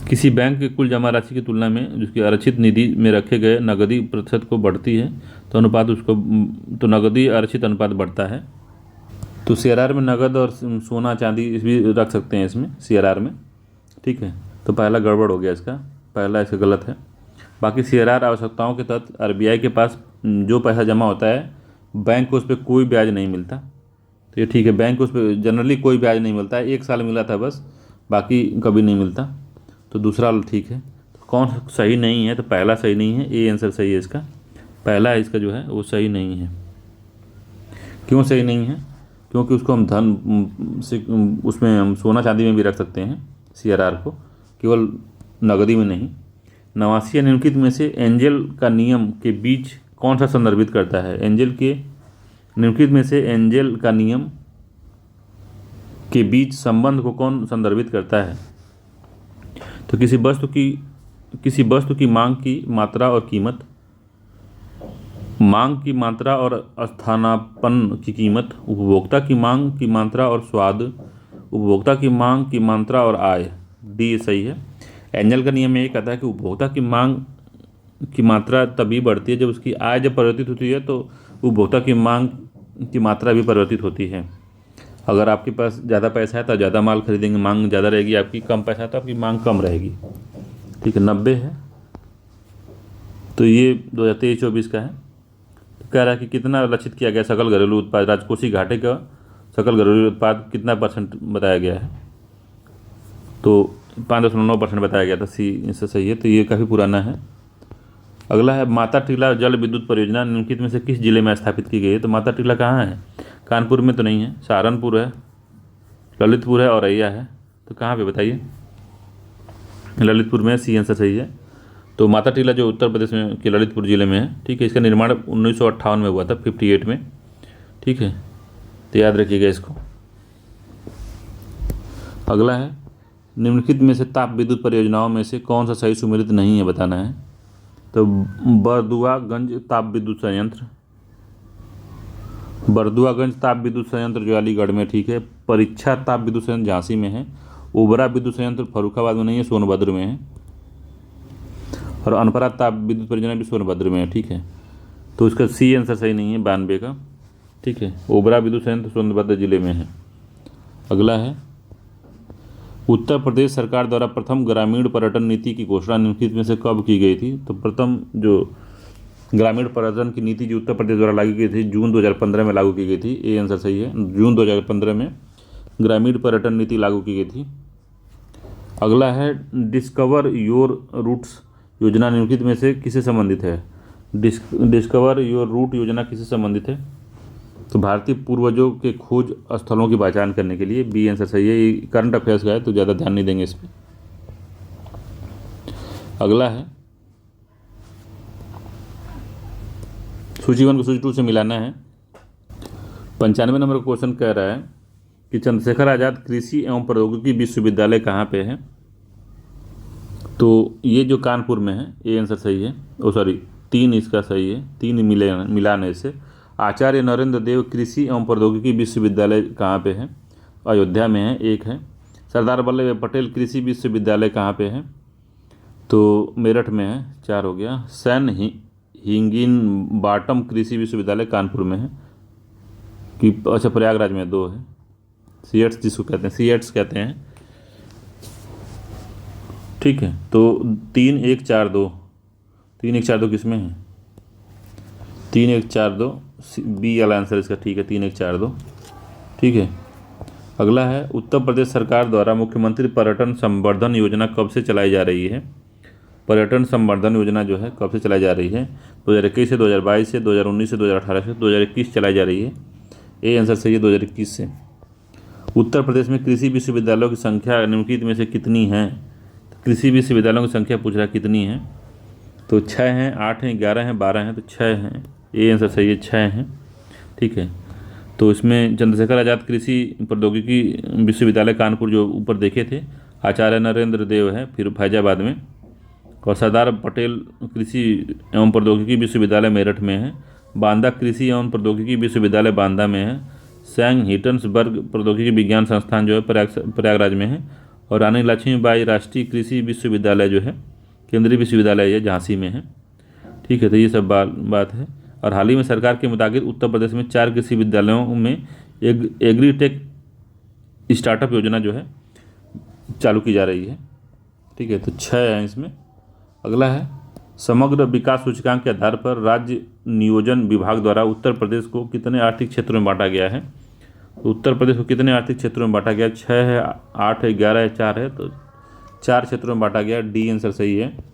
किसी बैंक की कुल जमा राशि की तुलना में जिसकी आरक्षित निधि में रखे गए नकदी प्रतिशत को बढ़ती है तो अनुपात उसको, तो नकदी आरक्षित अनुपात बढ़ता है। तो CRR में नगद और सोना चांदी भी रख सकते हैं इसमें CRR में, ठीक है। तो पहला गड़बड़ हो गया इसका, पहला इसका गलत है। बाकी CRR आवश्यकताओं के तहत RBI के पास जो पैसा जमा होता है बैंक को उस पर कोई ब्याज नहीं मिलता, तो ये ठीक है। बैंक को उस पर जनरली कोई ब्याज नहीं मिलता है, 1 साल मिला था बस, बाकी कभी नहीं मिलता। तो दूसरा ठीक है। तो कौन सही नहीं है? तो पहला सही नहीं है, ए आंसर सही है इसका। पहला इसका जो है वो सही नहीं है। क्यों सही नहीं है? क्योंकि उसको हम धन से, उसमें हम सोना चांदी में भी रख सकते हैं CRR को, केवल नगदी में नहीं। 89 निम्नलिखित में से एंजल का नियम के बीच कौन सा संदर्भित करता है? एंजल के निम्नलिखित में से एंजल का नियम के बीच संबंध को कौन संदर्भित करता है? तो किसी वस्तु की मांग की मात्रा और कीमत, मांग की मात्रा और स्थानापन्न की कीमत, उपभोक्ता की मांग की मात्रा और स्वाद, उपभोक्ता की मांग की मात्रा और आय, डी सही है। एंजल का नियम ये कहता है कि उपभोक्ता की मांग की मात्रा तभी बढ़ती है जब उसकी आय जब परिवर्तित होती है, तो उपभोक्ता की मांग की मात्रा भी परिवर्तित होती है। अगर आपके पास ज़्यादा पैसा है तो ज़्यादा माल खरीदेंगे, मांग ज़्यादा रहेगी। आपकी कम पैसा है तो आपकी मांग कम रहेगी, ठीक है। 90 है, तो ये 2023-24 का है। तो कह रहा है कि कितना लक्षित किया गया सकल घरेलू उत्पाद, राजकोषीय घाटे का सकल घरेलू उत्पाद कितना % बताया गया है? तो 5.9% बताया गया था, सी इससे सही है। तो ये काफ़ी पुराना है, अगला है माता टीला जल विद्युत परियोजना निम्नलिखित में से किस जिले में स्थापित की गई है? तो माता टीला कहाँ है? कानपुर में तो नहीं है, सहारनपुर है, ललितपुर है, औरैया है। तो कहाँ पे बताइए? ललितपुर में, सी आंसर सही है। तो माता टीला जो उत्तर प्रदेश में के ललितपुर जिले में है, ठीक है। इसका निर्माण 1958 में हुआ था, 58 में, ठीक है। तो याद रखिएगा इसको। अगला है निम्नलिखित में से ताप विद्युत परियोजनाओं में से कौन सा सही सुमेलित नहीं है, बताना है। तो बरदुआगंज ताप विद्युत संयंत्र, बरदुआगंज ताप विद्युत संयंत्र जो अलीगढ़ में, ठीक है। परीक्षा ताप विद्युत संयंत्र झांसी में है। ओबरा विद्युत संयंत्र फर्रुखाबाद में नहीं है, सोनभद्र में है। और अनपरा ताप विद्युत परियोजना भी सोनभद्र में है, ठीक है। तो इसका सी आंसर सही नहीं है, 92 का, ठीक है। ओबरा विद्युत संयंत्र सोनभद्र जिले में है। अगला है उत्तर प्रदेश सरकार द्वारा प्रथम ग्रामीण पर्यटन नीति की घोषणा निम्नलिखित में से कब की गई थी? तो प्रथम जो ग्रामीण पर्यटन की नीति जो उत्तर प्रदेश द्वारा लागू की गई थी, जून 2015 में लागू की गई थी। ए आंसर सही है, जून 2015 में ग्रामीण पर्यटन नीति लागू की गई थी। अगला है डिस्कवर योर रूट्स योजना निम्नलिखित में से किससे संबंधित है? डिस्कवर योर रूट योजना किससे संबंधित है? तो भारतीय पूर्वजों के खोज स्थलों की पहचान करने के लिए। बी आंसर सही है। ये करंट अफेयर्स का है तो ज़्यादा ध्यान नहीं देंगे इस पर। अगला है सूची 1 को सूची 2 से मिलाना है। 95 नंबर का क्वेश्चन कह रहा है कि चंद्रशेखर आज़ाद कृषि एवं प्रौद्योगिकी विश्वविद्यालय कहाँ पे है? तो ये जो कानपुर में है, ए आंसर सही है। 3 इसका सही है, 3 मिलान है इससे। आचार्य नरेंद्र देव कृषि एवं प्रौद्योगिकी विश्वविद्यालय कहाँ पे है? अयोध्या में है, 1 है। सरदार वल्लभ भाई पटेल कृषि विश्वविद्यालय कहाँ पे है? तो मेरठ में है, 4 हो गया। सैन हिंगिन बाटम कृषि विश्वविद्यालय कानपुर में है कि अच्छा प्रयागराज में 2 है। सीएट्स जिसको कहते हैं, सीएट्स कहते हैं, ठीक है। तो 3 1 4 2, 3 1 4 2 किस में है? 3 1 4 2 बी वाला आंसर इसका, ठीक है। 3 1 4 2, ठीक है। अगला है उत्तर प्रदेश सरकार द्वारा मुख्यमंत्री पर्यटन संवर्धन योजना कब से चलाई जा रही है? पर्यटन संवर्धन योजना जो है कब से चलाई जा रही है? 2021 से, 2022 से, 2019 से, 2018 से, 2021 चलाई जा रही है। ए आंसर सही है, 2021 से। उत्तर प्रदेश में कृषि विश्वविद्यालयों की संख्या निम्नलिखित में से कितनी है? कृषि विश्वविद्यालयों की संख्या पूछ रहा है कितनी है? तो 6 हैं, 8 हैं, 11 हैं, 12 हैं। तो 6 हैं, ए आंसर सही है, 6 हैं, ठीक है। तो इसमें चंद्रशेखर आज़ाद कृषि प्रौद्योगिकी विश्वविद्यालय कानपुर जो ऊपर देखे थे, आचार्य नरेंद्र देव है, फिर फैजाबाद में। और सरदार पटेल कृषि एवं प्रौद्योगिकी विश्वविद्यालय मेरठ में है। बांदा कृषि एवं प्रौद्योगिकी विश्वविद्यालय बांदा में है। सैंग हिटन्सबर्ग प्रौद्योगिकी विज्ञान संस्थान जो है प्रयागराज में है। और रानी लक्ष्मीबाई राष्ट्रीय कृषि विश्वविद्यालय जो है केंद्रीय विश्वविद्यालय है, झांसी में है, ठीक है। तो ये सब बात है। और हाल ही में सरकार के मुताबिक उत्तर प्रदेश में 4 कृषि विद्यालयों में एग्रीटेक स्टार्टअप योजना जो है चालू की जा रही है, ठीक है। तो 6 हैं इसमें। अगला है समग्र विकास सूचकांक के आधार पर राज्य नियोजन विभाग द्वारा उत्तर प्रदेश को कितने आर्थिक क्षेत्रों में बांटा गया है? तो उत्तर प्रदेश को कितने आर्थिक क्षेत्रों में बांटा गया? 6 है, 8 है, 11 है, 4 है। तो 4 क्षेत्रों में बांटा गया, डी आंसर सही है।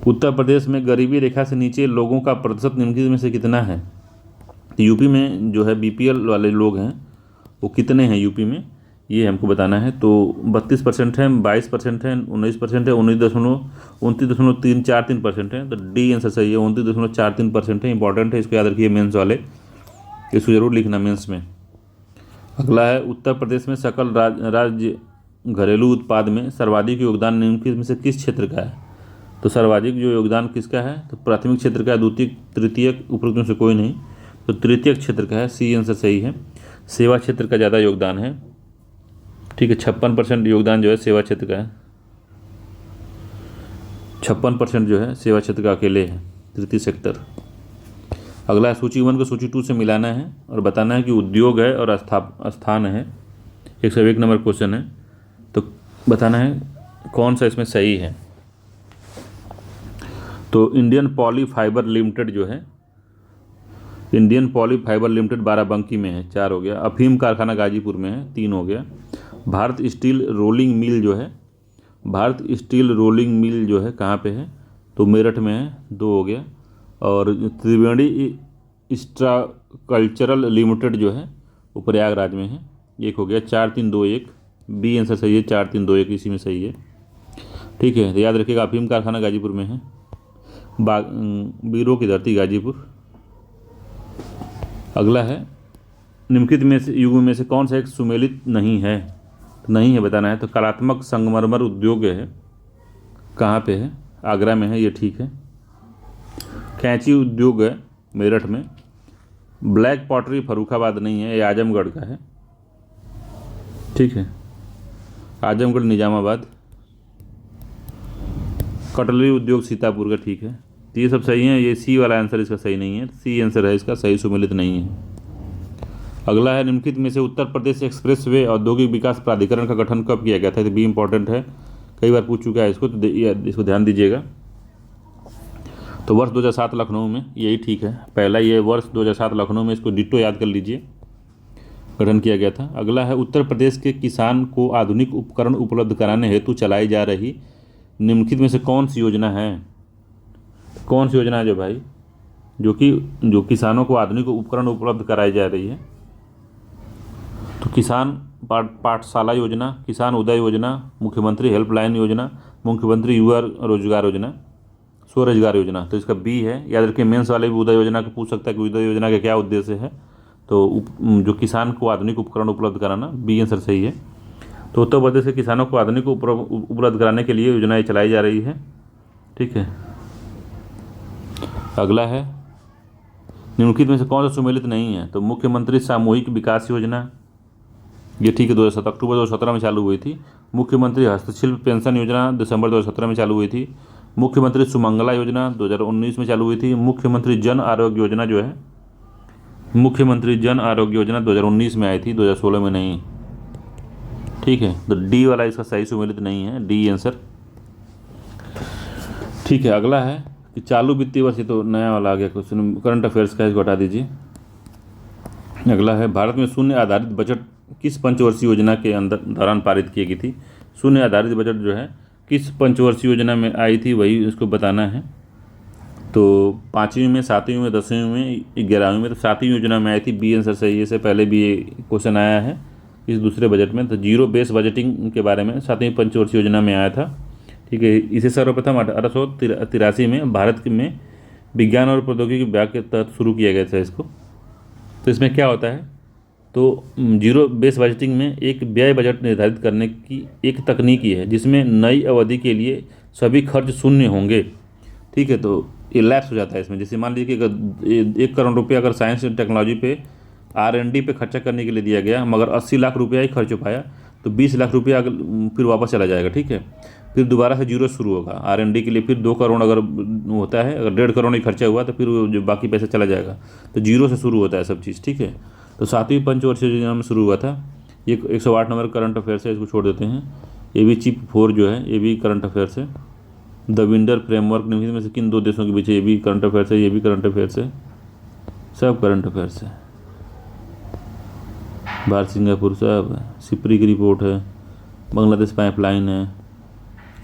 उत्तर प्रदेश में गरीबी रेखा से नीचे लोगों का प्रतिशत निम्नलिखित में से कितना है? यूपी में जो है बीपीएल वाले लोग हैं वो कितने हैं यूपी में, ये हमको बताना है। तो 32% है, 22% है, 19% है, 29.43% है। तो डी आंसर सही है, 29.43% है। इंपॉर्टेंट है, इसको याद रखिए मेंस वाले, इसको जरूर लिखना मेंस में। अगला है उत्तर प्रदेश में सकल राज्य घरेलू उत्पाद में सर्वाधिक योगदान निम्नलिखित में से किस क्षेत्र का है? तो सर्वाधिक जो योगदान किसका है? तो प्राथमिक क्षेत्र का है, द्वितीयक, तृतीयक, उपरोक्त में से कोई नहीं। तो तृतीयक क्षेत्र का है, सी आंसर सही है। सेवा क्षेत्र का ज़्यादा योगदान है, ठीक है। 56% योगदान जो है सेवा क्षेत्र का है, 56% जो है सेवा क्षेत्र का अकेले है, तृतीय सेक्टर। अगला सूची 1 को सूची 2 से मिलाना है और बताना है कि उद्योग है और स्थान है। 101 नंबर क्वेश्चन है, तो बताना है कौन सा इसमें सही है। तो इंडियन पॉली फाइबर लिमिटेड जो है, Indian poly fibre limited Barabanki में है, 4 हो गया। अफीम कारखाना गाजीपुर में है, 3 हो गया। भारत स्टील रोलिंग मिल जो है, भारत स्टील रोलिंग मिल जो है कहाँ पे है? तो तो मेरठ में है, 2 हो गया। और त्रिवेणी इंस्ट्रा कल्चरल लिमिटेड जो है वो प्रयागराज में है, 1 हो गया। 4 3 2 1 बी आंसर सही है, 4 3 2 1 इसी में सही है। ठीक है, तो याद रखिएगा अफीम कारखाना गाजीपुर में है। वीरों की धरती गाजीपुर। अगला है, निम्नलिखित में से युग में से कौन सा एक सुमेलित नहीं है? तो नहीं है बताना है। तो कलात्मक संगमरमर उद्योग है, कहाँ पे है? आगरा में है, ये ठीक है। कैंची उद्योग है मेरठ में। ब्लैक पॉटरी फर्रुखाबाद नहीं है, ये आजमगढ़ का है। ठीक है, आजमगढ़ निजामाबाद। कटलरी उद्योग सीतापुर का, ठीक है। तो ये सब सही है, ये सी वाला आंसर इसका सही नहीं है, सी आंसर है इसका सही, सुमेलित नहीं है। अगला है, निम्नलिखित में से उत्तर प्रदेश एक्सप्रेसवे औद्योगिक विकास प्राधिकरण का गठन कब किया गया था? तो भी इंपॉर्टेंट है, कई बार पूछ चुका है इसको, तो इसको ध्यान दीजिएगा। तो वर्ष 2007 लखनऊ में, यही ठीक है। पहला ये वर्ष 2007 लखनऊ में, इसको डिट्टो याद कर लीजिए, गठन किया गया था। अगला है, उत्तर प्रदेश के किसान को आधुनिक उपकरण उपलब्ध कराने हेतु चलाई जा रही निम्नलिखित में से कौन सी योजना है? कौन सी योजना है जो भाई जो किसानों को आधुनिक उपकरण उपलब्ध कराई जा रही है? तो किसान पाठशाला योजना, किसान उदय योजना, मुख्यमंत्री हेल्पलाइन योजना, मुख्यमंत्री युवा रोजगार योजना, स्वरोजगार योजना। तो इसका बी है। याद रखिए, मेंस वाले भी उदय योजना को पूछ सकता है कि उदय योजना का क्या उद्देश्य है। तो जो किसान को आधुनिक उपकरण उपलब्ध कराना, बी आंसर सही है। तो उत्तर प्रदेश के किसानों को आधुनिक उपलब्ध कराने के लिए योजनाएं चलाई जा रही है। ठीक है, अगला है, निम्नलिखित में से कौन सा सुमेलित नहीं है? तो मुख्यमंत्री सामूहिक विकास योजना, ये ठीक है, 2007 अक्टूबर 2017 में चालू हुई थी। मुख्यमंत्री हस्तशिल्प पेंशन योजना दिसंबर 2017 में चालू हुई थी। मुख्यमंत्री सुमंगला योजना 2019 में चालू हुई थी। मुख्यमंत्री जन आरोग्य योजना जो है, मुख्यमंत्री जन आरोग्य योजना 2019 में आई थी, 2016 में नहीं। ठीक है, तो डी वाला इसका सही सुमेलित नहीं है, डी आंसर। ठीक है, अगला है कि चालू वित्तीय वर्ष, ये तो नया वाला आ गया क्वेश्चन, करंट अफेयर्स का, इसको हटा दीजिए। अगला है, भारत में शून्य आधारित बजट किस पंचवर्षीय योजना के दौरान पारित की गई थी? शून्य आधारित बजट जो है किस पंचवर्षीय योजना में आई थी, वही इसको बताना है। तो 5वीं में, 7वीं में, 10वीं में, 11वीं में? तो 7वीं योजना में आई थी, बी आंसर सही है। इससे पहले भी ये क्वेश्चन आया है इस दूसरे बजट में। तो जीरो बेस बजटिंग के बारे में 7वीं पंचवर्षीय योजना में आया था। ठीक है, इसे सर्वप्रथम 1883 में भारत में विज्ञान और प्रौद्योगिकी विभाग के तहत शुरू किया गया था इसको। तो इसमें क्या होता है? तो जीरो बेस बजटिंग में एक व्यय बजट निर्धारित करने की एक तकनीकी है जिसमें नई अवधि के लिए सभी खर्च शून्य होंगे। ठीक है, तो ये लैप्स हो जाता है इसमें। जैसे मान लीजिए कि 1 करोड़ रुपया अगर साइंस एंड टेक्नोलॉजी पे R&D पे खर्चा करने के लिए दिया गया, मगर 80 लाख रुपया ही खर्च हो पाया, तो 20 लाख रुपया अगर फिर वापस चला जाएगा। ठीक है, फिर दोबारा से जीरो शुरू होगा। R&D के लिए फिर 2 करोड़ अगर होता है, अगर 1.5 करोड़ ही खर्चा हुआ तो फिर जो बाकी पैसा चला जाएगा। तो जीरो से शुरू होता है सब चीज़। ठीक है, तो 7वीं पंचवर्षीय योजना में शुरू हुआ था। ये 108 नंबर करंट अफेयर्स है, इसको छोड़ देते हैं। ये भी चिप 4 जो है, ये भी करंट अफेयर्स है। द विंडर फ्रेमवर्क निम्नलिखित में से किन 2 देशों के बीच है? ये भी करंट अफेयर्स है, ये भी करंट अफेयर्स है, सब करंट अफेयर्स है। भारत सिंगापुर सब, सिप्री की रिपोर्ट है, बांग्लादेश पाइपलाइन है।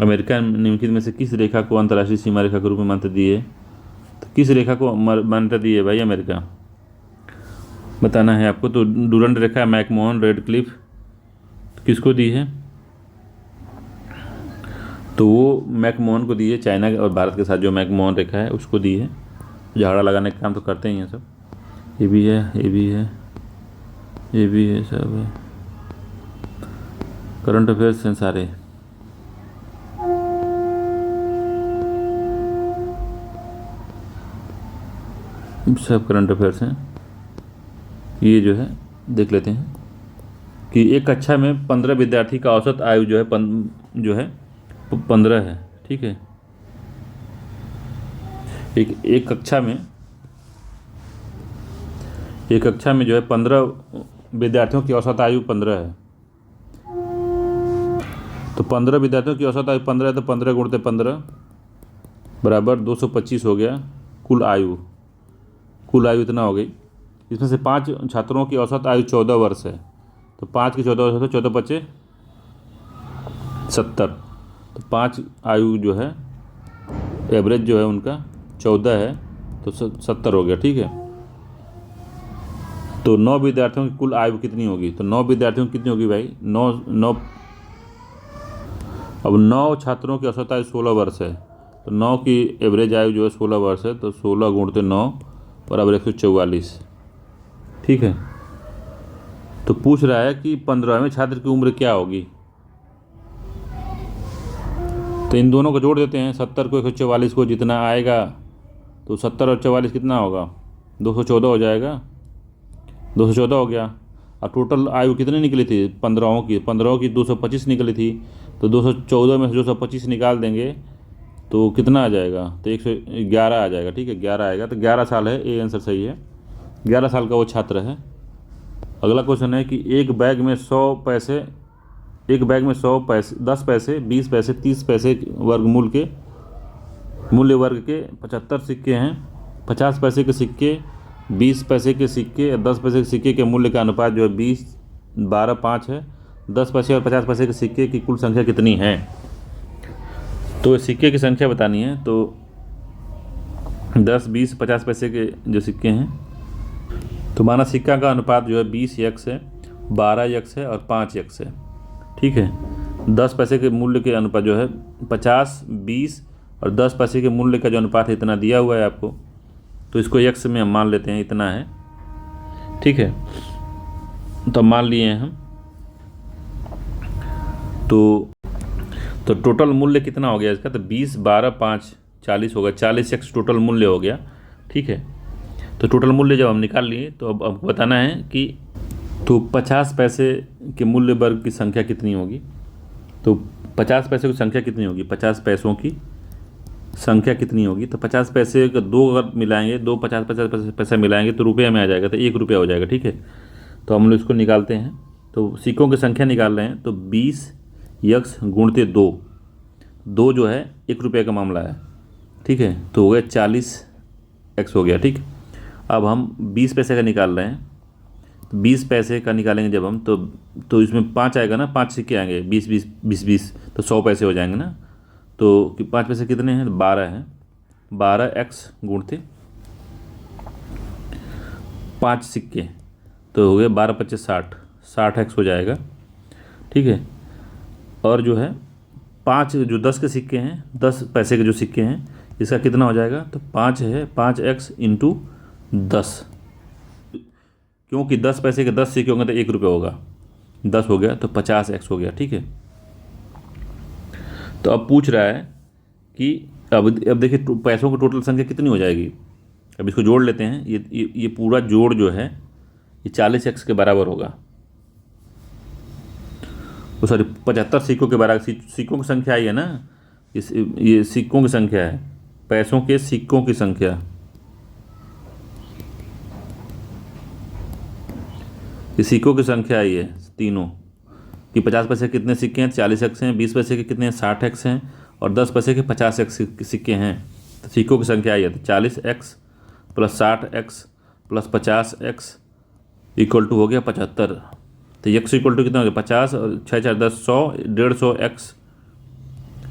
अमेरिका निम्नलिखित में से किस रेखा को अंतर्राष्ट्रीय सीमा रेखा के रूप में मान्यता दी है? तो किस रेखा को मान्यता दी है भाई अमेरिका, बताना है आपको। तो डूरंड रेखा, मैकमोहन, रेड क्लिफ, किसको दी है? तो वो मैकमोहन को दी है, चाइना और भारत के साथ जो मैकमोहन रेखा है उसको दी है। झाड़ा लगाने का काम तो करते ही हैं सब। ये भी है, ये भी है, ये भी है, सब है। करंट अफेयर्स हैं सारे। सब करंट अफेयर्स हैं। ये जो है देख लेते हैं कि एक कक्षा में 15 विद्यार्थी का औसत आयु जो है 15 है। ठीक है, एक कक्षा में जो है 15 विद्यार्थियों की औसत आयु 15 है। तो 15 विद्यार्थियों की औसत आयु 15 है, तो 15 गुणित 15 बराबर 225 हो गया कुल आयु इतना हो गई। इसमें से 5 छात्रों की औसत आयु 14 वर्ष है। तो 5 की 14 वर्ष है, 14 बचे 70। तो 5 आयु जो है एवरेज जो है उनका 14 है, तो 70 हो गया। ठीक है, तो 9 विद्यार्थियों की कुल आयु कितनी होगी? तो 9 विद्यार्थियों की कितनी होगी भाई? 9 9 अब 9 छात्रों की औसत आयु 16 वर्ष है, तो 9 की एवरेज आयु जो है 16 वर्ष है, तो 16 गुणते 9 बराबर 144। ठीक है, तो पूछ रहा है कि 15वें छात्र की उम्र क्या होगी। तो इन दोनों को जोड़ देते हैं, 70 को 144 को, जितना आएगा तो 70 और 44 कितना होगा? 214 हो जाएगा, 214 हो गया। और टोटल आयु कितनी निकली थी? 15 की 225 निकली थी, तो 214 में से 225 निकाल देंगे तो कितना आ जाएगा? तो 111 आ जाएगा। ठीक है, 11 आएगा, तो 11 साल है, ए आंसर सही है। 11 साल का वो छात्र है। अगला क्वेश्चन है कि एक बैग में 100 पैसे 10 पैसे 20 पैसे 30 पैसे मूल्य वर्ग के 75 सिक्के हैं। 50 पैसे के सिक्के, 20 पैसे के सिक्के और 10 पैसे के सिक्के के मूल्य का अनुपात जो है 20, 12, 5 है। 10 पैसे और 50 पैसे के सिक्के की कुल संख्या कितनी है? तो सिक्के की संख्या बतानी है। तो 10, 20, 50 पैसे के जो सिक्के हैं, तो माना सिक्का का अनुपात जो है 20x है, 12x है और 5x है। ठीक है, 10 पैसे के मूल्य के अनुपात जो है 50, 20 और 10 पैसे के मूल्य का जो अनुपात है इतना दिया हुआ है आपको, तो इसको x में हम मान लेते हैं, इतना है। ठीक है, तो मान लिए हैं हम। तो टोटल मूल्य कितना हो गया इसका? तो 20, 12, 5, 40 होगा, 40x टोटल मूल्य हो गया। ठीक है, तो टोटल मूल्य जब हम निकाल लिए तो अब हमको बताना है कि तो 50 पैसे के मूल्य वर्ग की संख्या कितनी होगी। तो 50 पैसे की संख्या कितनी होगी? 50 पैसों की संख्या कितनी होगी? तो 50 पैसे का दो अगर मिलाएंगे, 50 पैसा मिलाएंगे तो रुपये में आ जाएगा, तो 1 रुपया हो जाएगा। ठीक है, तो हम लोग इसको निकालते हैं। तो सिक्कों की संख्या निकाल रहे हैं, तो 20x गुणते 2 जो है 1 रुपये का मामला है। ठीक है, तो हो गया 40x हो गया। ठीक, अब हम 20 पैसे का निकाल रहे हैं। 20 पैसे का निकालेंगे जब हम, तो इसमें 5 आएगा ना, 5 सिक्के आएंगे, 20 20 20 20, तो 100 पैसे हो जाएंगे ना। तो 5 पैसे कितने हैं? 12 हैं। 12x गुणते 5 सिक्के, तो हो गए 12 25 60, 60x हो जाएगा। ठीक है, और जो है 5 जो 10 के सिक्के हैं, 10 पैसे के जो सिक्के हैं, इसका कितना हो जाएगा? तो 5 है, 5x इंटू 10, क्योंकि 10 पैसे के 10 सिक्के होंगे तो 1 रुपये होगा, 10 हो गया तो 50x हो गया। ठीक है, तो अब पूछ रहा है कि अब देखिए पैसों की टोटल संख्या कितनी हो जाएगी। अब इसको जोड़ लेते हैं। ये पूरा जोड़ जो है ये 40x के बराबर होगा। तो सॉरी 75 सिक्कों के बराबर, सिक्कों की संख्या आई है ना, ये सिक्कों की संख्या है, पैसों के सिक्कों की संख्या। ये सिक्कों की संख्या आई है तीनों कि 50 पैसे के कितने सिक्के हैं? 40x हैं। 20 पैसे के कितने हैं? 60x हैं। और 10 पैसे के 50x सिक्के हैं। तो सिक्कों की संख्या आई है, तो 40x plus 60x plus 50x equal to हो गया 75। तो x इक्वल टू कितना हो गया? 50 और 6 4 10 100, 150x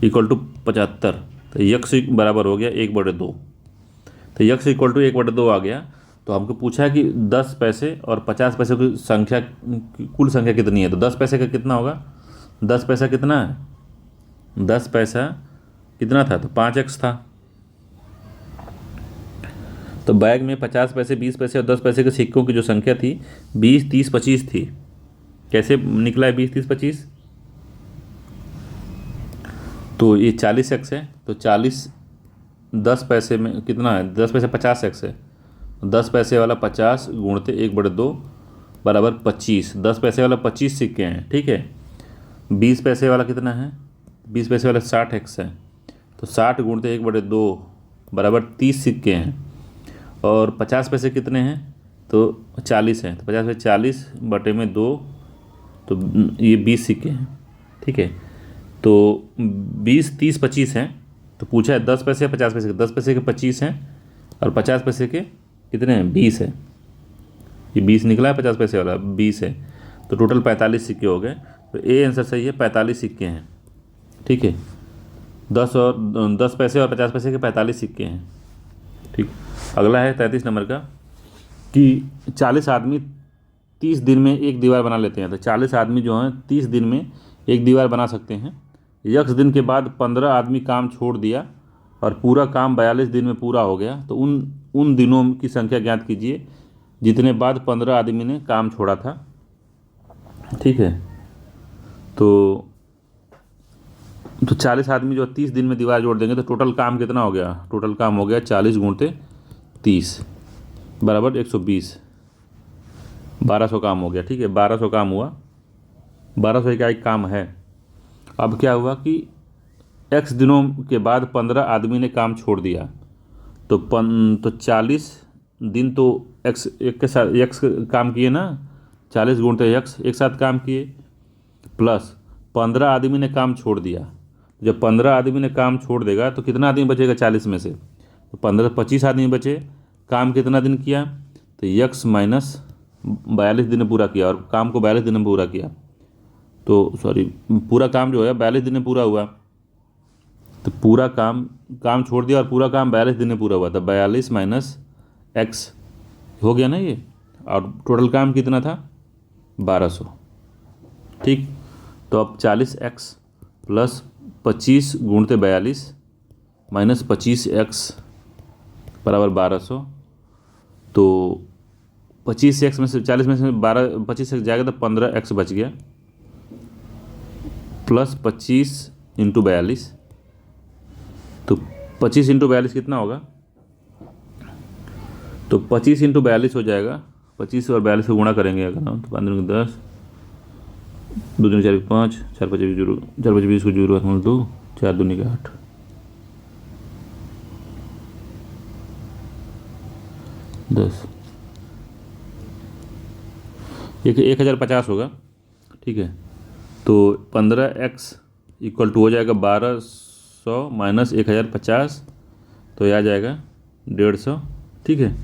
इक्वल टू 75। तो x बराबर हो गया 1/2। तो x इक्वल टू 1/2 आ गया। तो हमको पूछा है कि 10 पैसे और 50 पैसे की संख्या, कुल संख्या कितनी है। तो 10 पैसे का कितना होगा? 10 पैसा कितना है? 10 पैसा कितना था? तो 5x था। तो बैग में 50 पैसे, 20 पैसे और 10 पैसे के सिक्कों की जो संख्या थी 20, 30, 25 थी। कैसे निकला है 20, 30, 25? तो ये 40x है, तो 40 10 पैसे में कितना है? 10 पैसे 50x है। 10 पैसे वाला 50 गुणते 1/2 बराबर 25। 10 पैसे वाला 25 सिक्के हैं। ठीक है, 20 पैसे वाला कितना है? 20 पैसे वाला 60x है, तो 60 गुणते 1/2 बराबर 30 सिक्के हैं। और 50 पैसे कितने हैं? तो 40 हैं, तो 50 पैसे 40 बटे में 2, तो ये 20 सिक्के हैं। ठीक है, तो 20, 30, 25 हैं। तो पूछा है 10 पैसे 50 पैसे के, 10 पैसे के 25 हैं और 50 पैसे के कितने हैं? 20 है। ये 20 निकला है, 50 पैसे वाला 20 है, तो टोटल 45 सिक्के हो गए। तो ए आंसर सही है, 45 सिक्के हैं। ठीक है, 10 पैसे और 50 पैसे के 45 सिक्के हैं। ठीक। अगला है 33 नंबर का कि 40 आदमी 30 दिन में एक दीवार बना लेते हैं। तो 40 आदमी जो हैं 30 दिन में एक दीवार बना सकते हैं। यक्स दिन के बाद 15 आदमी काम छोड़ दिया और पूरा काम 42 दिन में पूरा हो गया। तो उन दिनों की संख्या ज्ञात कीजिए जितने बाद 15 आदमी ने काम छोड़ा था। ठीक है। तो 40 आदमी जो 30 दिन में दीवार जोड़ देंगे तो टोटल काम कितना हो गया? टोटल काम हो गया 40 गुणते 30 बराबर 120। 1200 काम हो गया। ठीक है, 1200 काम हुआ। 1200 इकाई काम है। अब क्या हुआ कि x दिनों के बाद 15 आदमी ने काम छोड़ दिया। तो 40 दिन तो x एक के साथ x काम किए ना, 40 गुणते x एक साथ काम किए, प्लस 15 आदमी ने काम छोड़ दिया। जब 15 आदमी ने काम छोड़ देगा तो कितना आदमी बचेगा 40 में से? तो 25 आदमी बचे। काम कितना दिन किया? तो x माइनस 42 दिन में पूरा किया और काम को 42 दिन में पूरा किया। तो सॉरी, पूरा काम जो है 42 दिन में पूरा हुआ। तो पूरा काम छोड़ दिया और पूरा काम 42 दिन में पूरा हुआ। तो 42 माइनस x हो गया ना ये, और टोटल काम कितना था? 1200। ठीक। तो अब 40x प्लस 25 गुणते 42 माइनस 25x बराबर 1200। तो 25x में से 40 में से 25x जाएगा तो 15x बच गया, प्लस 25 इंटू 42। तो 25 इंटू 42 कितना होगा? तो 25 इंटू 42 हो जाएगा। 25 और 42 को गुणा करेंगे अगर हम तो 5 दूनी 10, 2 दूनी 4 5, 4 5 जीरो, 4 5 20 को जीरो 2, 4 दूनी 8, 10, 1050 होगा। ठीक है। तो 15x इक्वल टू हो जाएगा 1200 माइनस 1050, तो यह आ जाएगा 150। ठीक है।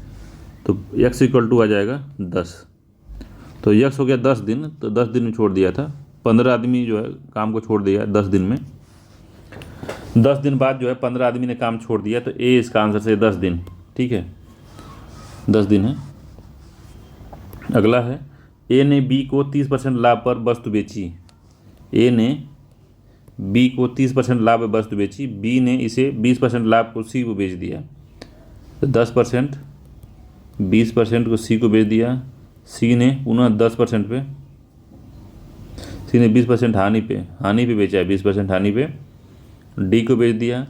तो x इक्वल टू आ जाएगा 10। तो x हो गया 10 दिन, तो 10 दिन में छोड़ दिया था। 15 आदमी जो है काम को छोड़ दिया 10 दिन में। 10 दिन बाद जो है 15 आदमी ने काम छोड़ दिया। तो ए इसका आंसर से 10 दिन। ठीक है, 10 दिन है। अगला है ए ने बी को 30% लाभ पर वस्तु बेची। ए ने बी को 30% लाभ पर वस्तु बेची। बी ने इसे 20% लाभ को सी को बेच दिया। तो 10% 20% को सी को बेच दिया। सी ने पुनः 10% पे, सी ने 20% हानि पे बेचा है। 20% हानि पे डी को बेच दिया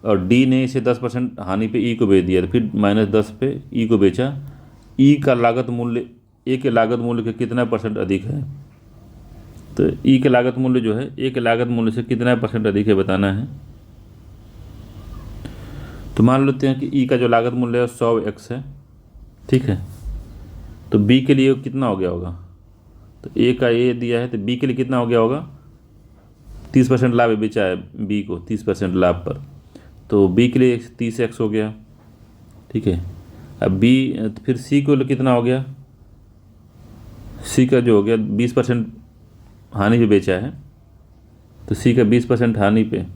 और डी ने इसे 10% हानि पे ई को बेच दिया। तो फिर -10 पे ई को बेचा। ई का लागत मूल्य ए के लागत मूल्य के कितना % अधिक है? तो ई के लागत मूल्य जो है ए के लागत मूल्य से कितना % अधिक है बताना है। तो मान लेते हैं कि ई का जो लागत मूल्य है 100x है। ठीक है। तो बी के लिए कितना हो गया होगा? तो ए का ए दिया है तो बी के लिए कितना हो गया होगा? 30% लाभ बेचा है बी को 30% लाभ पर, तो बी के लिए 30x हो गया। ठीक है। अब बी फिर सी को कितना हो गया? सी का जो हो गया 20% हानि पे बेचा है। तो सी का 20% हानि पे,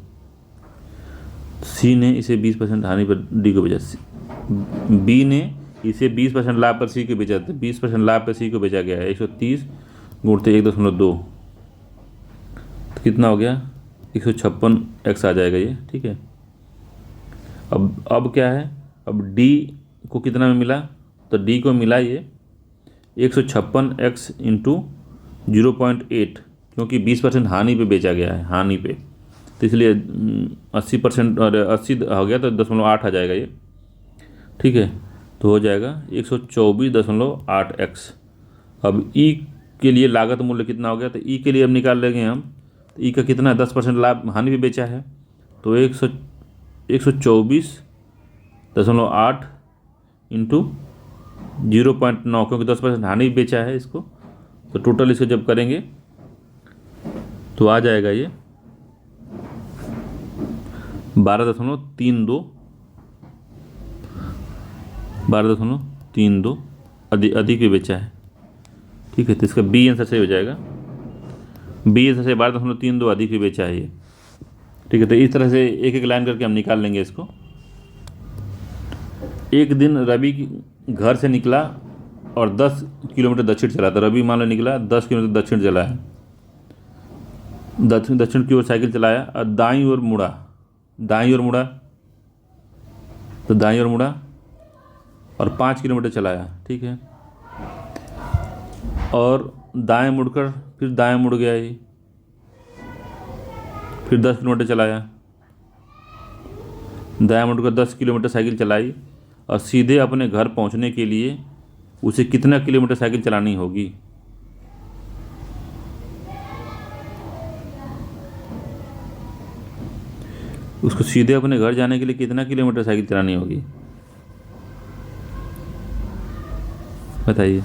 सी ने इसे 20% हानि पर डी को बेचा। बी ने इसे 20% लाभ पर सी को बेचा। तो 20% लाभ पर सी को बेचा गया है। 130 गुणते 1.2, तो कितना हो गया? 156x आ जाएगा ये। ठीक है। अब क्या है? अब डी को कितना में मिला? तो डी को मिला ये 156x इंटू 0.8, क्योंकि 20% हानि पे बेचा गया है, हानि पे, तो इसलिए 80% और 80 हो गया तो 0.8 आ जाएगा ये। ठीक है। तो हो जाएगा 124.8x। अब ई के लिए लागत मूल्य कितना हो गया? तो ई के लिए अब निकाल लेंगे हम। तो ई का कितना 10% लाभ हानि पे बेचा है, तो 124.8 इंटू 0.9, क्योंकि 10% हानि भी बेचा है इसको। तो टोटल इसको जब करेंगे तो आ जाएगा ये 12.32 अधिक भी बेचा है। ठीक है। तो इसका बी आंसर सही हो जाएगा। बी आंसर से 12.32 अधिक भी बेचा है ये। ठीक है, तो इस तरह से एक एक लाइन करके हम निकाल लेंगे इसको। एक दिन रवि घर से निकला और 10 किलोमीटर दक्षिण चला। तो रवि मान लो निकला 10 किलोमीटर दक्षिण चला है, दक्षिण की ओर साइकिल चलाया और दाईं ओर मुड़ा, तो दाईं ओर मुड़ा और 5 किलोमीटर चलाया। ठीक है, और दाएं मुड़कर फिर दाएं मुड़ गया ये, फिर 10 किलोमीटर चलाया, दाएं मुड़कर 10 किलोमीटर साइकिल चलाई और सीधे अपने घर पहुंचने के लिए उसे कितना किलोमीटर साइकिल चलानी होगी? उसको सीधे अपने घर जाने के लिए कितना किलोमीटर साइकिल चलानी होगी, बताइए।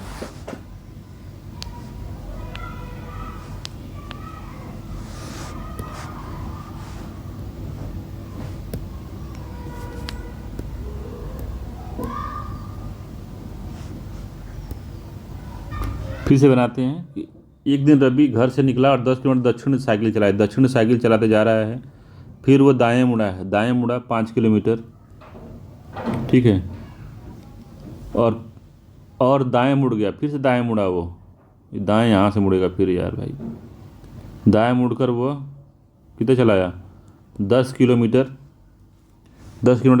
फिर से बनाते हैं कि एक दिन रवि घर से निकला और 10 किलोमीटर दक्षिण साइकिल चलाई। दक्षिण साइकिल चलाते जा रहा है, फिर वो दाएं मुड़ा 5 किलोमीटर। ठीक है, और दाएं मुड़ गया, फिर से दाएं मुड़ा वो, दाएं यहाँ से मुड़ेगा फिर यार भाई, दाएं मुड़कर वो कितना चलाया? 10 किलोमीटर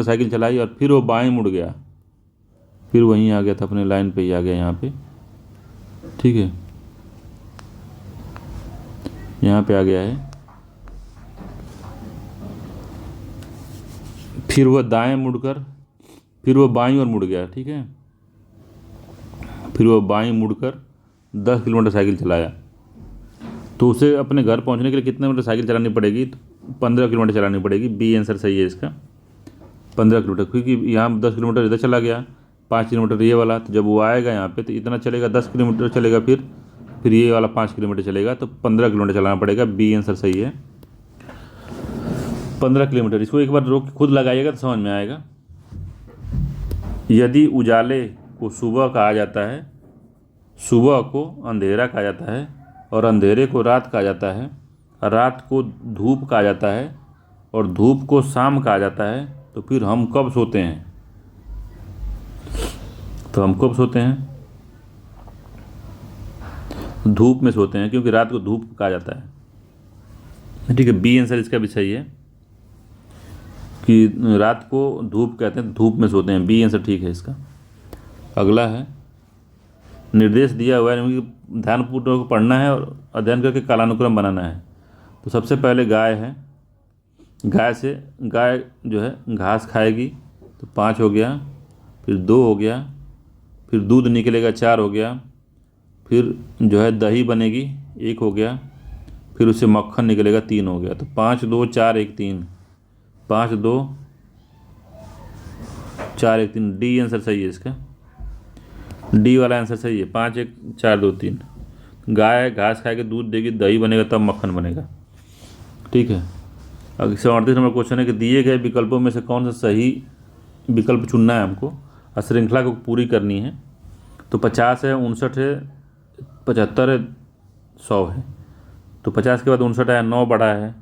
साइकिल चलाई और फिर वो बाएं मुड़ गया, फिर वहीं आ गया था, अपने लाइन पे ही आ गया यहाँ पे। ठीक है, यहाँ पे आ गया है, फिर वह दाएं मुड़कर फिर वो बाईं ओर मुड़ गया। ठीक है, फिर वो बाईं मुड़कर 10 किलोमीटर साइकिल चलाया। तो उसे अपने घर पहुंचने के लिए कितने मीटर साइकिल चलानी पड़ेगी? तो 15 किलोमीटर चलानी पड़ेगी। बी आंसर सही है इसका, 15 किलोमीटर, क्योंकि यहाँ 10 किलोमीटर इधर चला गया, 5 किलोमीटर ये वाला, तो जब वो आएगा यहाँ पे तो इतना चलेगा, 10 किलोमीटर चलेगा, फिर ये वाला 5 किलोमीटर चलेगा, तो 15 किलोमीटर चलाना पड़ेगा। बी आंसर सही है, 15 किलोमीटर। इसको एक बार रोक के खुद लगाइएगा तो समझ में आएगा। यदि उजाले को सुबह कहा जाता है, सुबह को अंधेरा कहा जाता है, और अंधेरे को रात कहा जाता है, रात को धूप कहा जाता है, और धूप को शाम कहा जाता है, तो फिर हम कब सोते हैं? तो हम कब सोते हैं? धूप में सोते हैं, क्योंकि रात को धूप कहा जाता है। ठीक है, बी आंसर इसका भी सही है कि रात को धूप कहते हैं, धूप में सोते हैं। बी आंसर ठीक है इसका। अगला है, निर्देश दिया हुआ है, ध्यानपूर्वक पढ़ना है और अध्ययन करके कालानुक्रम बनाना है। तो सबसे पहले गाय है, गाय जो है घास खाएगी, तो 5 हो गया, फिर 2 हो गया, फिर दूध निकलेगा 4 हो गया, फिर जो है दही बनेगी 1 हो गया, फिर उससे मक्खन निकलेगा 3 हो गया। तो 5 2 4 1 3, 5 2 4 1 3, डी आंसर सही है इसका, डी वाला आंसर सही है। 5 1 4 2 3, गाय घास खाएगी, दूध देगी, दही बनेगा, तब मक्खन बनेगा। ठीक है, अब 138 नंबर क्वेश्चन है कि दिए गए विकल्पों में से कौन सा सही विकल्प चुनना है हमको, श्रृंखला को पूरी करनी है। तो 50 है, 59 है, 75 है, 100 है। तो 50 के बाद 59 आया, 9 बड़ा है,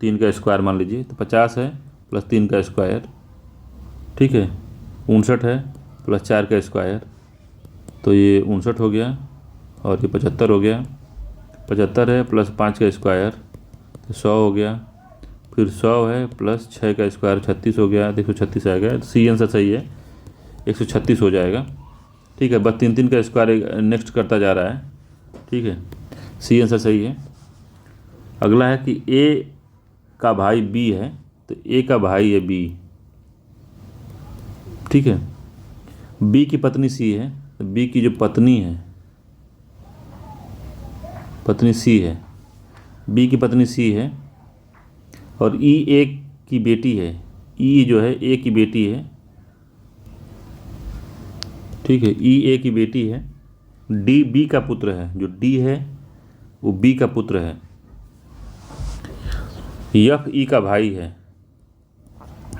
3 का स्क्वायर मान लीजिए, तो 50 है प्लस 3 का स्क्वायर। ठीक है, 59 है प्लस 4 का स्क्वायर, तो ये 59 हो गया, और ये 75 हो गया। 75 है प्लस 5 का स्क्वायर, तो 100 हो गया, फिर 100 है प्लस 6 का स्क्वायर, 36 हो गया, 136 आ गया। सी आंसर सही है, 136 हो जाएगा। ठीक है, बस 3 3 का स्क्वायर नेक्स्ट करता जा रहा है। ठीक है, सी आंसर सही है। अगला है कि ए का भाई बी है, तो ए का भाई है बी। ठीक है, बी की पत्नी सी है, तो बी की जो पत्नी है, पत्नी सी है, बी की पत्नी सी है, और ई ए की बेटी है, ई जो है ए की बेटी है। ठीक है, ई ए की बेटी है, डी बी का पुत्र है, जो डी है वो बी का पुत्र है, एफ ई का भाई है,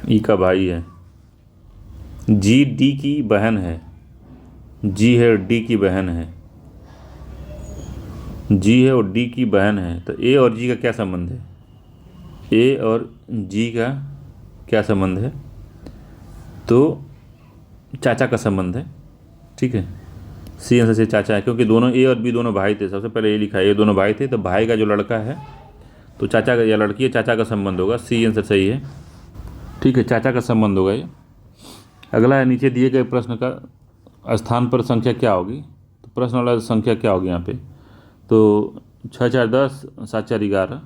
ई का भाई है, जी डी की बहन है, जी है और डी की बहन है, जी है और डी की बहन है। तो ए और जी का क्या संबंध है? ए और जी का क्या संबंध है, तो चाचा का संबंध है। ठीक है, सी आंसर से चाचा है, क्योंकि दोनों ए और बी दोनों भाई थे। सबसे पहले ये लिखा है, ये दोनों भाई थे, तो भाई का जो लड़का है तो चाचा का, या लड़की है चाचा का संबंध होगा। सी आंसर सही है। ठीक है, चाचा का संबंध होगा ये। अगला है, नीचे दिए गए प्रश्न का स्थान पर संख्या क्या होगी। तो प्रश्न वाला संख्या क्या होगी यहाँ पे, तो 6 4 10, 7 4 11।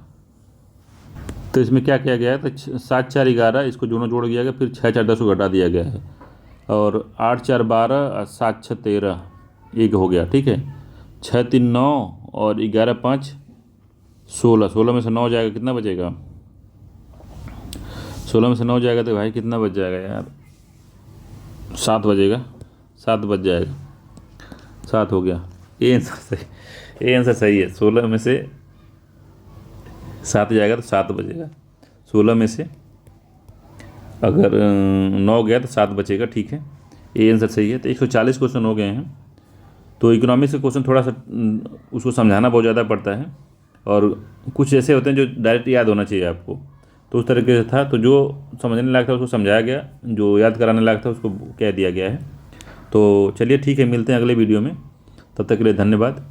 तो इसमें क्या किया गया है, तो 7 4 11 इसको दोनों जोड़ दिया गया, फिर 6 4 10 को घटा दिया गया है, और 8 4 12 और 7 6 13 एक हो गया। ठीक है, 6 3 9 और 11 5 16। 16 में से 9 जाएगा, कितना बचेगा? 16 में से 9 जाएगा तो भाई कितना बच जाएगा यार? 7 बचेगा, 7 बच जाएगा, 7 हो गया। ए आंसर सही, ए आंसर सही है। 16 में से 7 जाएगा तो 7 बचेगा। 16 में से अगर 9 गया तो 7 बचेगा। ठीक है, ए आंसर सही है। तो 140 क्वेश्चन हो गए हैं। तो इकोनॉमिक्स के क्वेश्चन थोड़ा सा उसको समझाना बहुत ज़्यादा पड़ता है, और कुछ ऐसे होते हैं जो डायरेक्ट याद होना चाहिए आपको, तो उस तरीके से था। तो जो समझने लायक था उसको समझाया गया, जो याद कराने लायक था उसको कह दिया गया है। तो चलिए ठीक है, मिलते हैं अगले वीडियो में। तब तक के लिए धन्यवाद।